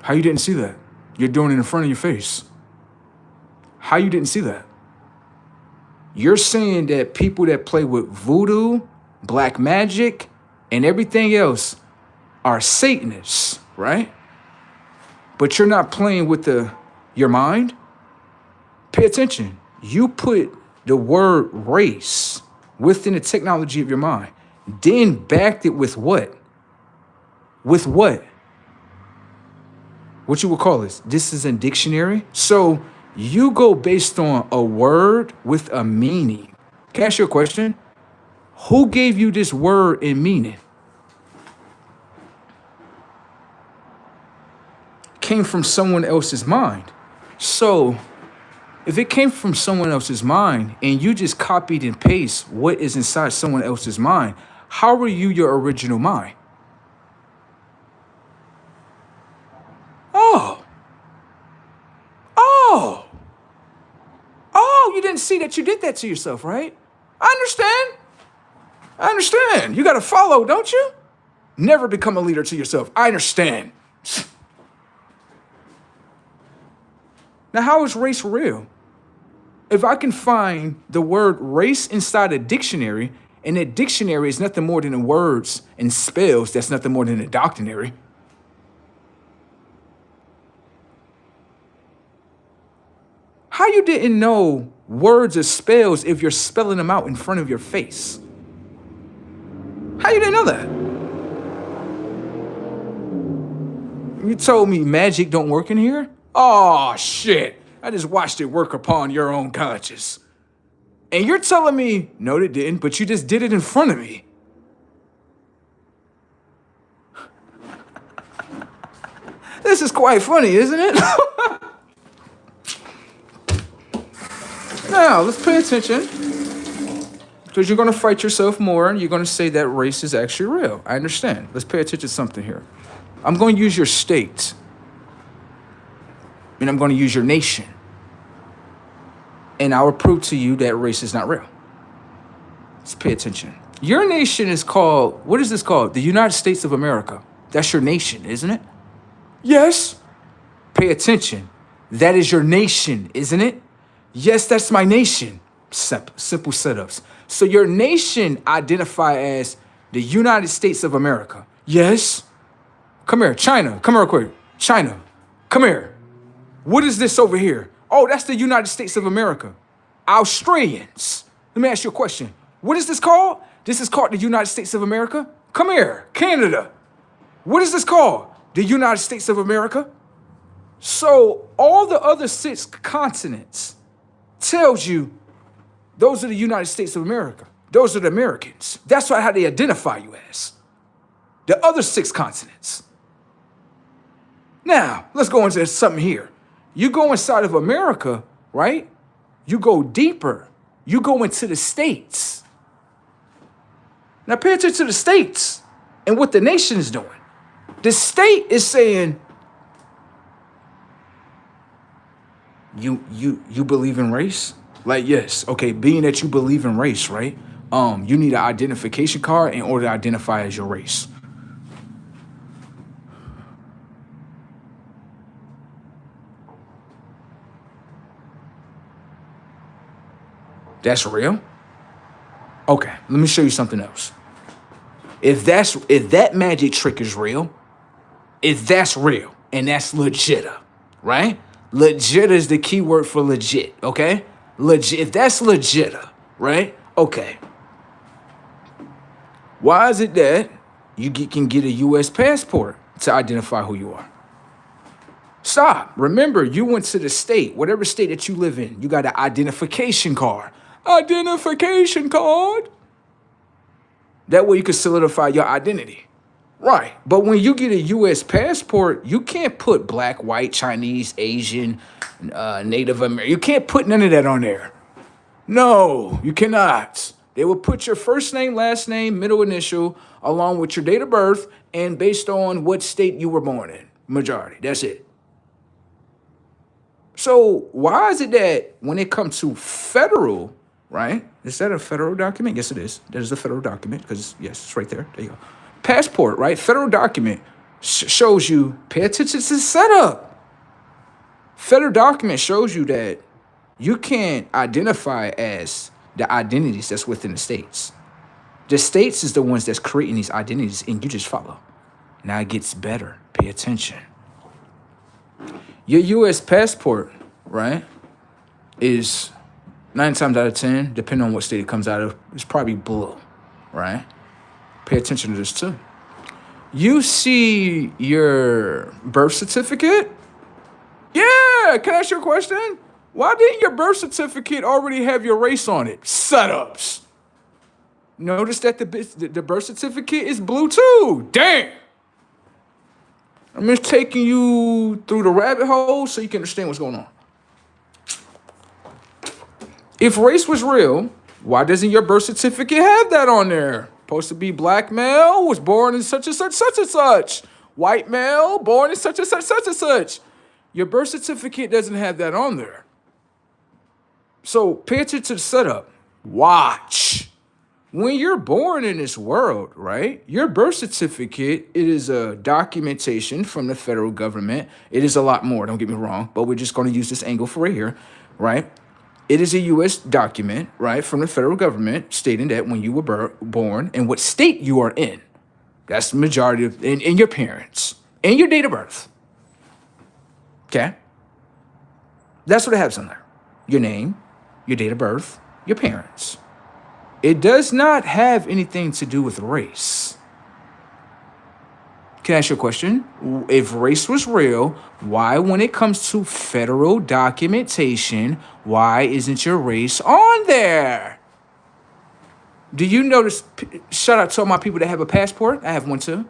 How you didn't see that? You're doing it in front of your face. How you didn't see that? You're saying that people that play with voodoo, black magic, and everything else are Satanists, right? But you're not playing with your mind. Pay attention. You put the word race within the technology of your mind, then backed it with what? With what? What you would call this? This is a dictionary. So you go based on a word with a meaning. Can I ask you a question? Who gave you this word and meaning? Came from someone else's mind. So if it came from someone else's mind and you just copied and paste what is inside someone else's mind, how are you your original mind? Oh, you didn't see that you did that to yourself, right? I understand. You got to follow, don't you? Never become a leader to yourself. I understand. Now, how is race real? If I can find the word race inside a dictionary, and that dictionary is nothing more than the words and spells, that's nothing more than a dictionary. How you didn't know words or spells if you're spelling them out in front of your face? How you didn't know that? You told me magic don't work in here? Oh, shit. I just watched it work upon your own conscience. And you're telling me, no, it didn't, but you just did it in front of me. This is quite funny, isn't it? Now, let's pay attention. Because you're going to fight yourself more and you're going to say that race is actually real. I understand. Let's pay attention to something here. I'm going to use your state. And I'm going to use your nation. And I will prove to you that race is not real. Let's pay attention. Your nation is called, what is this called? The United States of America. That's your nation, isn't it? Yes. Pay attention. That is your nation, isn't it? Yes, that's my nation. Simple setups. So your nation identify as the United States of America. Yes. Come here, China. Come here real quick. China. Come here. What is this over here? Oh, that's the United States of America. Australians. Let me ask you a question. What is this called? This is called the United States of America. Come here, Canada. What is this called? The United States of America. So all the other 6 continents tells you those are the United States of America. Those are the Americans. That's how they identify you as. The other 6 continents. Now, let's go into something here. You go inside of America, right? You go deeper. You go into the states. Now pay attention to the states and what the nation is doing. The state is saying, you believe in race? Like, yes. Okay, being that you believe in race, right? You need an identification card in order to identify as your race. That's real? Okay, let me show you something else. If that magic trick is real, if that's real and that's legit, right? Legit is the key word for legit, okay? Legit. If that's legit, right? Okay. Why is it that you can get a U.S. passport to identify who you are? Stop. Remember, you went to the state, whatever state that you live in. You got an identification card. Identification card. That way you can solidify your identity. Right. But when you get a U.S. passport, you can't put black, white, Chinese, Asian, Native American. You can't put none of that on there. No, you cannot. They will put your first name, last name, middle initial, along with your date of birth, and based on what state you were born in. Majority. That's it. So why is it that when it comes to federal, right? Is that a federal document? Yes, it is. That is a federal document because, yes, it's right there. There you go. Passport, right? Federal document shows you, pay attention to the setup. Federal document shows you that you can't identify as the identities that's within the states. The states is the ones that's creating these identities and you just follow. Now it gets better. Pay attention. Your U.S. passport, right, is 9 times out of 10, depending on what state it comes out of, it's probably blue, right? Pay attention to this too. You see your birth certificate? Yeah, can I ask you a question? Why didn't your birth certificate already have your race on it? Setups. Notice that the birth certificate is blue too. Damn. I'm just taking you through the rabbit hole so you can understand what's going on. If race was real, why doesn't your birth certificate have that on there? Supposed to be black male, was born in such and such, such and such. White male, born in such and such, such and such. Your birth certificate doesn't have that on there. So pay attention to the setup. Watch. When you're born in this world, right, your birth certificate, it is a documentation from the federal government. It is a lot more, don't get me wrong, but we're just going to use this angle for right here, right? It is a U.S. document, right, from the federal government stating that when you were born and what state you are in. That's the majority of, and your parents, and your date of birth. Okay? That's what it has on there. Your name, your date of birth, your parents. It does not have anything to do with race. Can I ask you a question? If race was real, why, when it comes to federal documentation, why isn't your race on there? Do you notice? Shout out to all my people that have a passport. I have one too.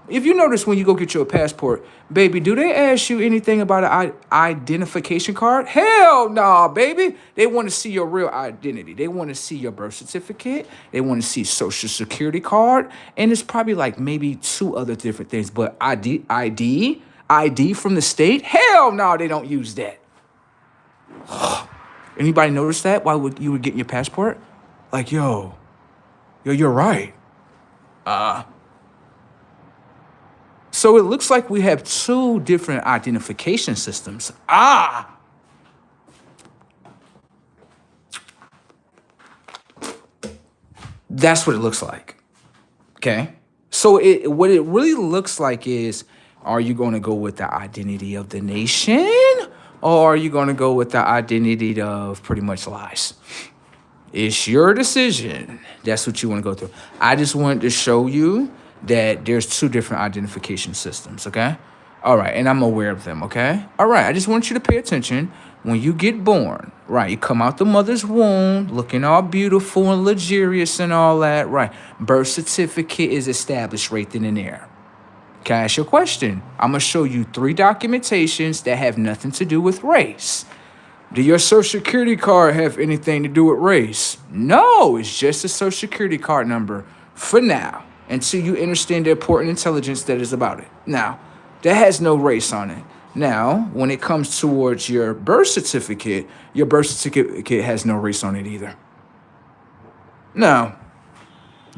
If you notice when you go get your passport, baby, do they ask you anything about an identification card? Hell no, baby. They want to see your real identity. They want to see your birth certificate. They want to see social security card, and it's probably like maybe two other different things. But ID from the state? Hell no, they don't use that. Anybody notice that while you were getting your passport? Like, yo, you're right. So it looks like we have two different identification systems. That's what it looks like. Okay. So what it really looks like is, are you going to go with the identity of the nation, or are you going to go with the identity of pretty much lies? It's your decision. That's what you want to go through. I just wanted to show you that there's two different identification systems, okay? All right, and I'm aware of them, okay? All right, I just want you to pay attention. When you get born, right, you come out the mother's womb looking all beautiful and luxurious and all that, right? Birth certificate is established right then and there. Can I ask you a question? I'm going to show you 3 documentations that have nothing to do with race. Do your social security card have anything to do with race? No, it's just a social security card number for now, until you understand the important intelligence that is about it. Now, that has no race on it. Now, when it comes towards your birth certificate has no race on it either. Now,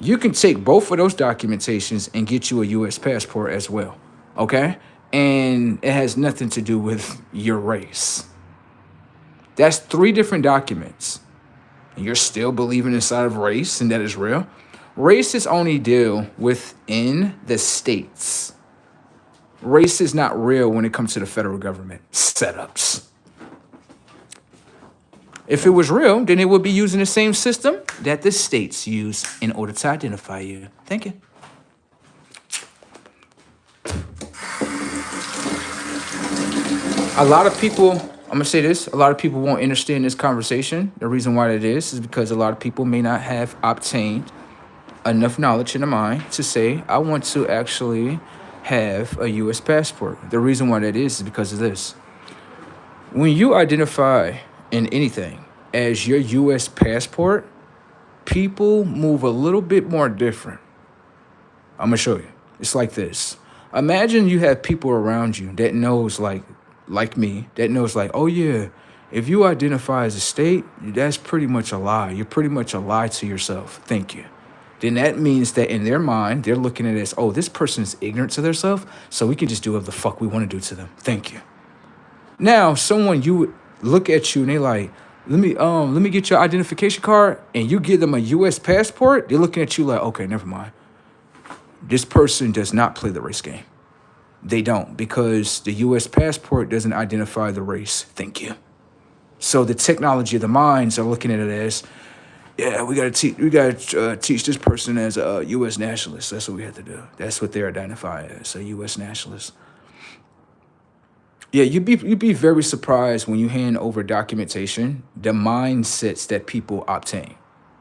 you can take both of those documentations and get you a U.S. passport as well, okay? And it has nothing to do with your race. That's 3 different documents. And you're still believing inside of race and that is real. Race is only deal within the states. Race is not real when it comes to the federal government setups. If it was real, then it would be using the same system that the states use in order to identify you. Thank you. A lot of people, I'm going to say this, a lot of people won't understand this conversation. The reason why that is because a lot of people may not have obtained enough knowledge in the mind to say, I want to actually have a U.S. passport. The reason why that is because of this. When you identify in anything as your U.S. passport, people move a little bit more different. I'm going to show you. It's like this. Imagine you have people around you that knows like me, that knows like, oh yeah, if you identify as a state, that's pretty much a lie. You're pretty much a lie to yourself. Thank you. Then that means that in their mind, they're looking at it as, oh, this person is ignorant to themselves, so we can just do whatever the fuck we want to do to them. Thank you. Now, someone you would look at you and they like, let me get your identification card, and you give them a U.S. passport, they're looking at you like, okay, never mind. This person does not play the race game. They don't, because the U.S. passport doesn't identify the race. Thank you. So the technology of the minds are looking at it as, yeah, we gotta teach this person as a U.S. nationalist. That's what we have to do. That's what they're identified as, a U.S. nationalist. Yeah, you'd be very surprised when you hand over documentation, the mindsets that people obtain.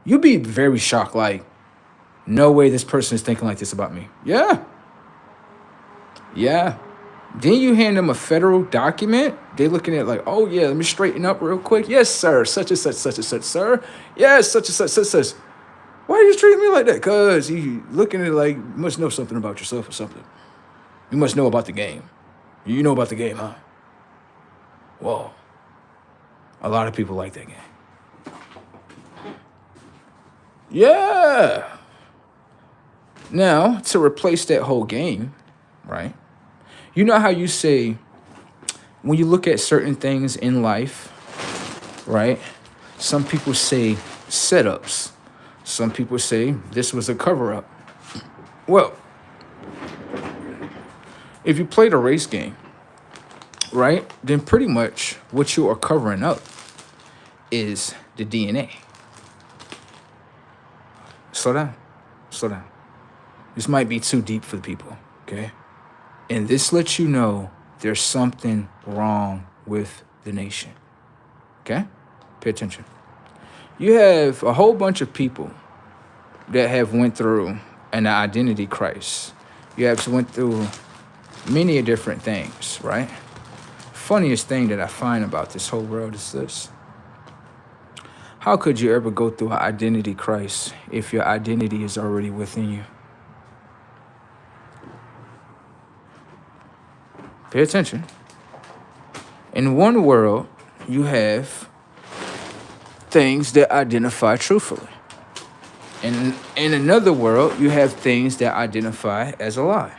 You'd be very shocked, like, no way this person is thinking like this about me. Yeah. Then you hand them a federal document. They're looking at it like, oh, yeah, let me straighten up real quick. Yes, sir. Such and such, sir. Yes, such and such. Why are you treating me like that? Because you looking at it like, you must know something about yourself or something. You must know about the game. You know about the game, huh? Whoa. A lot of people like that game. Yeah. Now, to replace that whole game, right? You know how you say, when you look at certain things in life, right? Some people say setups. Some people say this was a cover-up. Well, if you play the race game, right, then pretty much what you are covering up is the DNA. Slow down. This might be too deep for the people. Okay? And this lets you know there's something wrong with the nation. Okay? Pay attention. You have a whole bunch of people that have went through an identity crisis. You have went through many different things, right? Funniest thing that I find about this whole world is this. How could you ever go through an identity crisis if your identity is already within you? Pay attention. In one world, you have things that identify truthfully. In another world, you have things that identify as a lie.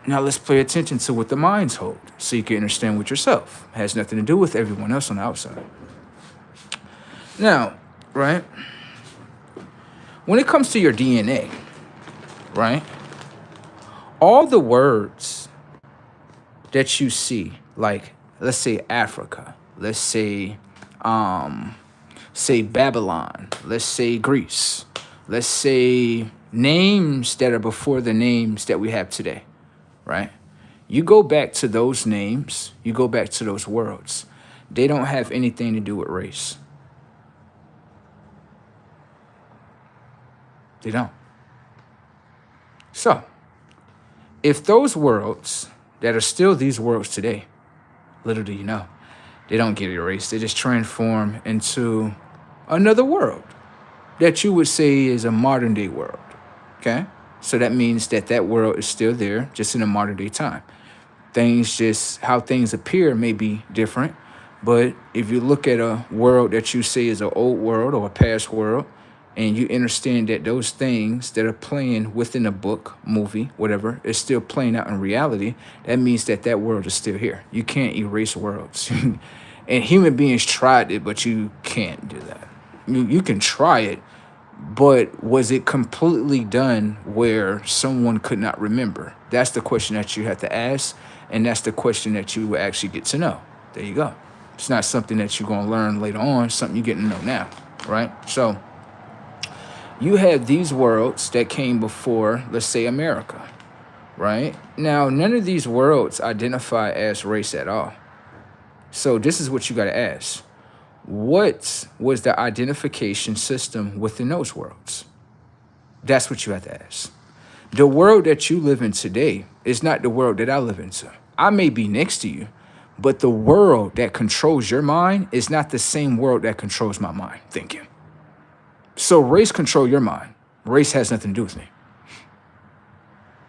Now let's pay attention to what the minds hold so you can understand with yourself. It has nothing to do with everyone else on the outside. Now, right, when it comes to your DNA, right, all the words that you see, like, let's say Africa, let's say Babylon, let's say Greece, let's say names that are before the names that we have today, right? You go back to those names, you go back to those worlds. They don't have anything to do with race. They don't. So, if those worlds that are still these worlds today, little do you know, they don't get erased. They just transform into another world that you would say is a modern day world, okay? So that means that that world is still there, just in a modern day time. How things appear may be different, but if you look at a world that you say is an old world or a past world, and you understand that those things that are playing within a book, movie, whatever, is still playing out in reality, that means that that world is still here. You can't erase worlds. And human beings tried it, but you can't do that. You can try it, but was it completely done where someone could not remember? That's the question that you have to ask, and that's the question that you will actually get to know. There you go. It's not something that you're going to learn later on, something you're getting to know now, right? So you have these worlds that came before, let's say, America, right? Now, none of these worlds identify as race at all. So this is what you got to ask. What was the identification system within those worlds? That's what you have to ask. The world that you live in today is not the world that I live into. I may be next to you, but the world that controls your mind is not the same world that controls my mind thinking. So race control your mind. Race has nothing to do with me.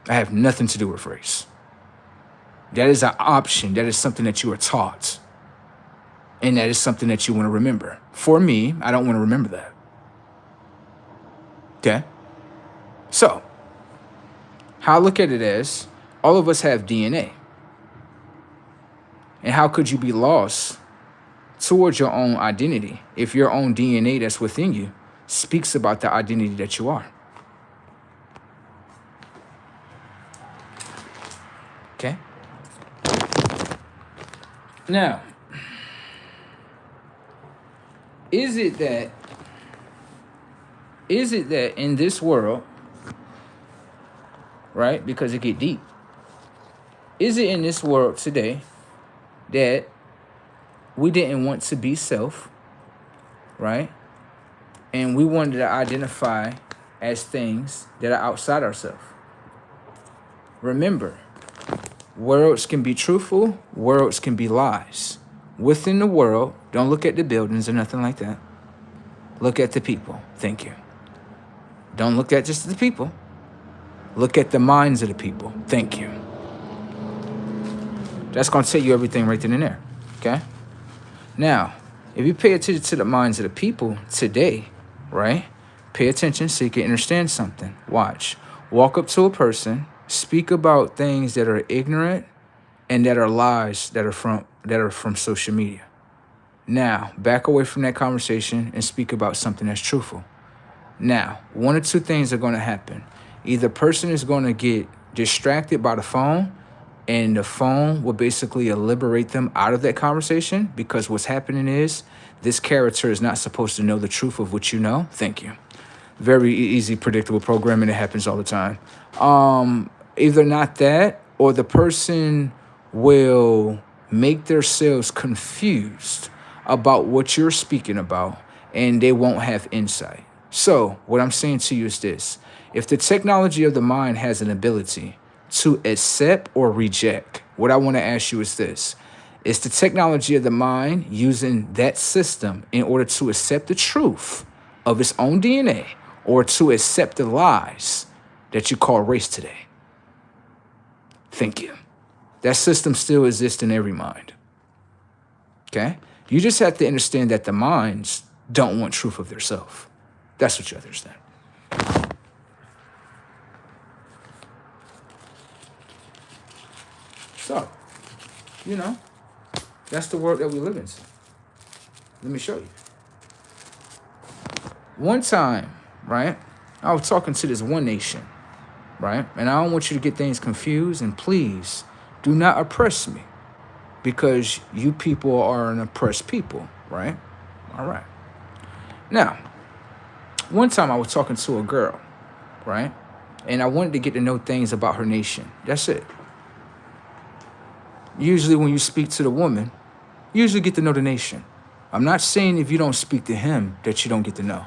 I have nothing to do with race. That is an option. That is something that you are taught. And that is something that you want to remember. For me, I don't want to remember that. Okay? So, how I look at it is, all of us have DNA. And how could you be lost towards your own identity if your own DNA that's within you speaks about the identity that you are? Okay? Now, is it that in this world, right, because it get deep, is it in this world today that we didn't want to be self, right? And we wanted to identify as things that are outside ourselves. Remember, worlds can be truthful, worlds can be lies. Within the world, don't look at the buildings or nothing like that. Look at the people. Thank you. Don't look at just the people. Look at the minds of the people. Thank you. That's going to tell you everything right then and there. Okay? Now, if you pay attention to the minds of the people today, right? Pay attention so you can understand something. Watch. Walk up to a person, speak about things that are ignorant and that are lies that are from social media. Now, back away from that conversation and speak about something that's truthful. Now, one or two things are going to happen. Either person is going to get distracted by the phone, and the phone will basically liberate them out of that conversation, because what's happening is this character is not supposed to know the truth of what you know. Thank you. Very easy, predictable programming that happens all the time. Either not that, or the person will make themselves confused about what you're speaking about, and they won't have insight. So, what I'm saying to you is this: if the technology of the mind has an ability to accept or reject, what I want to ask you is this: is the technology of the mind using that system in order to accept the truth of its own DNA, or to accept the lies that you call race today? Thank you. That system still exists in every mind. Okay? You just have to understand that the minds don't want truth of theirself. That's what you understand. So, you know, that's the world that we live in. Let me show you. One time, right, I was talking to this one nation, right? And I don't want you to get things confused, and please do not oppress me, because you people are an oppressed people, right? All right. Now, one time I was talking to a girl, right? And I wanted to get to know things about her nation. That's it. Usually when you speak to the woman, you usually get to know the nation. I'm not saying if you don't speak to him that you don't get to know,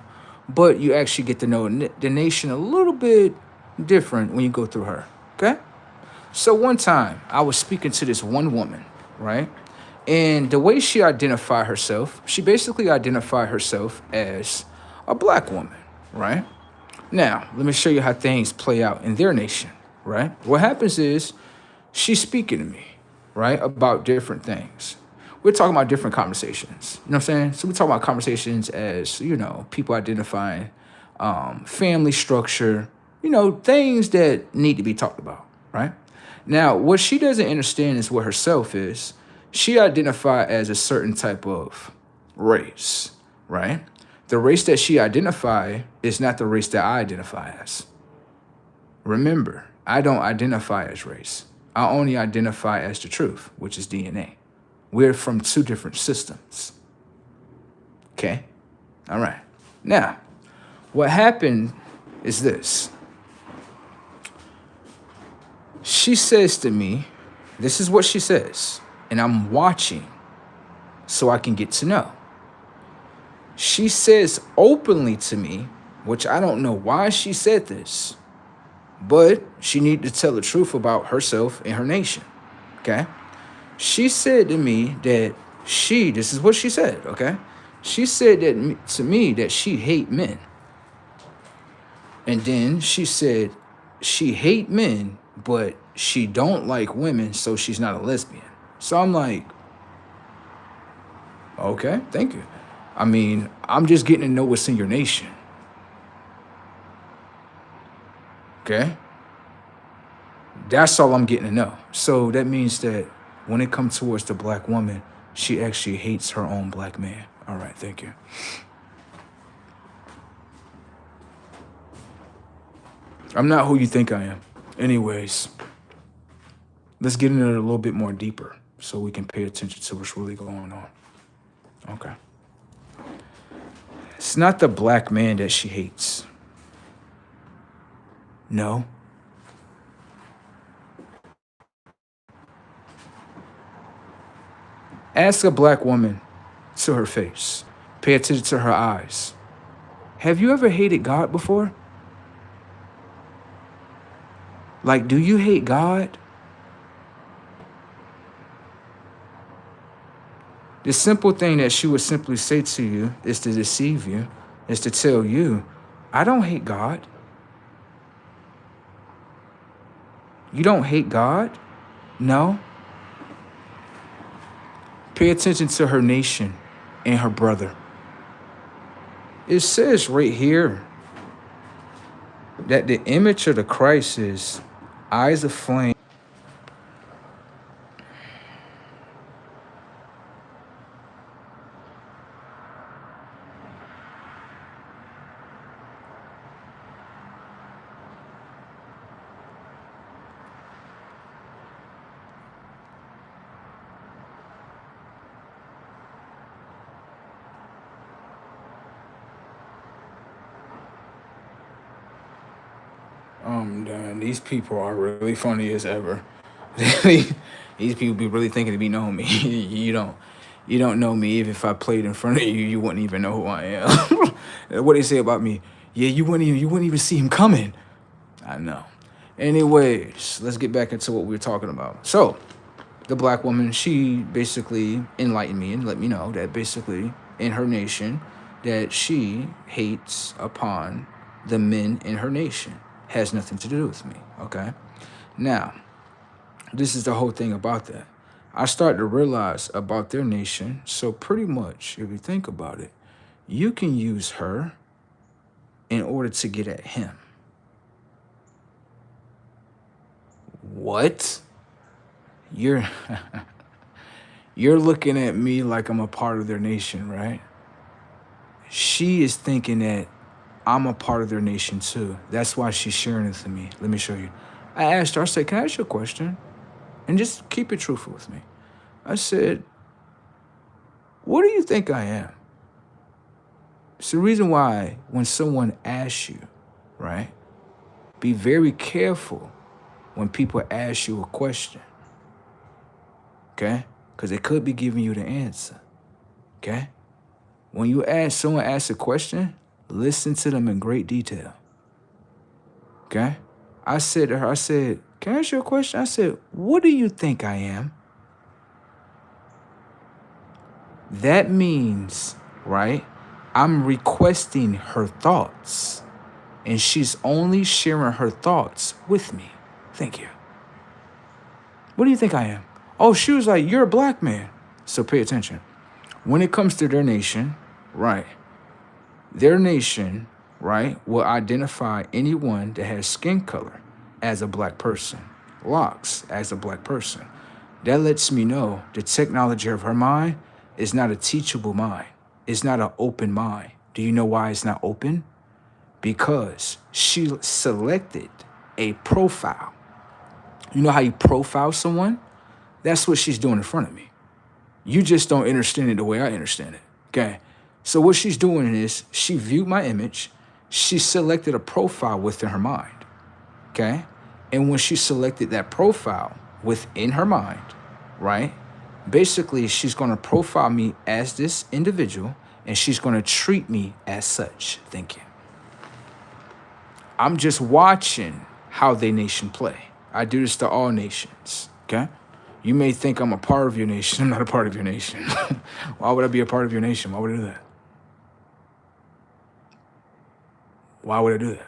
but you actually get to know the nation a little bit different when you go through her, okay? So one time I was speaking to this one woman, right? And the way she identified herself, she basically identified herself as a black woman, right? Now, let me show you how things play out in their nation, right? What happens is she's speaking to me, right, about different things. We're talking about different conversations. You know what I'm saying? So we talk about conversations as, people identifying family structure, things that need to be talked about, right? Now, what she doesn't understand is what herself is. She identified as a certain type of race, right? The race that she identified is not the race that I identify as. Remember, I don't identify as race. I only identify as the truth, which is DNA. We're from two different systems. Okay? All right. Now, what happened is this. She says to me, this is what she says, and I'm watching so I can get to know. She says openly to me, which I don't know why she said this, but she needed to tell the truth about herself and her nation, okay? She said to me that this is what she said, okay? She said to me that she hate men. And then she said she hate men, but she don't like women, so she's not a lesbian. So I'm like, okay, thank you. I mean, I'm just getting to know what's in your nation. Okay? That's all I'm getting to know. So that means that when it comes towards the black woman, she actually hates her own black man. All right, thank you. I'm not who you think I am. Anyways, let's get into it a little bit more deeper so we can pay attention to what's really going on. Okay. It's not the black man that she hates. No. Ask a black woman to her face. Pay attention to her eyes. Have you ever hated God before? Like, do you hate God? The simple thing that she would simply say to you is to deceive you, is to tell you, I don't hate God. You don't hate God? No. Pay attention to her nation and her brother. It says right here that the image of the Christ is eyes of flame. Done. These people are really funny as ever. These people be really thinking to be know me. You don't know me. Even if I played in front of you, you wouldn't even know who I am. What they say about me? Yeah, you wouldn't even see him coming. I know. Anyways, let's get back into what we were talking about. So, the black woman, she basically enlightened me and let me know that basically in her nation, that she hates upon the men in her nation. Has nothing to do with me, okay? Now, this is the whole thing about that. I start to realize about their nation, so pretty much, if you think about it, you can use her in order to get at him. What? You're you're looking at me like I'm a part of their nation, right? She is thinking that I'm a part of their nation too. That's why she's sharing it to me. Let me show you. I asked her, I said, can I ask you a question? And just keep it truthful with me. I said, what do you think I am? It's the reason why when someone asks you, right, be very careful when people ask you a question, okay? Because they could be giving you the answer, okay? When someone asks a question, listen to them in great detail, okay? I said to her, I said, can I ask you a question? I said, what do you think I am? That means, right, I'm requesting her thoughts, and she's only sharing her thoughts with me. Thank you. What do you think I am? Oh, she was like, you're a black man. So pay attention. When it comes to their nation, right, their nation, right, will identify anyone that has skin color as a black person, locks as a black person. That lets me know the technology of her mind is not a teachable mind. It's not an open mind. Do you know why it's not open? Because she selected a profile. You know how you profile someone? That's what she's doing in front of me. You just don't understand it the way I understand it, okay? So what she's doing is she viewed my image. She selected a profile within her mind, okay? And when she selected that profile within her mind, right, basically she's going to profile me as this individual, and she's going to treat me as such. Thank you. I'm just watching how they nation play. I do this to all nations, okay? You may think I'm a part of your nation. I'm not a part of your nation. Why would I be a part of your nation? Why would I do that? Why would I do that?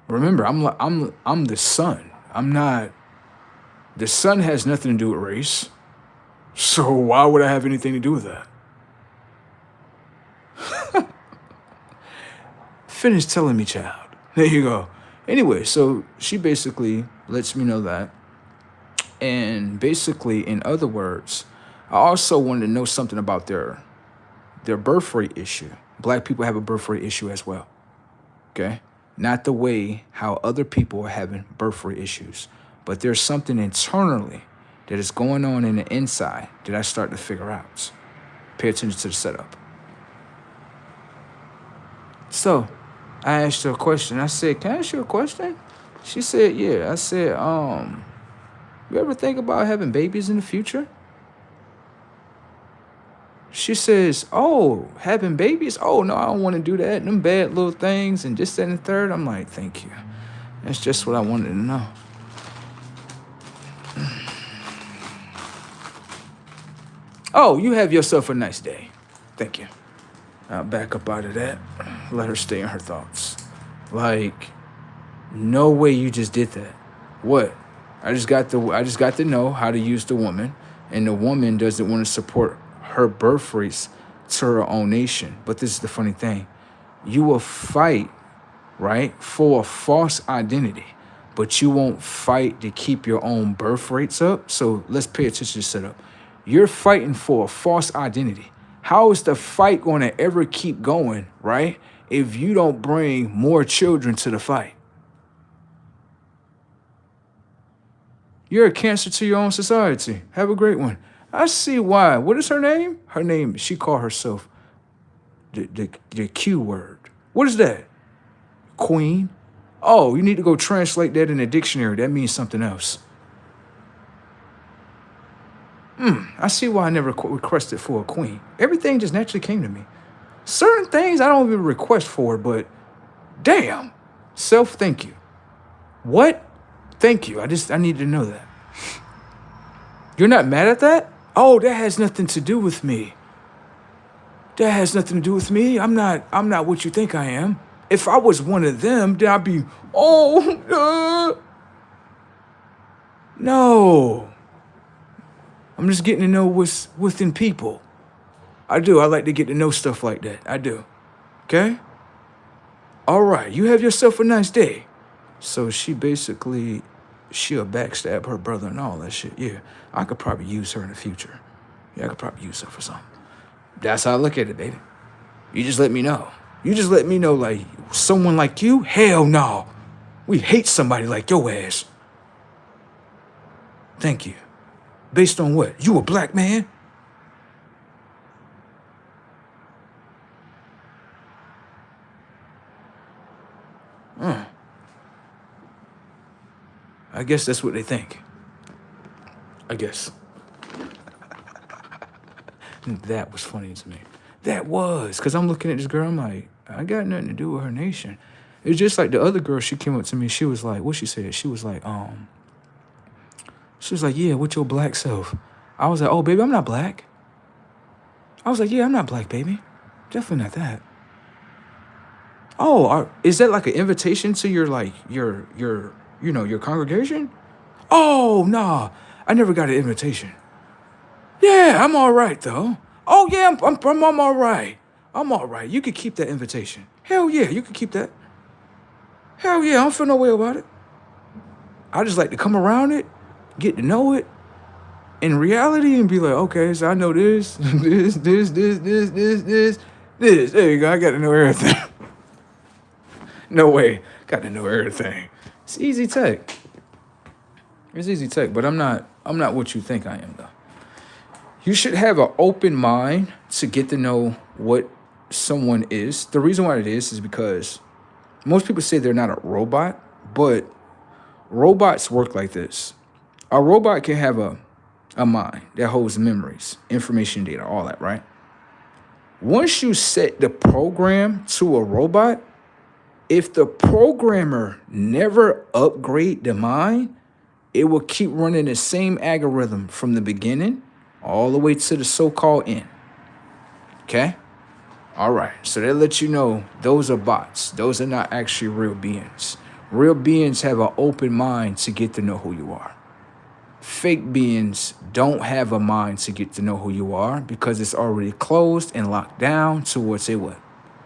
Remember, I'm the son. I'm not. The son has nothing to do with race. So why would I have anything to do with that? Finish telling me, child. There you go. Anyway, so she basically lets me know that. And basically, in other words, I also wanted to know something about their birth rate issue. Black people have a birth rate issue as well, okay? Not the way how other people are having birth rate issues, but there's something internally that is going on in the inside that I start to figure out. Pay attention to the setup. So I asked her a question. I said, can I ask you a question? She said, yeah. I said, you ever think about having babies in the future? She says, oh, having babies? Oh, no, I don't want to do that. Them bad little things and this, that, and the third. I'm like, thank you. That's just what I wanted to know. Oh, you have yourself a nice day. Thank you. I'll back up out of that. Let her stay in her thoughts. Like, no way you just did that. What? I just got to know how to use the woman, and the woman doesn't want to support her birth rates to her own nation. But this is the funny thing. You will fight, right, for a false identity, but you won't fight to keep your own birth rates up. So let's pay attention to the setup. You're fighting for a false identity. How is the fight going to ever keep going, right, if you don't bring more children to the fight? You're a cancer to your own society. Have a great one. I see why. What is her name? Her name, she called herself The Q word. What is that? Queen? Oh, you need to go translate that in the dictionary. That means something else. I see why I never requested for a queen. Everything just naturally came to me. Certain things I don't even request for, but damn. Thank you. What? Thank you. I need to know that. You're not mad at that? Oh, that has nothing to do with me. That has nothing to do with me. I'm not what you think I am. If I was one of them, then I'd be, no. I'm just getting to know what's within people. I do. I like to get to know stuff like that. I do. Okay? All right. You have yourself a nice day. So she'll backstab her brother and all that shit. Yeah. I could probably use her in the future. Yeah, I could probably use her for something. That's how I look at it, baby. You just let me know. You just let me know, like, someone like you? Hell no. We hate somebody like your ass. Thank you. Based on what? You a black man? I guess that's what they think. I guess. That was funny to me. That was, because I'm looking at this girl, I'm like, I got nothing to do with her nation. It's just like the other girl, she came up to me, she was like, what she said? She was like, yeah, with your black self. I was like, oh, baby, I'm not black. I was like, yeah, I'm not black, baby. Definitely not that. Oh, is that like an invitation to your congregation? Oh, nah, I never got an invitation. Yeah, I'm all right, though. Oh, yeah, I'm all right. I'm all right. You can keep that invitation. Hell yeah, you can keep that. Hell yeah, I don't feel no way about it. I just like to come around it, get to know it, in reality, and be like, okay, so I know this. There you go, I got to know everything. No way, got to know everything. It's easy tech. But I'm not what you think I am, though. You should have an open mind to get to know what someone is. The reason why it is because most people say they're not a robot, but robots work like this. A robot can have a mind that holds memories, information, data, all that, right? Once you set the program to a robot, if the programmer never upgrade the mind, it will keep running the same algorithm from the beginning all the way to the so-called end. Okay? All right. So that lets you know those are bots. Those are not actually real beings. Real beings have an open mind to get to know who you are. Fake beings don't have a mind to get to know who you are because it's already closed and locked down towards a what?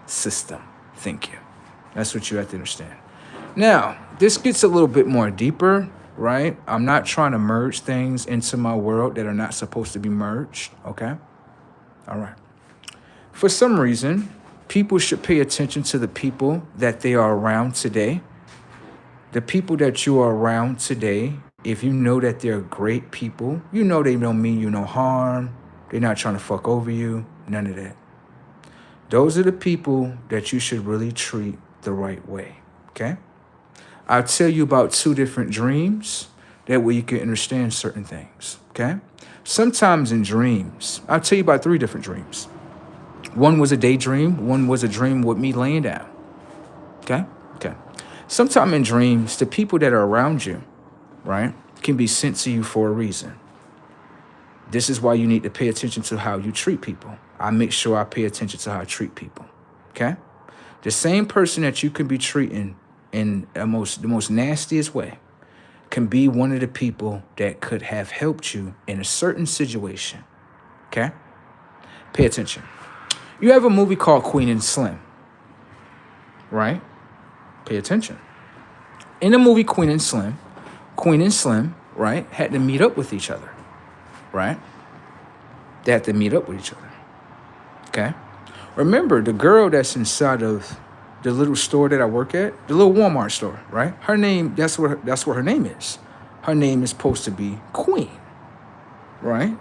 System. Thank you. That's what you have to understand. Now, this gets a little bit more deeper, right? I'm not trying to merge things into my world that are not supposed to be merged, okay? All right. For some reason, people should pay attention to the people that they are around today. The people that you are around today, if you know that they're great people, you know they don't mean you no harm. They're not trying to fuck over you, none of that. Those are the people that you should really treat the right way, okay? I'll tell you about 2 different dreams. That way you can understand certain things, okay? Sometimes in dreams, I'll tell you about 3 different dreams. One was a daydream. One was a dream with me laying down, okay? Okay. Sometimes in dreams, the people that are around you, right, can be sent to you for a reason. This is why you need to pay attention to how you treat people. I make sure I pay attention to how I treat people, okay? The same person that you can be treating in the most nastiest way can be one of the people that could have helped you in a certain situation, okay? Pay attention. You have a movie called Queen and Slim, right? Pay attention. In the movie Queen and Slim, right, had to meet up with each other, right? They had to meet up with each other, okay? Remember, the girl that's inside of the little store that I work at, the little Walmart store, right? Her name, that's what her name is. Her name is supposed to be Queen, right?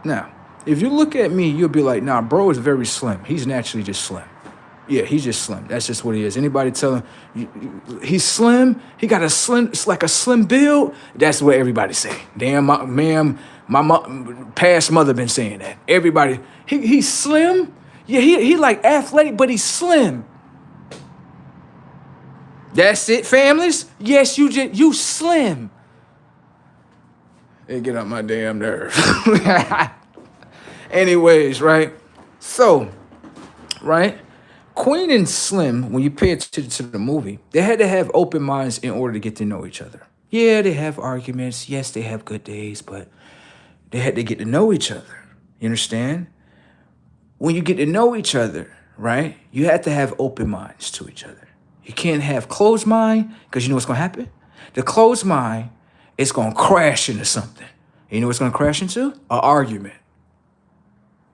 Now, If you look at me, you'll be like, nah, bro is very slim. He's naturally just slim. Yeah, he's just slim. That's just what he is. Anybody tell him he's slim? He got a slim, it's like a slim build. That's what everybody say. Damn, my past mother been saying that. Everybody, he's slim. Yeah, he like athletic, but he's slim. That's it, families. Yes, you slim. It get on my damn nerve. Anyways, right? So, right? Queen and Slim, when you pay attention to the movie, they had to have open minds in order to get to know each other. Yeah, they have arguments. Yes, they have good days, but they had to get to know each other. You understand? When you get to know each other, right, you have to have open minds to each other. You can't have closed mind, because you know what's going to happen? The closed mind is going to crash into something. You know what's going to crash into? An argument.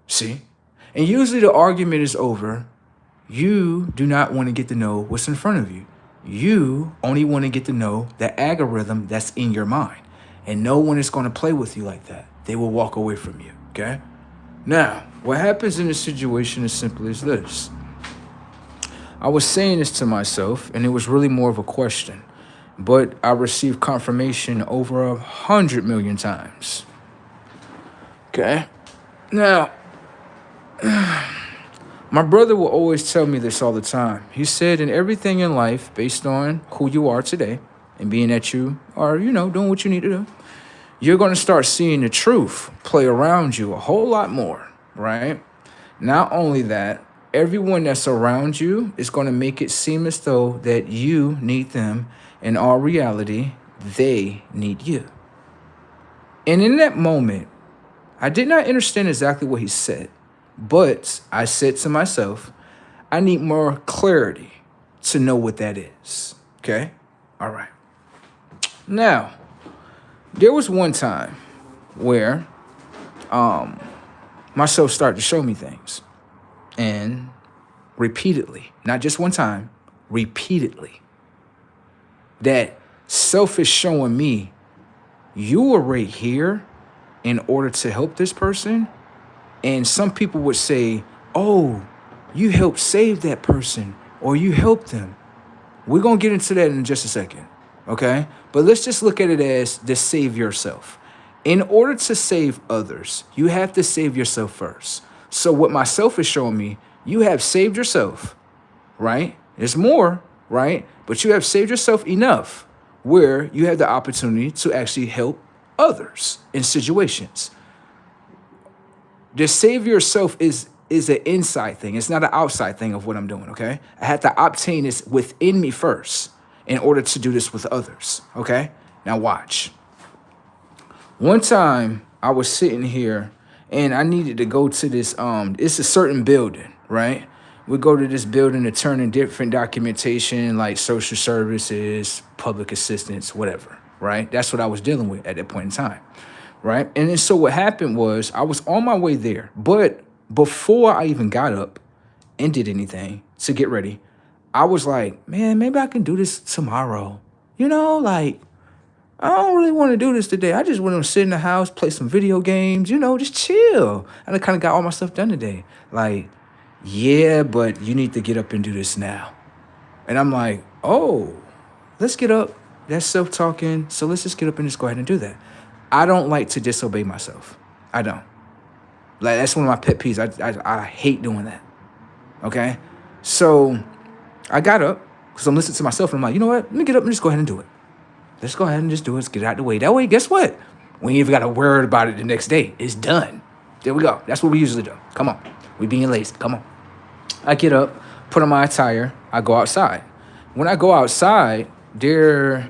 See? And usually the argument is over. You do not want to get to know what's in front of you. You only want to get to know the algorithm that's in your mind. And no one is going to play with you like that. They will walk away from you, okay? Now, what happens in a situation is simply as this. I was saying this to myself, and it was really more of a question. But I received confirmation over 100 million times. Okay? Now, my brother will always tell me this all the time. He said, in everything in life, based on who you are today, and being that you are, doing what you need to do, you're going to start seeing the truth play around you a whole lot more, right? Not only that, everyone that's around you is going to make it seem as though that you need them. In all reality, they need you. And in that moment, I did not understand exactly what he said, but I said to myself, I need more clarity to know what that is. Okay? All right. Now, there was one time where myself started to show me things. And repeatedly, not just one time, repeatedly. That self is showing me you were right here in order to help this person. And some people would say, oh, you helped save that person or you helped them. We're going to get into that in just a second, okay? But let's just look at it as to save yourself. In order to save others, you have to save yourself first. So what myself is showing me, you have saved yourself, right? There's more, right? But you have saved yourself enough where you have the opportunity to actually help others in situations. The save yourself is an inside thing. It's not an outside thing of what I'm doing, okay? I had to obtain this within me first in order to do this with others, okay? Now watch. One time I was sitting here and I needed to go to this, it's a certain building, right? We go to this building to turn in different documentation like social services, public assistance, whatever, right? That's what I was dealing with at that point in time, right? And then so what happened was I was on my way there, but before I even got up and did anything to get ready, I was like, man, maybe I can do this tomorrow. I don't really want to do this today. I just want to sit in the house, play some video games, just chill. And I kind of got all my stuff done today. Like, yeah, but you need to get up and do this now. And I'm like, oh, let's get up. That's self-talking. So let's just get up and just go ahead and do that. I don't like to disobey myself. I don't. Like, that's one of my pet peeves. I hate doing that. Okay? So I got up because I'm listening to myself and I'm like, you know what? Let me get up and just go ahead and do it. Let's go ahead and just do it. Let's get it out of the way. That way, guess what? We ain't even got to worry about it the next day. It's done. There we go. That's what we usually do. Come on. We being lazy. Come on. I get up, put on my attire. I go outside. When I go outside, I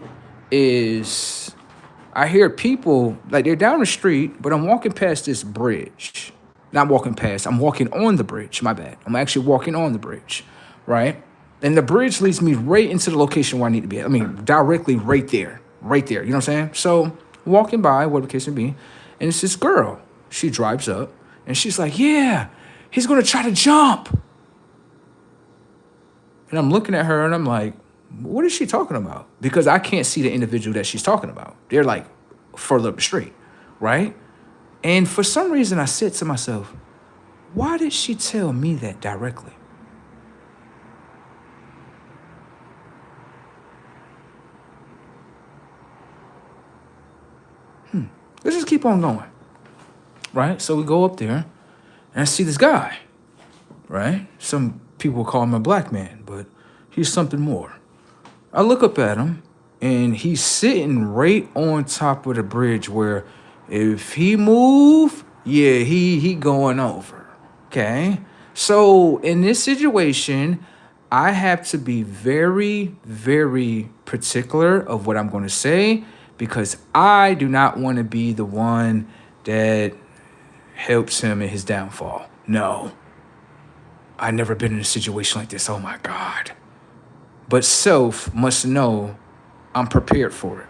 hear people, like they're down the street, but I'm walking past this bridge. Not walking past. I'm walking on the bridge. My bad. I'm actually walking on the bridge, right? And the bridge leads me right into the location where I need to be at. I mean, directly right there. Right there. You know what I'm saying? So walking by, whatever the case may be, and it's this girl. She drives up, and she's like, yeah, he's going to try to jump. And I'm looking at her, and I'm like, what is she talking about? Because I can't see the individual that she's talking about. They're like further up the street, right? And for some reason, I said to myself, why did she tell me that directly? Let's just keep on going, right? So we go up there, and I see this guy, right? Some people call him a black man, but he's something more. I look up at him, and he's sitting right on top of the bridge where if he move, yeah, he going over, okay? So in this situation, I have to be very, very particular of what I'm going to say because I do not want to be the one that helps him in his downfall. No, I've never been in a situation like this. Oh my God. But self must know I'm prepared for it.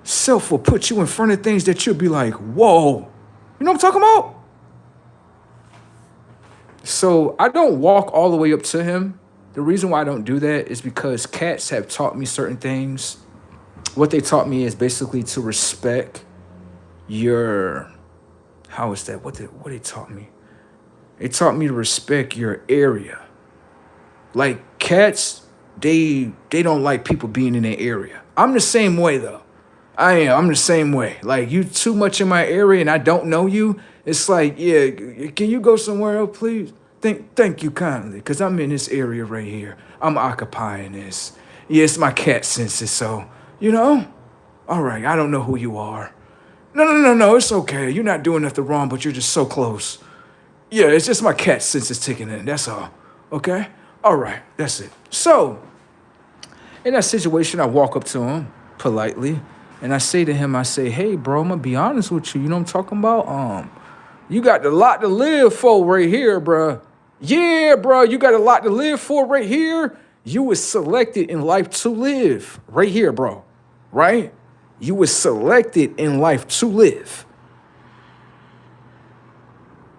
Self will put you in front of things that you'll be like, whoa, you know what I'm talking about? So I don't walk all the way up to him. The reason why I don't do that is because cats have taught me certain things. What they taught me is basically to respect your, how is that? What they taught me? They taught me to respect your area. Like cats, they don't like people being in their area. I'm the same way though. I'm the same way. Like you too much in my area and I don't know you. It's like, yeah, can you go somewhere else, please? Thank you kindly, because I'm in this area right here. I'm occupying this. Yeah, it's my cat senses, so, you know? All right, I don't know who you are. No, it's okay. You're not doing nothing wrong, but you're just so close. Yeah, it's just my cat senses ticking in, that's all. Okay? All right, that's it. So, in that situation, I walk up to him politely, and I say to him, I say, hey, bro, I'm going to be honest with you. You know what I'm talking about? You got a lot to live for right here, bro. Yeah, bro, you got a lot to live for right here. You was selected in life to live right here, bro. Right? You was selected in life to live.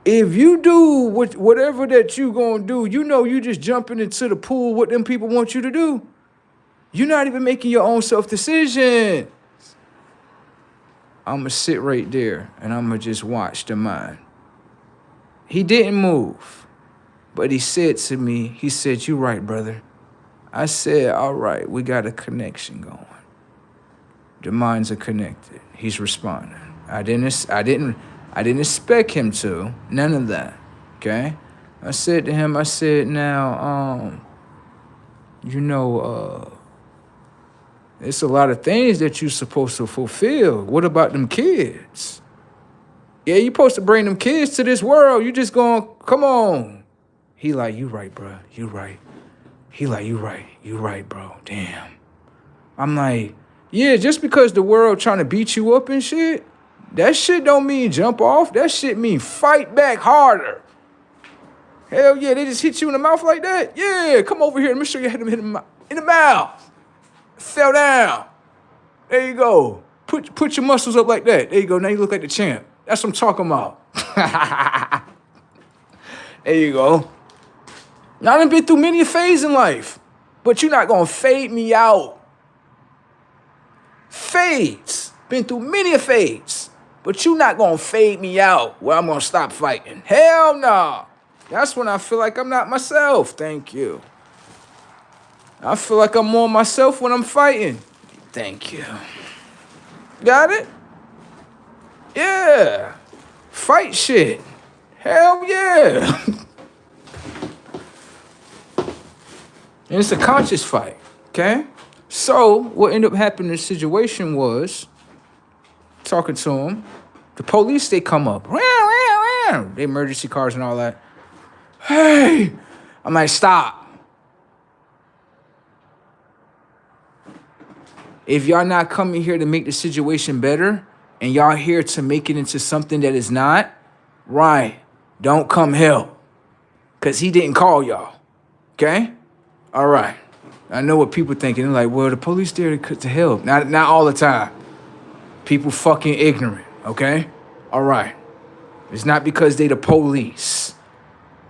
If you do whatever that you gonna do, you know you just jumping into the pool what them people want you to do. You're not even making your own self-decision. I'm going to sit right there and I'm going to just watch the mind. He didn't move, but he said to me, he said, you right, brother. I said, all right, we got a connection going. The minds are connected. He's responding. I didn't expect him to, none of that, okay? I said to him, I said, now, it's a lot of things that you're supposed to fulfill. What about them kids? Yeah, you're supposed to bring them kids to this world. You just going, come on. He like, you right, bro. You right. He like, you right, bro. Damn. I'm like, yeah, just because the world trying to beat you up and shit, that shit don't mean jump off. That shit mean fight back harder. Hell yeah, they just hit you in the mouth like that? Yeah, come over here. Let me show you how to hit him in the mouth. Fell down. There you go. Put your muscles up like that. There you go. Now you look like the champ. That's what I'm talking about. There you go. Now I done been through many phases in life, but you're not gonna fade me out. Fades. Been through many fades, but you're not gonna fade me out where I'm gonna stop fighting. Hell no. That's when I feel like I'm not myself. Thank you. I feel like I'm more myself when I'm fighting. Thank you. Got it? Yeah. Fight shit. Hell yeah. And it's a conscious fight, okay? So what ended up happening in the situation was, talking to him, the police, they come up. The emergency cars and all that. Hey, I'm like, stop. If y'all not coming here to make the situation better and y'all here to make it into something that is not, right, don't come help. Because he didn't call y'all, okay? All right. I know what people thinking. They're like, well, the police there to help. Not all the time. People fucking ignorant, okay? All right. It's not because they the police.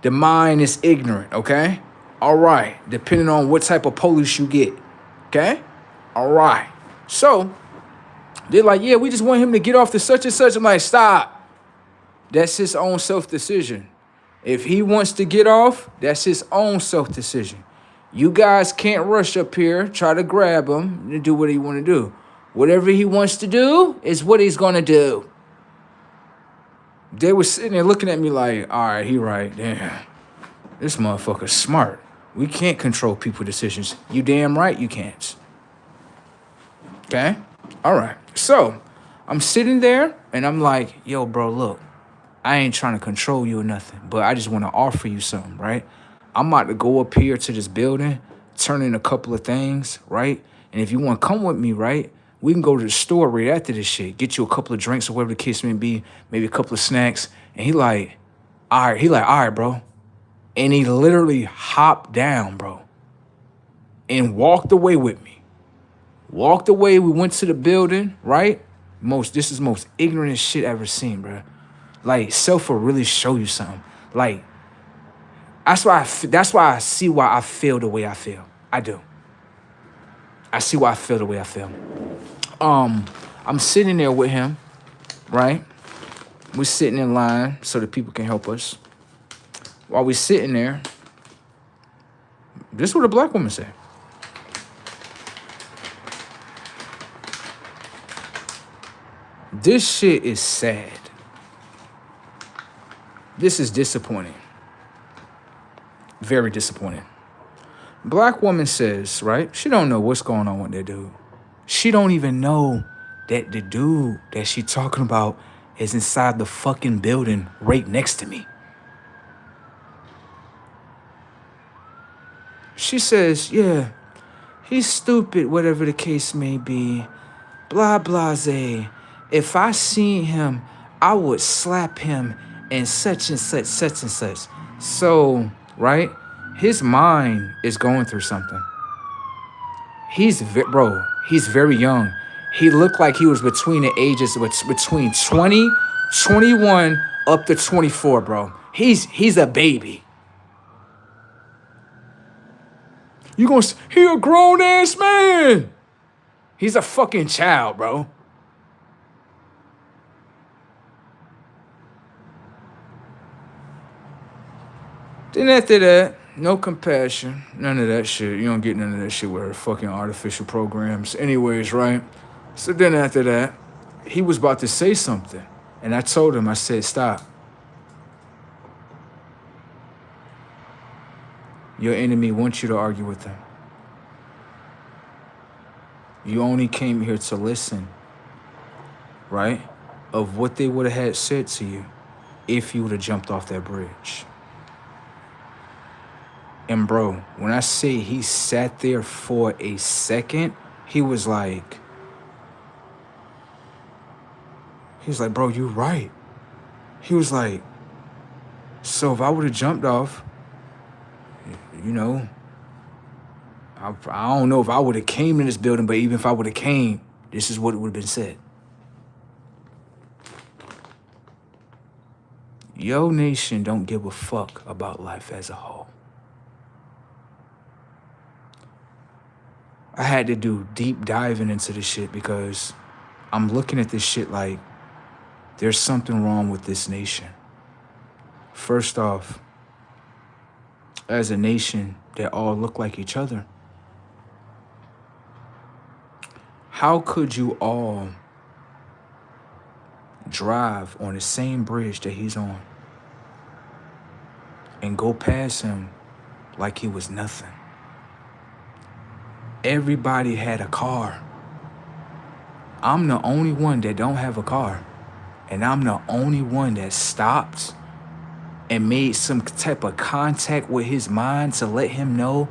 The mind is ignorant, okay? All right. Depending on what type of police you get, okay? All right. So They're like, yeah, we just want him to get off the such and such. I'm like, stop. That's his own self-decision. If he wants to get off, that's his own self-decision. You guys can't rush up here, try to grab him and do what he want to do. Whatever he wants to do is what he's going to do. They were sitting there looking at me like, all right, he right. Damn, this motherfucker's smart. We can't control people's decisions. You damn right you can't. Okay? All right. So I'm sitting there and I'm like, yo, bro, look, I ain't trying to control you or nothing, but I just want to offer you something, right? I'm about to go up here to this building, turn in a couple of things, right? And if you want to come with me, right, we can go to the store right after this shit, get you a couple of drinks or whatever the case may be, maybe a couple of snacks. And he like, all right, bro. And he literally hopped down, bro, and walked away with me. Walked away. We went to the building, right? This is most ignorant shit I ever seen, bro. Like, self will really show you something. Like, that's why I see why I feel the way I feel. I do. I see why I feel the way I feel. I'm sitting there with him, right? We're sitting in line so that people can help us. While we're sitting there, this is what a black woman said. This shit is sad. This is disappointing. Very disappointing. Black woman says, right? She don't know what's going on with that dude. She don't even know that the dude that she talking about is inside the fucking building right next to me. She says, yeah, he's stupid, whatever the case may be. Blah, blase. If I seen him, I would slap him and such and such, such and such. So, right? His mind is going through something. He's very young. He looked like he was between the ages between 20, 21 up to 24, bro. He's a baby. He a grown ass man. He's a fucking child, bro. Then after that, no compassion, none of that shit. You don't get none of that shit with her fucking artificial programs. Anyways, right? So then after that, he was about to say something. And I told him, I said, stop. Your enemy wants you to argue with them. You only came here to listen, right? Of what they would have had said to you if you would have jumped off that bridge. And bro, when I say he sat there for a second, he was like, bro, you right. He was like, so if I would have jumped off, you know, I don't know if I would have came in this building, but even if I would have came, this is what would have been said. Yo nation don't give a fuck about life as a whole. I had to do deep diving into this shit because I'm looking at this shit like there's something wrong with this nation. First off, as a nation that all look like each other, how could you all drive on the same bridge that he's on and go past him like he was nothing? Everybody had a car. I'm the only one that don't have a car. And I'm the only one that stopped and made some type of contact with his mind to let him know,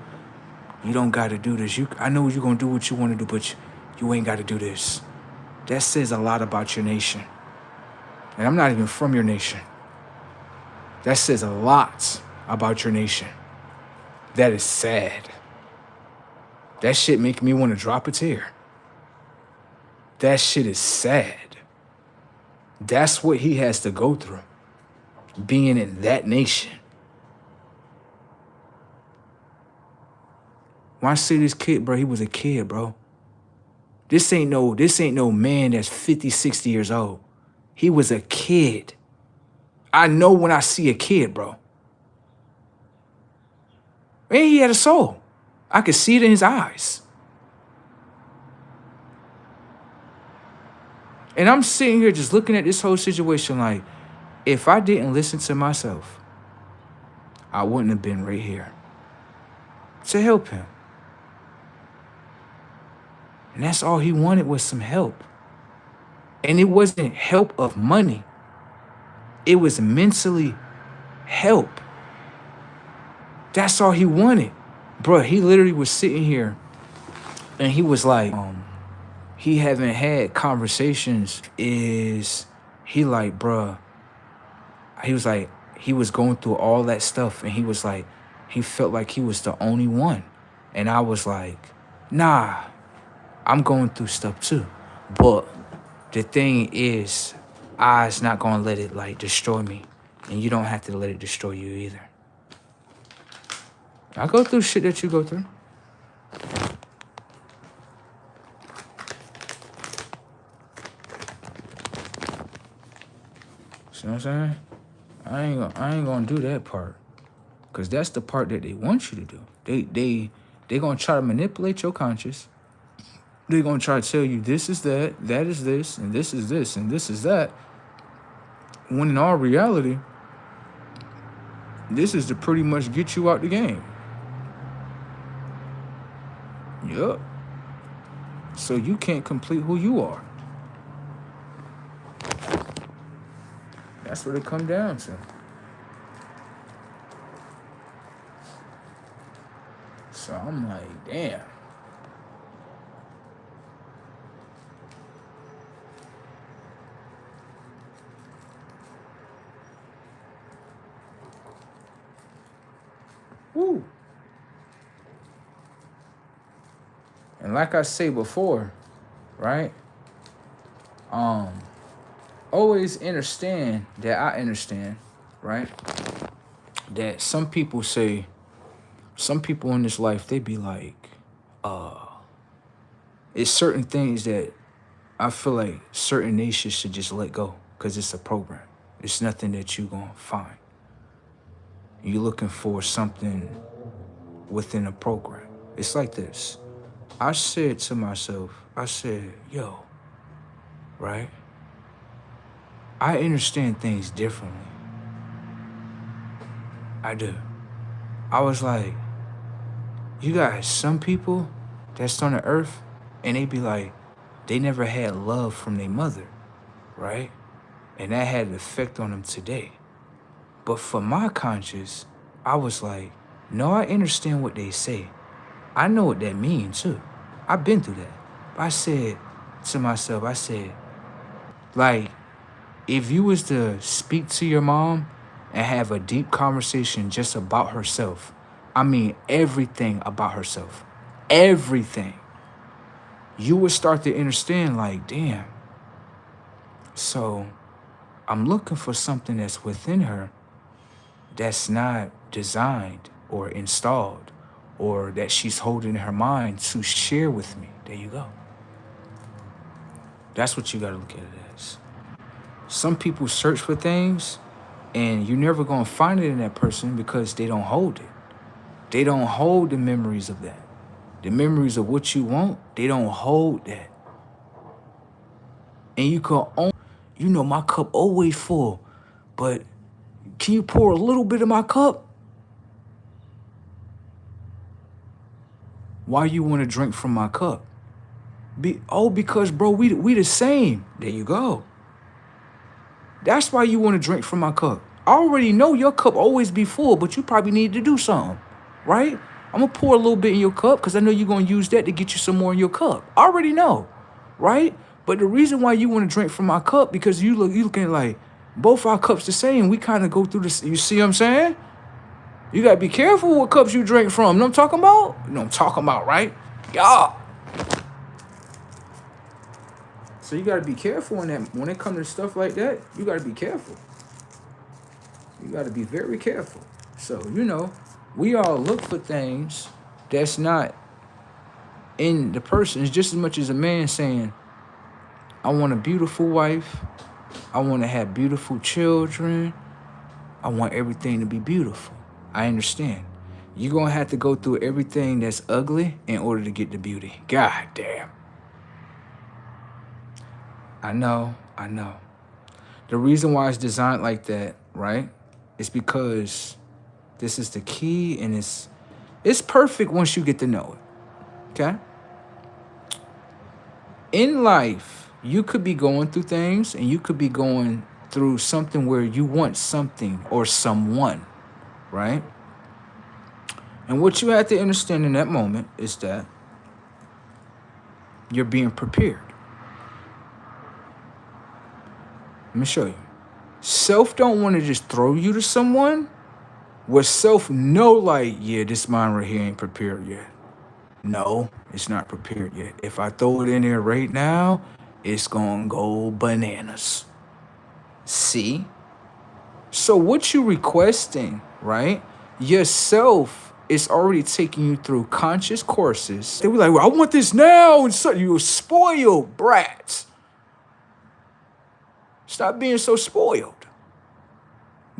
you don't got to do this. I know you're going to do what you want to do, but you ain't got to do this. That says a lot about your nation. And I'm not even from your nation. That says a lot about your nation. That is sad. That shit make me want to drop a tear. That shit is sad. That's what he has to go through, being in that nation. When I see this kid, bro, he was a kid, bro. This ain't no man that's 50, 60 years old. He was a kid. I know when I see a kid, bro. And he had a soul. I could see it in his eyes. And I'm sitting here just looking at this whole situation like, if I didn't listen to myself, I wouldn't have been right here to help him. And that's all he wanted was some help. And it wasn't help of money. It was mentally help. That's all he wanted. Bro, he literally was sitting here and he was like, he haven't had conversations he like, bruh, he was like, he was going through all that stuff and he was like, he felt like he was the only one. And I was like, nah, I'm going through stuff too. But the thing is, I's not gonna let it like destroy me. And you don't have to let it destroy you either. I go through shit that you go through. See what I'm saying? I ain't gonna do that part. Cause that's the part that they want you to do. They gonna try to manipulate your conscience. They're gonna try to tell you this is that, that is this, and this is this, and this is that. When in all reality, this is to pretty much get you out the game. Yup. So you can't complete who you are. That's what it come down to. So I'm like, damn. Woo. And like I say before, right? Always understand that I understand, right? That some people in this life, they be like, it's certain things that I feel like certain nations should just let go because it's a program. It's nothing that you gonna find. You're looking for something within a program. It's like this. I said to myself, I said, yo, right? I understand things differently. I do. I was like, you got some people that's on the earth and they be like, they never had love from their mother, right? And that had an effect on them today. But for my conscience, I was like, no, I understand what they say. I know what that means too. I've been through that. I said to myself, I said, like, if you was to speak to your mom and have a deep conversation just about herself, I mean everything about herself, everything, you would start to understand like, damn, so I'm looking for something that's within her that's not designed or installed or that she's holding in her mind to share with me. There you go. That's what you got to look at it as. Some people search for things and you're never going to find it in that person because they don't hold it. They don't hold the memories of that. The memories of what you want, they don't hold that. And you can only, you know, my cup always full, but can you pour a little bit of my cup? Why you want to drink from my cup? Because, bro, we the same. There you go. That's why you want to drink from my cup. I already know your cup always be full, but you probably need to do something, right? I'm going to pour a little bit in your cup because I know you're going to use that to get you some more in your cup. I already know, right? But the reason why you want to drink from my cup, because you looking like both our cups the same. We kind of go through this. You see what I'm saying? You got to be careful what cups you drink from. You know what I'm talking about? You know what I'm talking about, right? Yeah. So you got to be careful when it comes to stuff like that. You got to be careful. You got to be very careful. So, you know, we all look for things that's not in the person. It's just as much as a man saying, I want a beautiful wife. I want to have beautiful children. I want everything to be beautiful. I understand. You're going to have to go through everything that's ugly in order to get the beauty. God damn. I know. The reason why it's designed like that, right, is because this is the key, and it's perfect once you get to know it, okay? In life, you could be going through things, and you could be going through something where you want something or someone, right? And what you have to understand in that moment is that you're being prepared. Let me show you. Self don't want to just throw you to someone where self know like, yeah, this mind right here ain't prepared yet. No, it's not prepared yet. If I throw it in there right now, it's gonna go bananas. See? So what you requesting, right? Yourself is already taking you through conscious courses. They were like, well, I want this now, and so you spoiled brats. Stop being so spoiled.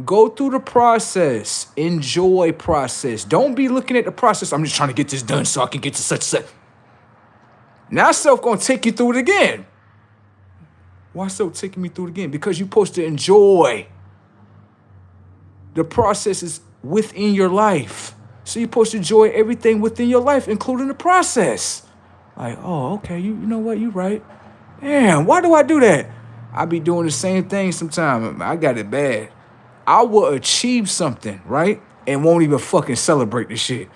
Go through the process. Enjoy process. Don't be looking at the process. I'm just trying to get this done so I can get to such a... Now self gonna take you through it again. Why self taking me through it again? Because you're supposed to enjoy the processes within your life. So you're supposed to enjoy everything within your life, including the process. Like, oh, okay, you know what? You're right. Damn, why do I do that? I be doing the same thing sometimes. I got it bad. I will achieve something, right? And won't even fucking celebrate the shit.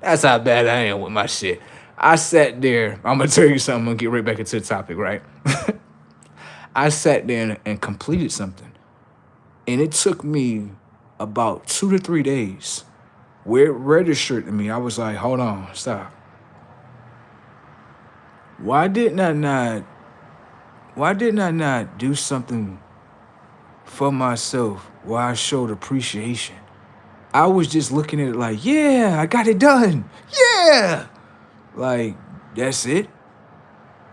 That's how bad I am with my shit. I sat there. I'm going to tell you something. I'm going to get right back into the topic, right? I sat there and completed something. And it took me about 2 to 3 days where it registered to me. I was like, hold on, stop. Why didn't I not do something for myself where I showed appreciation? I was just looking at it like, yeah, I got it done. Yeah. Like, that's it?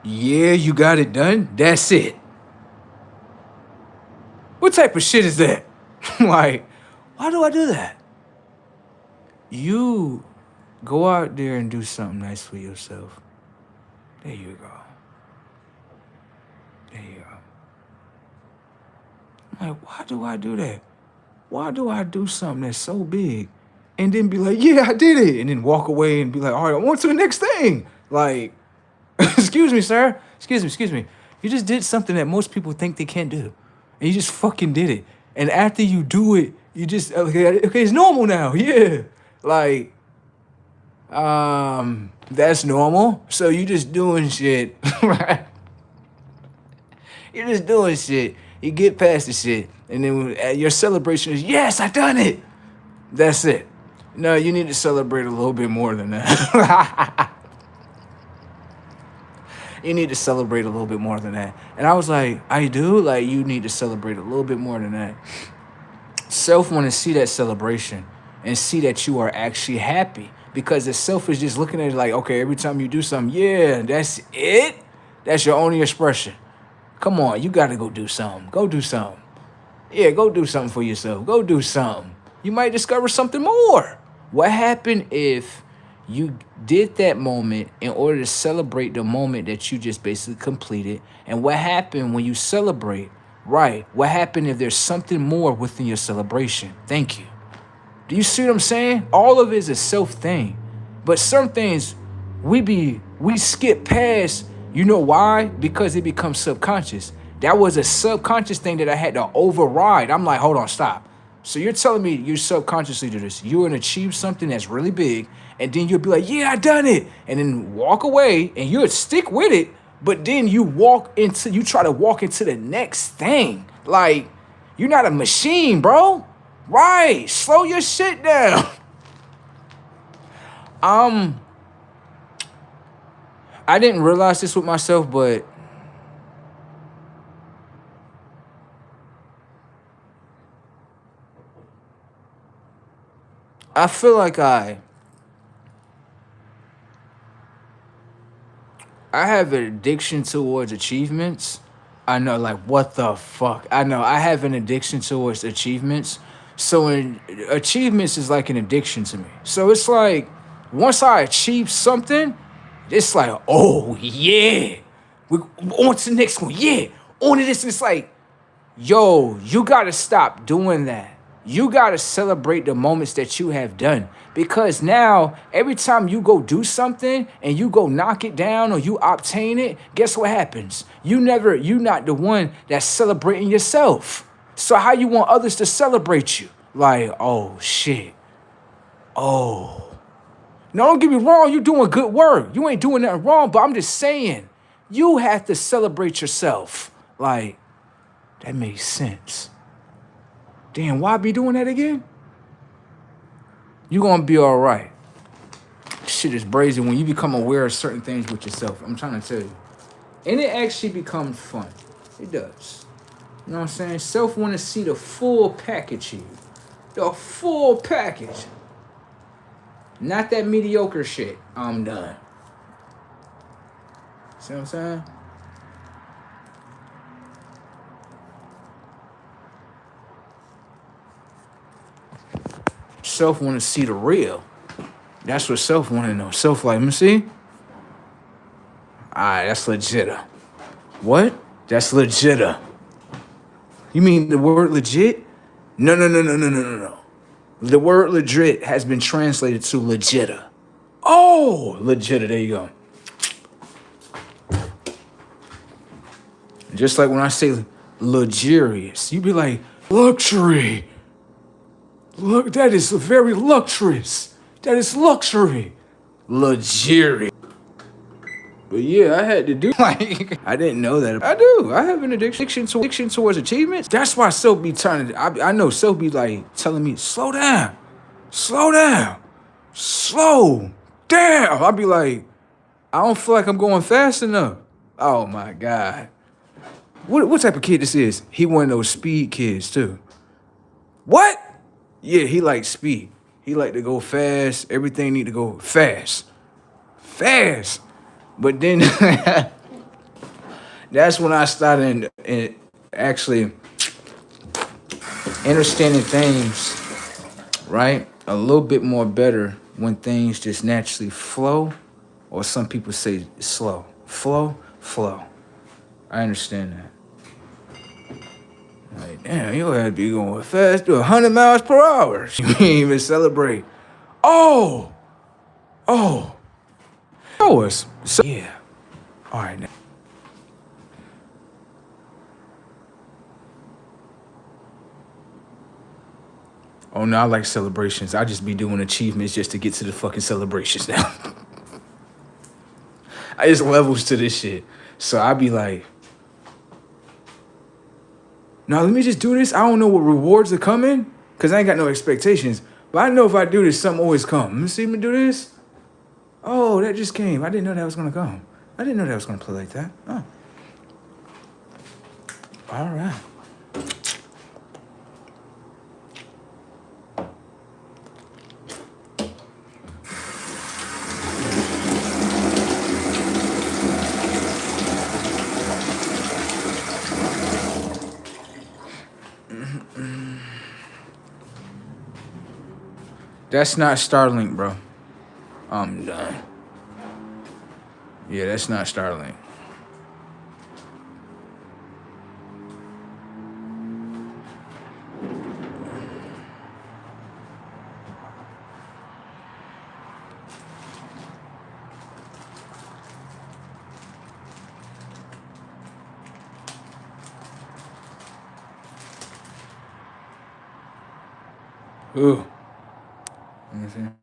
Yeah, you got it done? That's it. What type of shit is that? Like, why do I do that? You go out there and do something nice for yourself. There you go. There you go. I'm like, why do I do that? Why do I do something that's so big and then be like, yeah, I did it, and then walk away and be like, all right, I on to the next thing? Like, excuse me, sir. Excuse me. You just did something that most people think they can't do. And you just fucking did it. And after you do it, you just, okay, it's normal now. Yeah. Like, that's normal. So you just doing shit, right? You're just doing shit. You get past the shit. And then your celebration is, yes, I done it. That's it. No, you need to celebrate a little bit more than that. You need to celebrate a little bit more than that. And I was like, I do? Like, you need to celebrate a little bit more than that. Self want to see that celebration and see that you are actually happy. Because the self is just looking at it like, okay, every time you do something, yeah, that's it? That's your only expression. Come on, you got to go do something. Go do something. Yeah, go do something for yourself. Go do something. You might discover something more. What happened if you did that moment in order to celebrate the moment that you just basically completed? And what happened when you celebrate? Right. What happened if there's something more within your celebration? Thank you. Do you see what I'm saying? All of it is a self thing. But some things we skip past. You know why? Because it becomes subconscious. That was a subconscious thing that I had to override. I'm like, hold on, stop. So you're telling me you subconsciously do this. You're going to achieve something that's really big, and then you'll be like, yeah, I done it. And then walk away, and you'll stick with it, but then you try to walk into the next thing. Like, you're not a machine, bro. Right. Slow your shit down. I didn't realize this with myself, but I feel like I have an addiction towards achievements. I know, like, what the fuck? I know, I have an addiction towards achievements. So, achievements is like an addiction to me. So, it's like, once I achieve something, it's like, oh, yeah. We on to the next one. Yeah. On to this. And it's like, yo, you gotta stop doing that. You gotta celebrate the moments that you have done. Because now, every time you go do something and you go knock it down or you obtain it, guess what happens? You not the one that's celebrating yourself. So how you want others to celebrate you? Like, oh shit. Oh. No, don't get me wrong, you doing good work. You ain't doing nothing wrong, but I'm just saying, you have to celebrate yourself. Like, that makes sense. Damn, why be doing that again? You gonna be all right. Shit is brazen when you become aware of certain things with yourself. I'm trying to tell you. And it actually becomes fun. It does. You know what I'm saying? Self want to see the full package here. The full package. Not that mediocre shit. I'm done. See what I'm saying? Self want to see the real. That's what self want to know. Self like, let me see. Alright, that's legit. What? That's legit. You mean the word legit? No. The word legit has been translated to legit. Oh, legit. There you go. Just like when I say luxurious, you be like, luxury. Look, that is very luxurious. That is luxury. Luxury. But yeah, I had to do like I didn't know that. I do. I have an addiction towards achievements. That's why Self be trying to. I know Self be like telling me, slow down, slow down, slow down. I be like, I don't feel like I'm going fast enough. Oh my god. What type of kid this is? He one of those speed kids too. What? Yeah, he likes speed. He like to go fast. Everything need to go fast. Fast. But then that's when I started actually understanding things, right? A little bit more better when things just naturally flow, or some people say slow. Flow. I understand that. Like, damn, you had to be going fast to 100 miles per hour. You ain't even celebrate. Oh. Show us. So, yeah. All right. Now. Oh, no, I like celebrations. I just be doing achievements just to get to the fucking celebrations now. I just levels to this shit. So I be like, no, let me just do this. I don't know what rewards are coming because I ain't got no expectations. But I know if I do this, something always come. Let me see me do this. Oh, that just came. I didn't know that was going to come. I didn't know that was going to play like that. Oh. All right. That's not Starlink, bro. I'm done. Yeah, that's not Starlink. Ooh. Let me see.